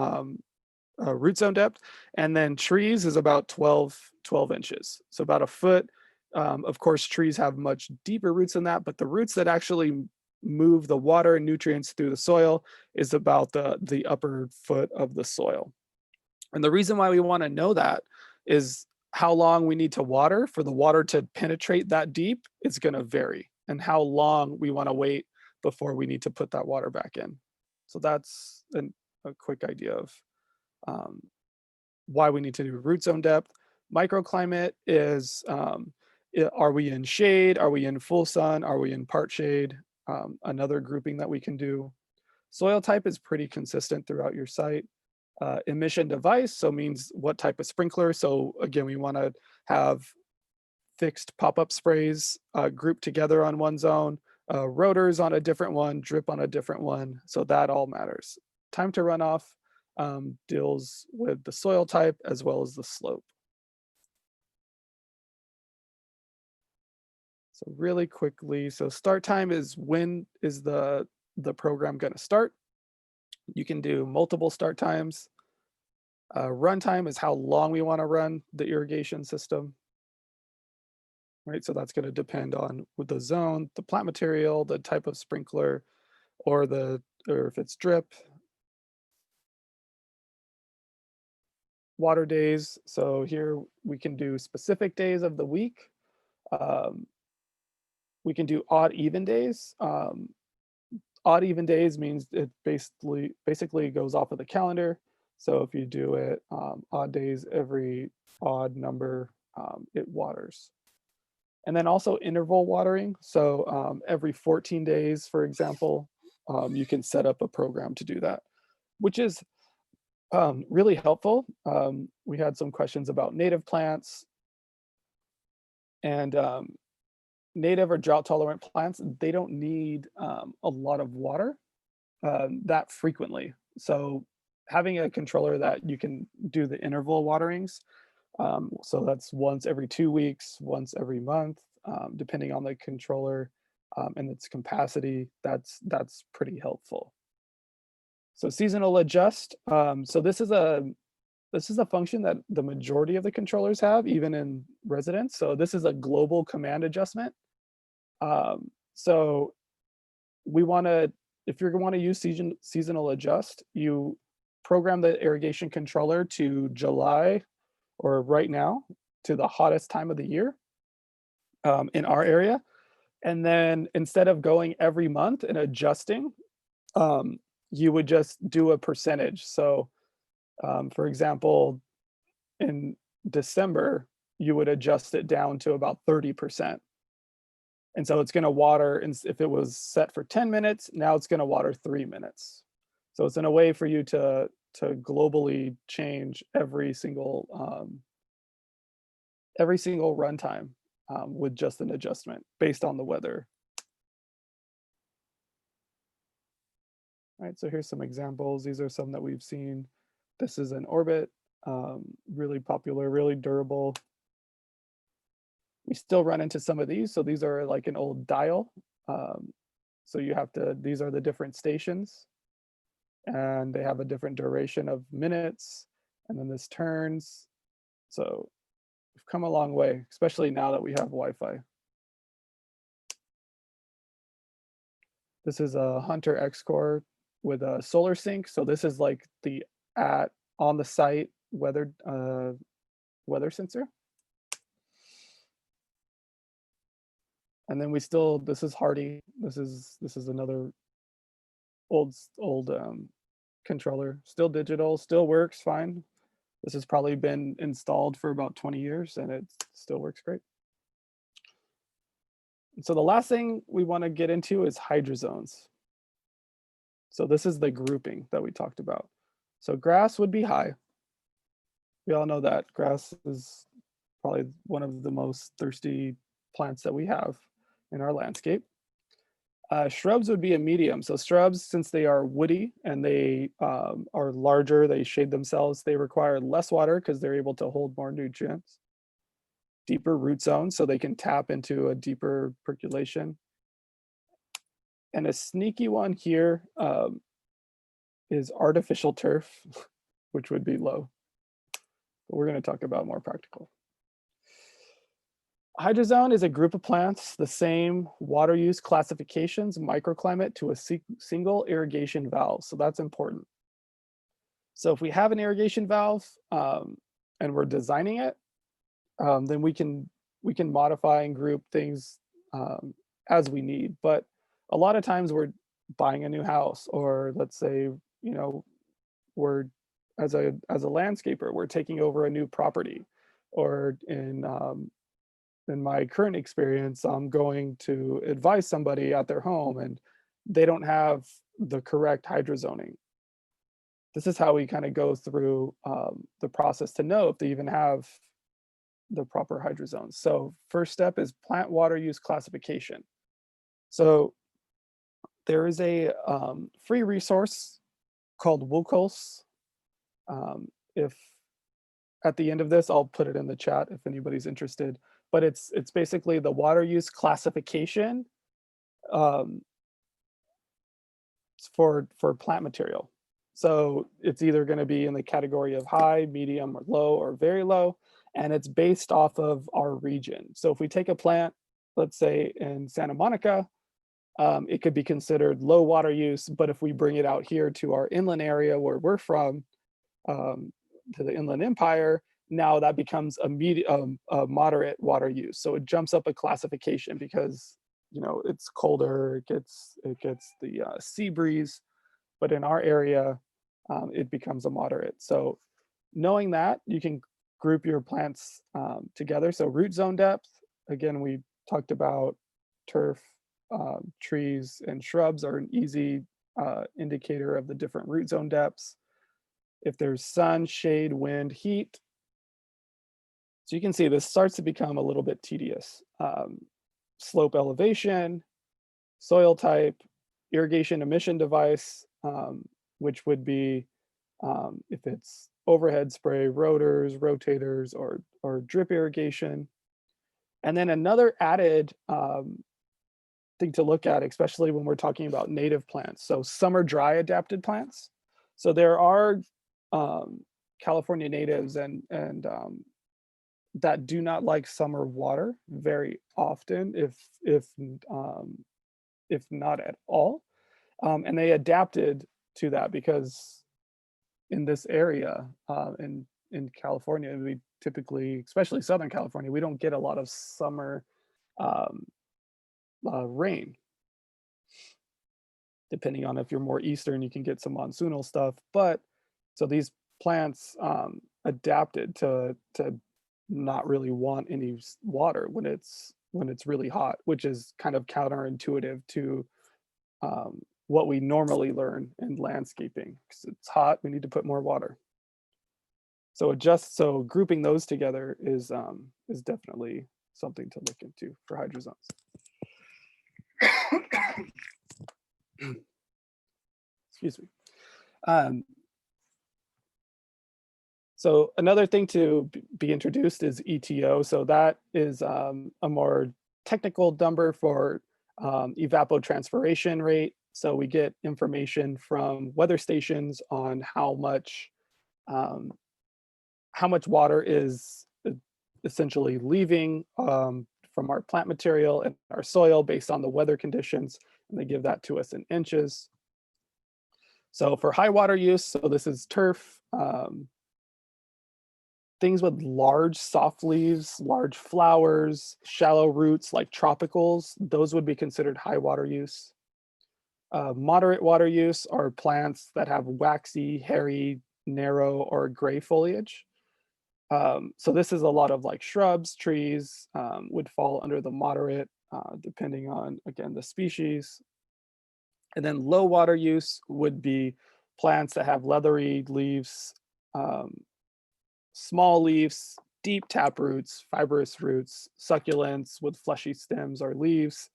S1: root zone depth. And then trees is about 12 inches, so about a foot. Of course, trees have much deeper roots than that, but the roots that actually move the water and nutrients through the soil is about the upper foot of the soil. And the reason why we want to know that is how long we need to water for the water to penetrate that deep is going to vary, and how long we want to wait before we need to put that water back in. So that's a quick idea of why we need to do root zone depth. Microclimate is, are we in shade? Are we in full sun? Are we in part shade? Another grouping that we can do. Soil type is pretty consistent throughout your site. Emission device, so means what type of sprinkler. So again, we want to have fixed pop-up sprays grouped together on one zone, rotors on a different one, drip on a different one. So that all matters. Time to runoff deals with the soil type as well as the slope. So really quickly, so start time is when is the program going to start. You can do multiple start times. Run time is how long we want to run the irrigation system. Right, so that's going to depend on with the zone, the plant material, the type of sprinkler, or if it's drip. Water days. So here we can do specific days of the week. We can do odd even days. Odd even days means it basically goes off of the calendar. So if you do it odd days, every odd number, it waters. And then also interval watering. So every 14 days, for example, you can set up a program to do that, which is really helpful. We had some questions about native plants, and native or drought tolerant plants, they don't need a lot of water that frequently. So having a controller that you can do the interval waterings, so that's once every 2 weeks, once every month, depending on the controller and its capacity, that's pretty helpful. So seasonal adjust. So this is a function that the majority of the controllers have, even in residence. So this is a global command adjustment. So we want to, if you're going to want to use seasonal adjust, you program the irrigation controller to July or right now to the hottest time of the year in our area. And then instead of going every month and adjusting, you would just do a percentage. So, for example, in December, you would adjust it down to about 30%. And so it's going to water, and if it was set for 10 minutes, now it's going to water 3 minutes. So it's in a way for you to globally change every single runtime with just an adjustment based on the weather. All right, so here's some examples. These are some that we've seen. This is an Orbit, really popular, really durable. We still run into some of these. So these are like an old dial. So you have to, these are the different stations, and they have a different duration of minutes, and then this turns. So we've come a long way, especially now that we have Wi-Fi. This is a Hunter X-Core with a solar sync. So this is like the on the site weather sensor. And then this is Hardy. This is another old controller, still digital, still works fine. This has probably been installed for about 20 years and it still works great. And so the last thing we want to get into is hydrozones. So this is the grouping that we talked about. So grass would be high. We all know that grass is probably one of the most thirsty plants that we have in our landscape. Shrubs would be a medium. So shrubs, since they are woody and they are larger, they shade themselves, they require less water because they're able to hold more nutrients. Deeper root zones, so they can tap into a deeper percolation. And a sneaky one here is artificial turf, which would be low. But we're going to talk about more practical. Hydrozone is a group of plants, the same water use classifications, microclimate to a single irrigation valve. So that's important. So if we have an irrigation valve and we're designing it, then we can modify and group things as we need. But a lot of times we're buying a new house, or let's say, we're as a landscaper, we're taking over a new property, or in my current experience, I'm going to advise somebody at their home and they don't have the correct hydrozoning. This is how we kind of go through the process to know if they even have the proper hydrozones. So first step is plant water use classification. So there is a free resource called WCOLS. If at the end of this, I'll put it in the chat if anybody's interested. But it's basically the water use classification for plant material. So it's either going to be in the category of high, medium, or low, or very low, and it's based off of our region. So if we take a plant, let's say in Santa Monica, it could be considered low water use, but if we bring it out here to our inland area where we're from, to the Inland Empire, now that becomes a moderate water use. So it jumps up a classification because it's colder, it gets the sea breeze, but in our area, it becomes a moderate. So knowing that, you can group your plants together. So root zone depth, again, we talked about turf, trees, and shrubs are an easy indicator of the different root zone depths. If there's sun, shade, wind, heat. So you can see this starts to become a little bit tedious. Slope elevation, soil type, irrigation emission device, which would be if it's overhead spray, rotors, rotators, or drip irrigation. And then another added thing to look at, especially when we're talking about native plants. So summer dry adapted plants. So there are California natives and that do not like summer water very often, if not at all, and they adapted to that because in this area, in in California, we typically, especially Southern California, we don't get a lot of summer um, rain. Depending on if you're more eastern, you can get some monsoonal stuff. But so these plants adapted to not really want any water when it's really hot, which is kind of counterintuitive to what we normally learn in landscaping. 'Cause it's hot, we need to put more water. So grouping those together is definitely something to look into for hydrozones. Excuse me. So another thing to be introduced is ETO. So that is a more technical number for evapotranspiration rate. So we get information from weather stations on how much water is essentially leaving from our plant material and our soil based on the weather conditions, and they give that to us in inches. So for high water use, so this is turf, things with large soft leaves, large flowers, shallow roots like tropicals, those would be considered high water use. Moderate water use are plants that have waxy, hairy, narrow, or gray foliage. So this is a lot of like shrubs, trees would fall under the moderate, depending on, again, the species. And then low water use would be plants that have leathery leaves, small leaves, deep tap roots, fibrous roots, succulents with fleshy stems or leaves.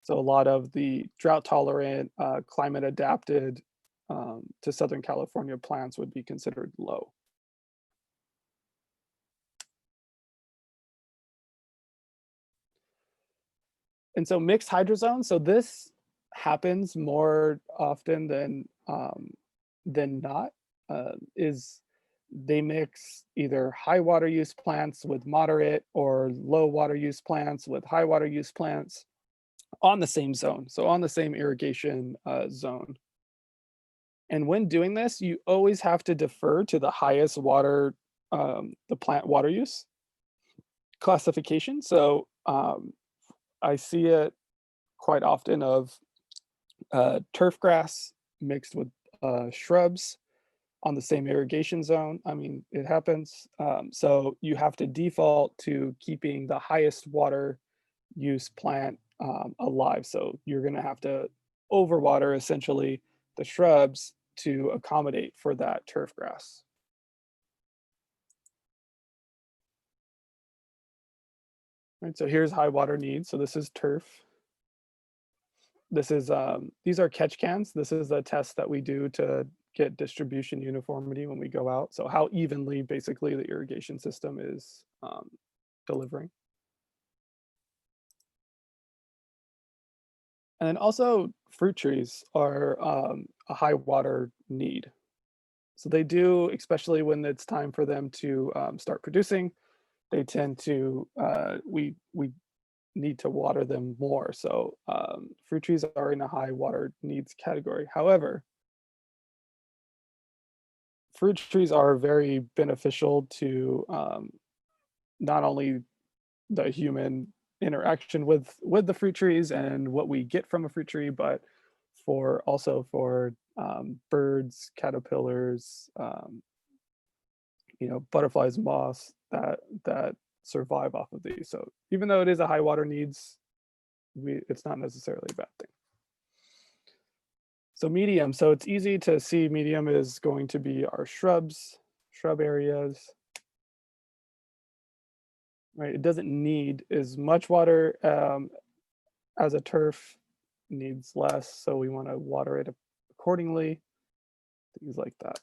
S1: So a lot of the drought tolerant, climate adapted to Southern California plants would be considered low. And so mixed hydrozones, so this happens more often than not, is they mix either high water use plants with moderate or low water use plants with high water use plants on the same zone, so on the same irrigation zone. And when doing this, you always have to defer to the highest water, the plant water use classification. So I see it quite often of turf grass mixed with shrubs on the same irrigation zone. I mean, it happens. So you have to default to keeping the highest water use plant alive. So you're going to have to overwater essentially the shrubs to accommodate for that turf grass. Right, so here's high water needs. So this is turf. This is these are catch cans. This is a test that we do to get distribution uniformity when we go out. So how evenly basically the irrigation system is delivering. And then also fruit trees are a high water need. So they do, especially when it's time for them to start producing, they tend to, we need to water them more. So fruit trees are in a high water needs category. However, fruit trees are very beneficial to not only the human interaction with the fruit trees and what we get from a fruit tree, but for also for birds, caterpillars, butterflies, moths that survive off of these. So even though it is a high water needs, it's not necessarily a bad thing. So medium, so it's easy to see medium is going to be our shrub areas. Right, it doesn't need as much water as a turf, needs less, so we want to water it accordingly, things like that.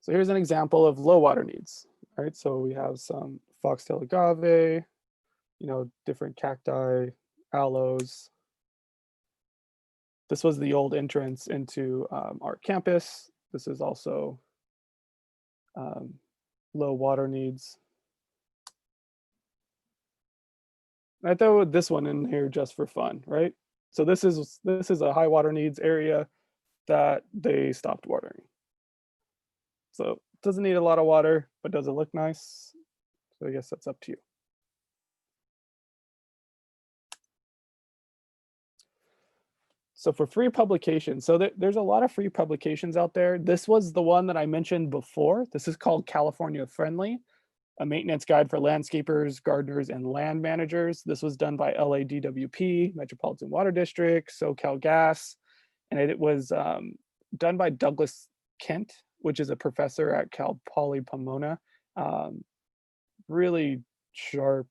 S1: So here's an example of low water needs. Right, so we have some foxtail agave, different cacti, aloes. This was the old entrance into our campus. This is also low water needs. I throw this one in here just for fun, right? So this is a high water needs area that they stopped watering. So doesn't need a lot of water, but does it look nice? So I guess that's up to you. So for free publications, so there's a lot of free publications out there. This was the one that I mentioned before. This is called California Friendly, a maintenance guide for landscapers, gardeners, and land managers. This was done by LADWP, Metropolitan Water District, SoCal Gas, and it was done by Douglas Kent, which is a professor at Cal Poly Pomona. Really sharp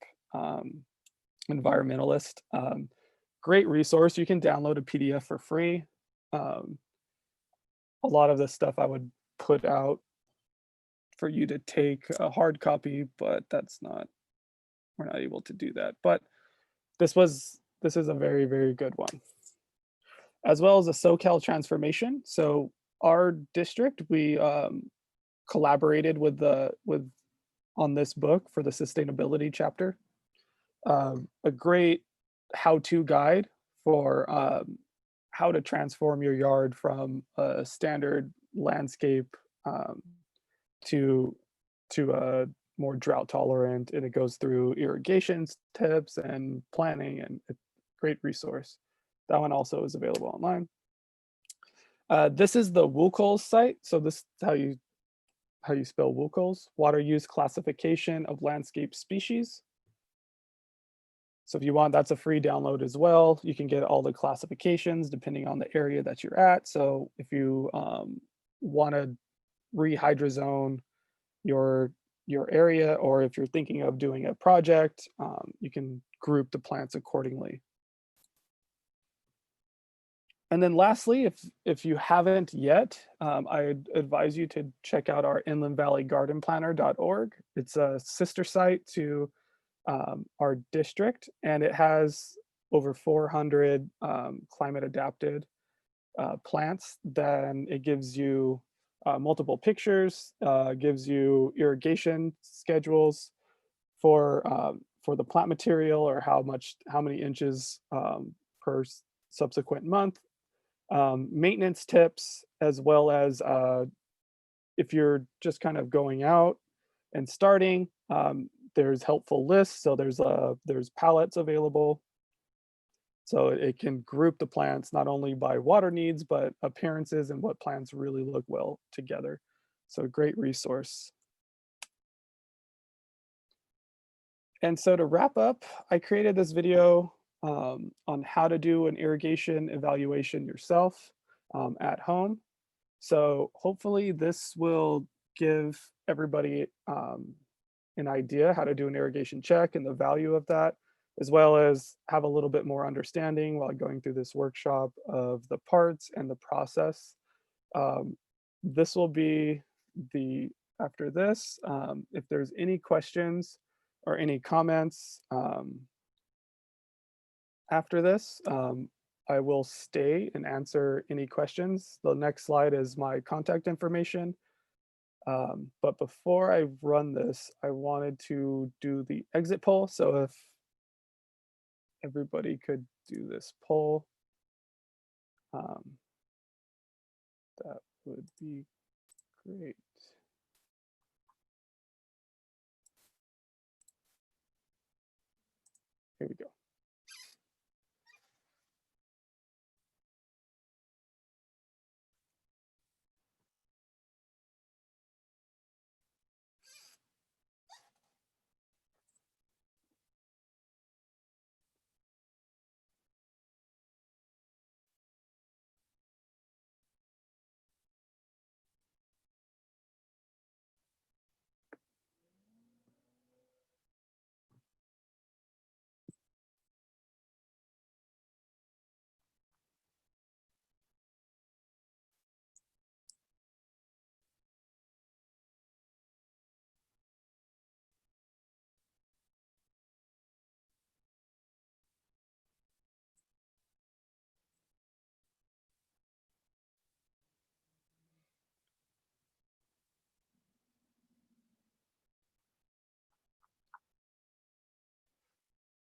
S1: environmentalist. Great resource. You can download a PDF for free. A lot of this stuff I would put out for you to take a hard copy, but we're not able to do that. But this is a very, very good one. As well as a SoCal transformation. So our district, we collaborated with on this book for the sustainability chapter. A great how-to guide for how to transform your yard from a standard landscape to a more drought tolerant, and it goes through irrigation tips and planning, and a great resource. That one also is available online. This is the WUCOLS site. So this is how you spell WUCOLS, water use classification of landscape species. So if you want, that's a free download as well. You can get all the classifications depending on the area that you're at. So if you want to rehydrozone your area, or if you're thinking of doing a project, you can group the plants accordingly. And then lastly, if you haven't yet, I advise you to check out our inlandvalleygardenplanner.org. It's a sister site to our district, and it has over 400 climate adapted plants. Then it gives you multiple pictures, gives you irrigation schedules for the plant material, or how many inches per subsequent month, maintenance tips, as well as if you're just kind of going out and starting, there's helpful lists. So there's palettes available. So it can group the plants not only by water needs, but appearances and what plants really look well together. So a great resource. And so to wrap up, I created this video on how to do an irrigation evaluation yourself at home. So hopefully this will give everybody an idea how to do an irrigation check and the value of that, as well as have a little bit more understanding while going through this workshop of the parts and the process. This will be after this. If there's any questions or any comments after this, I will stay and answer any questions. The next slide is my contact information. But before I run this, I wanted to do the exit poll. So if everybody could do this poll, that would be great. Here we go.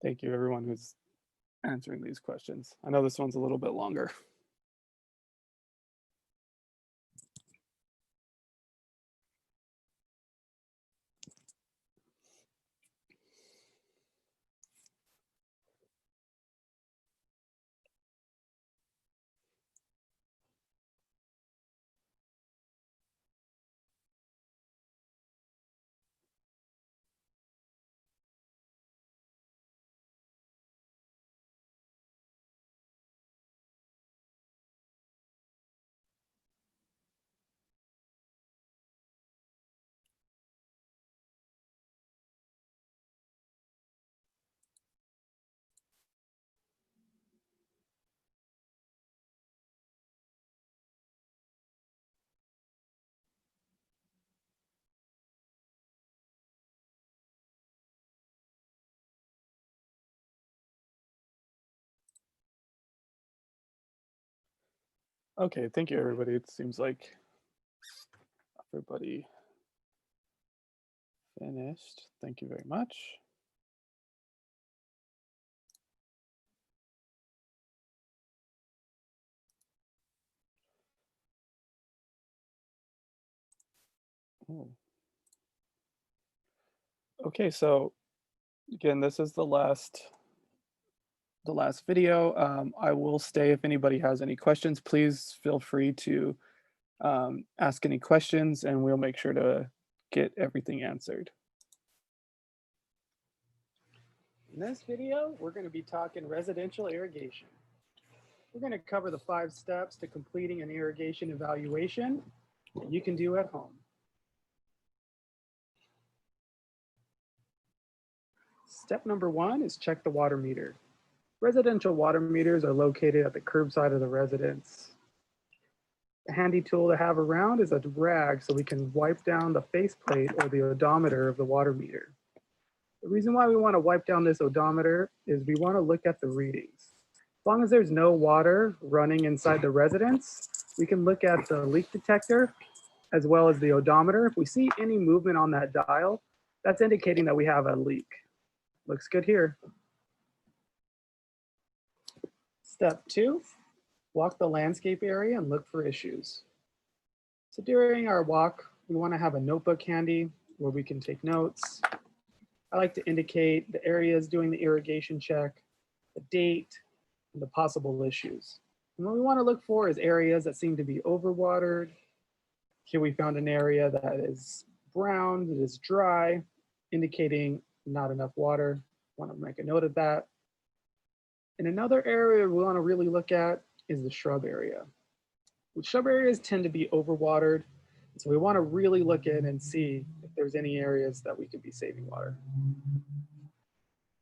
S1: Thank you, everyone who's answering these questions. I know this one's a little bit longer. Okay, thank you, everybody. It seems like everybody finished. Thank you very much. Oh. Okay, so again, this is the last video. I will stay if anybody has any questions. Please feel free to ask any questions, and we'll make sure to get everything answered. In this video, we're going to be talking residential irrigation. We're going to cover the 5 steps to completing an irrigation evaluation that you can do at home. Step number 1 is check the water meter. Residential water meters are located at the curbside of the residence. A handy tool to have around is a rag so we can wipe down the faceplate or the odometer of the water meter. The reason why we want to wipe down this odometer is we want to look at the readings. As long as there's no water running inside the residence, we can look at the leak detector as well as the odometer. If we see any movement on that dial, that's indicating that we have a leak. Looks good here. Step 2, walk the landscape area and look for issues. So during our walk, we want to have a notebook handy where we can take notes. I like to indicate the areas doing the irrigation check, the date, and the possible issues. And what we want to look for is areas that seem to be overwatered. Here we found an area that is brown, that is dry, indicating not enough water. Want to make a note of that. And another area we want to really look at is the shrub area. Shrub areas tend to be overwatered, so we want to really look in and see if there's any areas that we could be saving water.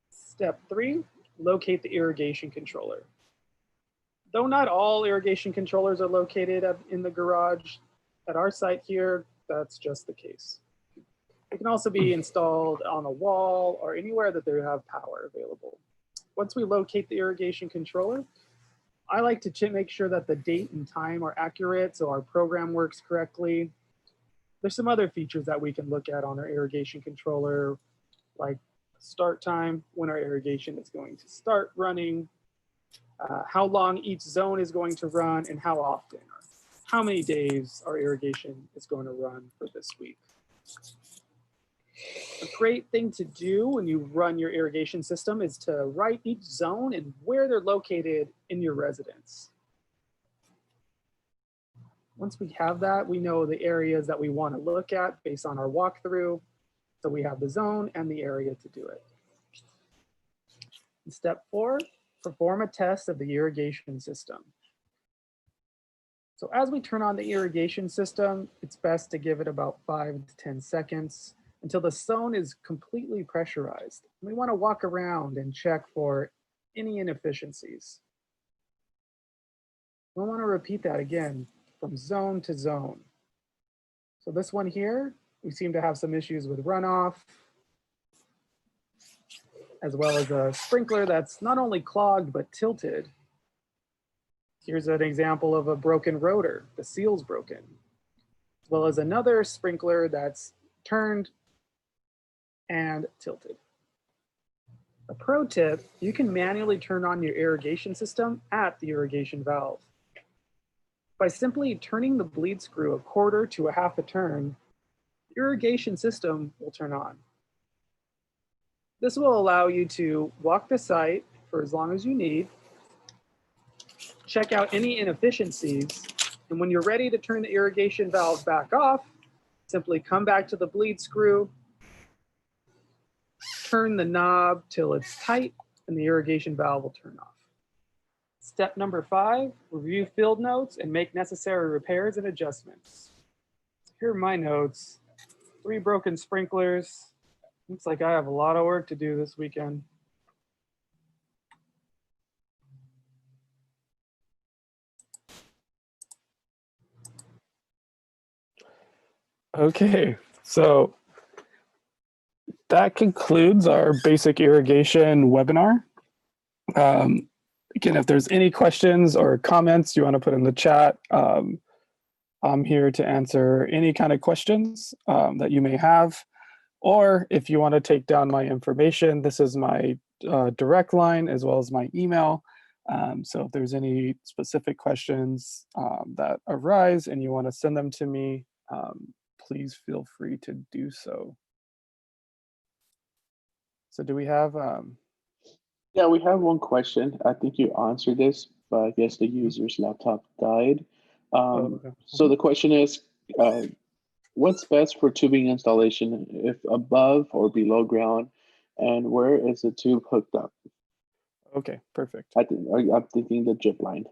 S1: Step 3, locate the irrigation controller. Though not all irrigation controllers are located in the garage, at our site here, that's just the case. It can also be installed on a wall or anywhere that they have power available. Once we locate the irrigation controller, I like to make sure that the date and time are accurate so our program works correctly. There's some other features that we can look at on our irrigation controller, like start time, when our irrigation is going to start running, how long each zone is going to run, and how often, or how many days our irrigation is going to run for this week. A great thing to do when you run your irrigation system is to write each zone and where they're located in your residence. Once we have that, we know the areas that we want to look at based on our walkthrough. So we have the zone and the area to do it. Step 4, perform a test of the irrigation system. So as we turn on the irrigation system, it's best to give it about 5 to 10 seconds until the zone is completely pressurized. We want to walk around and check for any inefficiencies. We want to repeat that again from zone to zone. So this one here, we seem to have some issues with runoff, as well as a sprinkler that's not only clogged, but tilted. Here's an example of a broken rotor. The seal's broken. As well as another sprinkler that's turned and tilted. A pro tip, you can manually turn on your irrigation system at the irrigation valve. By simply turning the bleed screw 1/4 to 1/2 turn, the irrigation system will turn on. This will allow you to walk the site for as long as you need, check out any inefficiencies, and when you're ready to turn the irrigation valve back off, simply come back to the bleed screw, turn the knob till it's tight, and the irrigation valve will turn off. Step number 5, review field notes and make necessary repairs and adjustments. Here are my notes. 3 broken sprinklers. Looks like I have a lot of work to do this weekend. Okay, so that concludes our basic irrigation webinar. again, if there's any questions or comments you want to put in the chat, I'm here to answer any kind of questions that you may have. Or if you want to take down my information, this is my direct line as well as my email. So if there's any specific questions that arise and you want to send them to me, please feel free to do so. So do we have,
S4: Yeah, we have one question. I think you answered this, but I guess the user's laptop died.
S1: okay.
S4: So the question is, what's best for tubing installation if above or below ground, and where is the tube hooked up?
S1: Okay, perfect.
S4: I'm thinking the drip line.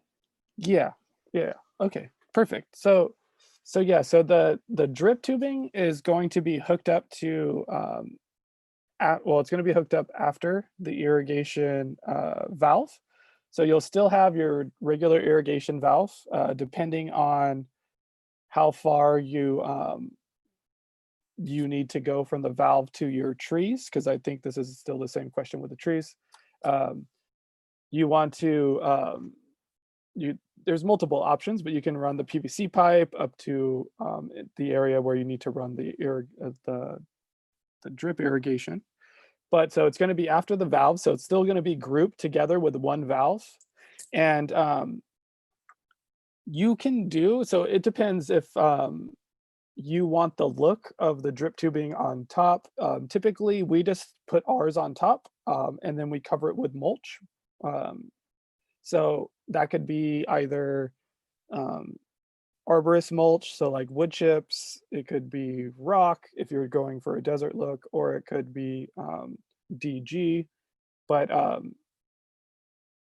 S1: Yeah, yeah, okay, perfect. So yeah, so the drip tubing is going to be hooked up to, well, it's going to be hooked up after the irrigation valve. So you'll still have your regular irrigation valve, depending on how far you need to go from the valve to your trees, because I think this is still the same question with the trees. You want to, there's multiple options, but you can run the PVC pipe up to the area where you need to run the drip irrigation. But so it's going to be after the valve, so it's still going to be grouped together with one valve. And you can do, so it depends if you want the look of the drip tubing on top. Typically, we just put ours on top and then we cover it with mulch. So that could be either arborist mulch, so like wood chips, it could be rock if you're going for a desert look, or it could be DG, but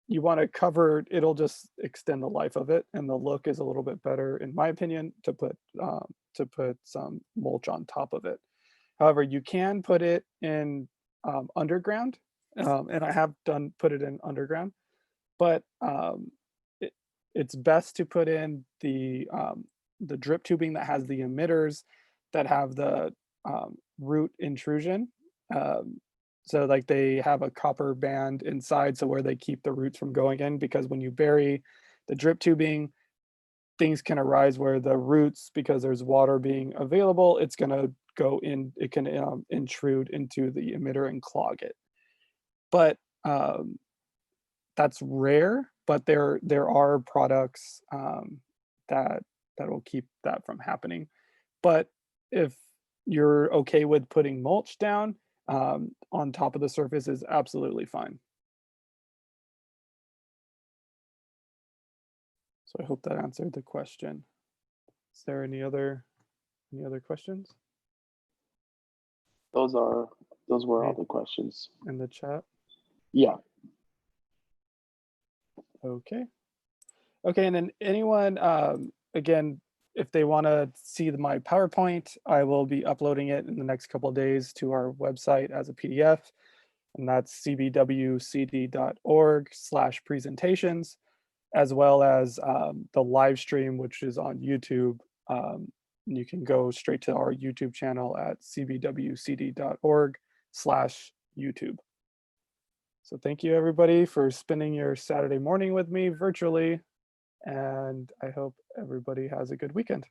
S1: you want to cover, it'll just extend the life of it, and the look is a little bit better, in my opinion, to put some mulch on top of it. However, you can put it in underground, and I have put it in underground, but it's best to put in the drip tubing that has the emitters that have the root intrusion. So like they have a copper band inside, so where they keep the roots from going in, because when you bury the drip tubing, things can arise where the roots, because there's water being available, it's going to go in, it can intrude into the emitter and clog it. But that's rare, but there are products that will keep that from happening. But if you're okay with putting mulch down on top of the surface, is absolutely fine. So I hope that answered the question. Is there any other questions
S4: Those were all the questions.
S1: in the chat?
S4: Yeah.
S1: Okay. Okay, and then anyone, again, if they want to see my PowerPoint, I will be uploading it in the next couple of days to our website as a PDF, and that's cbwcd.org/presentations, as well as the live stream, which is on YouTube. You can go straight to our YouTube channel at cbwcd.org/YouTube. So thank you, everybody, for spending your Saturday morning with me virtually. And I hope everybody has a good weekend.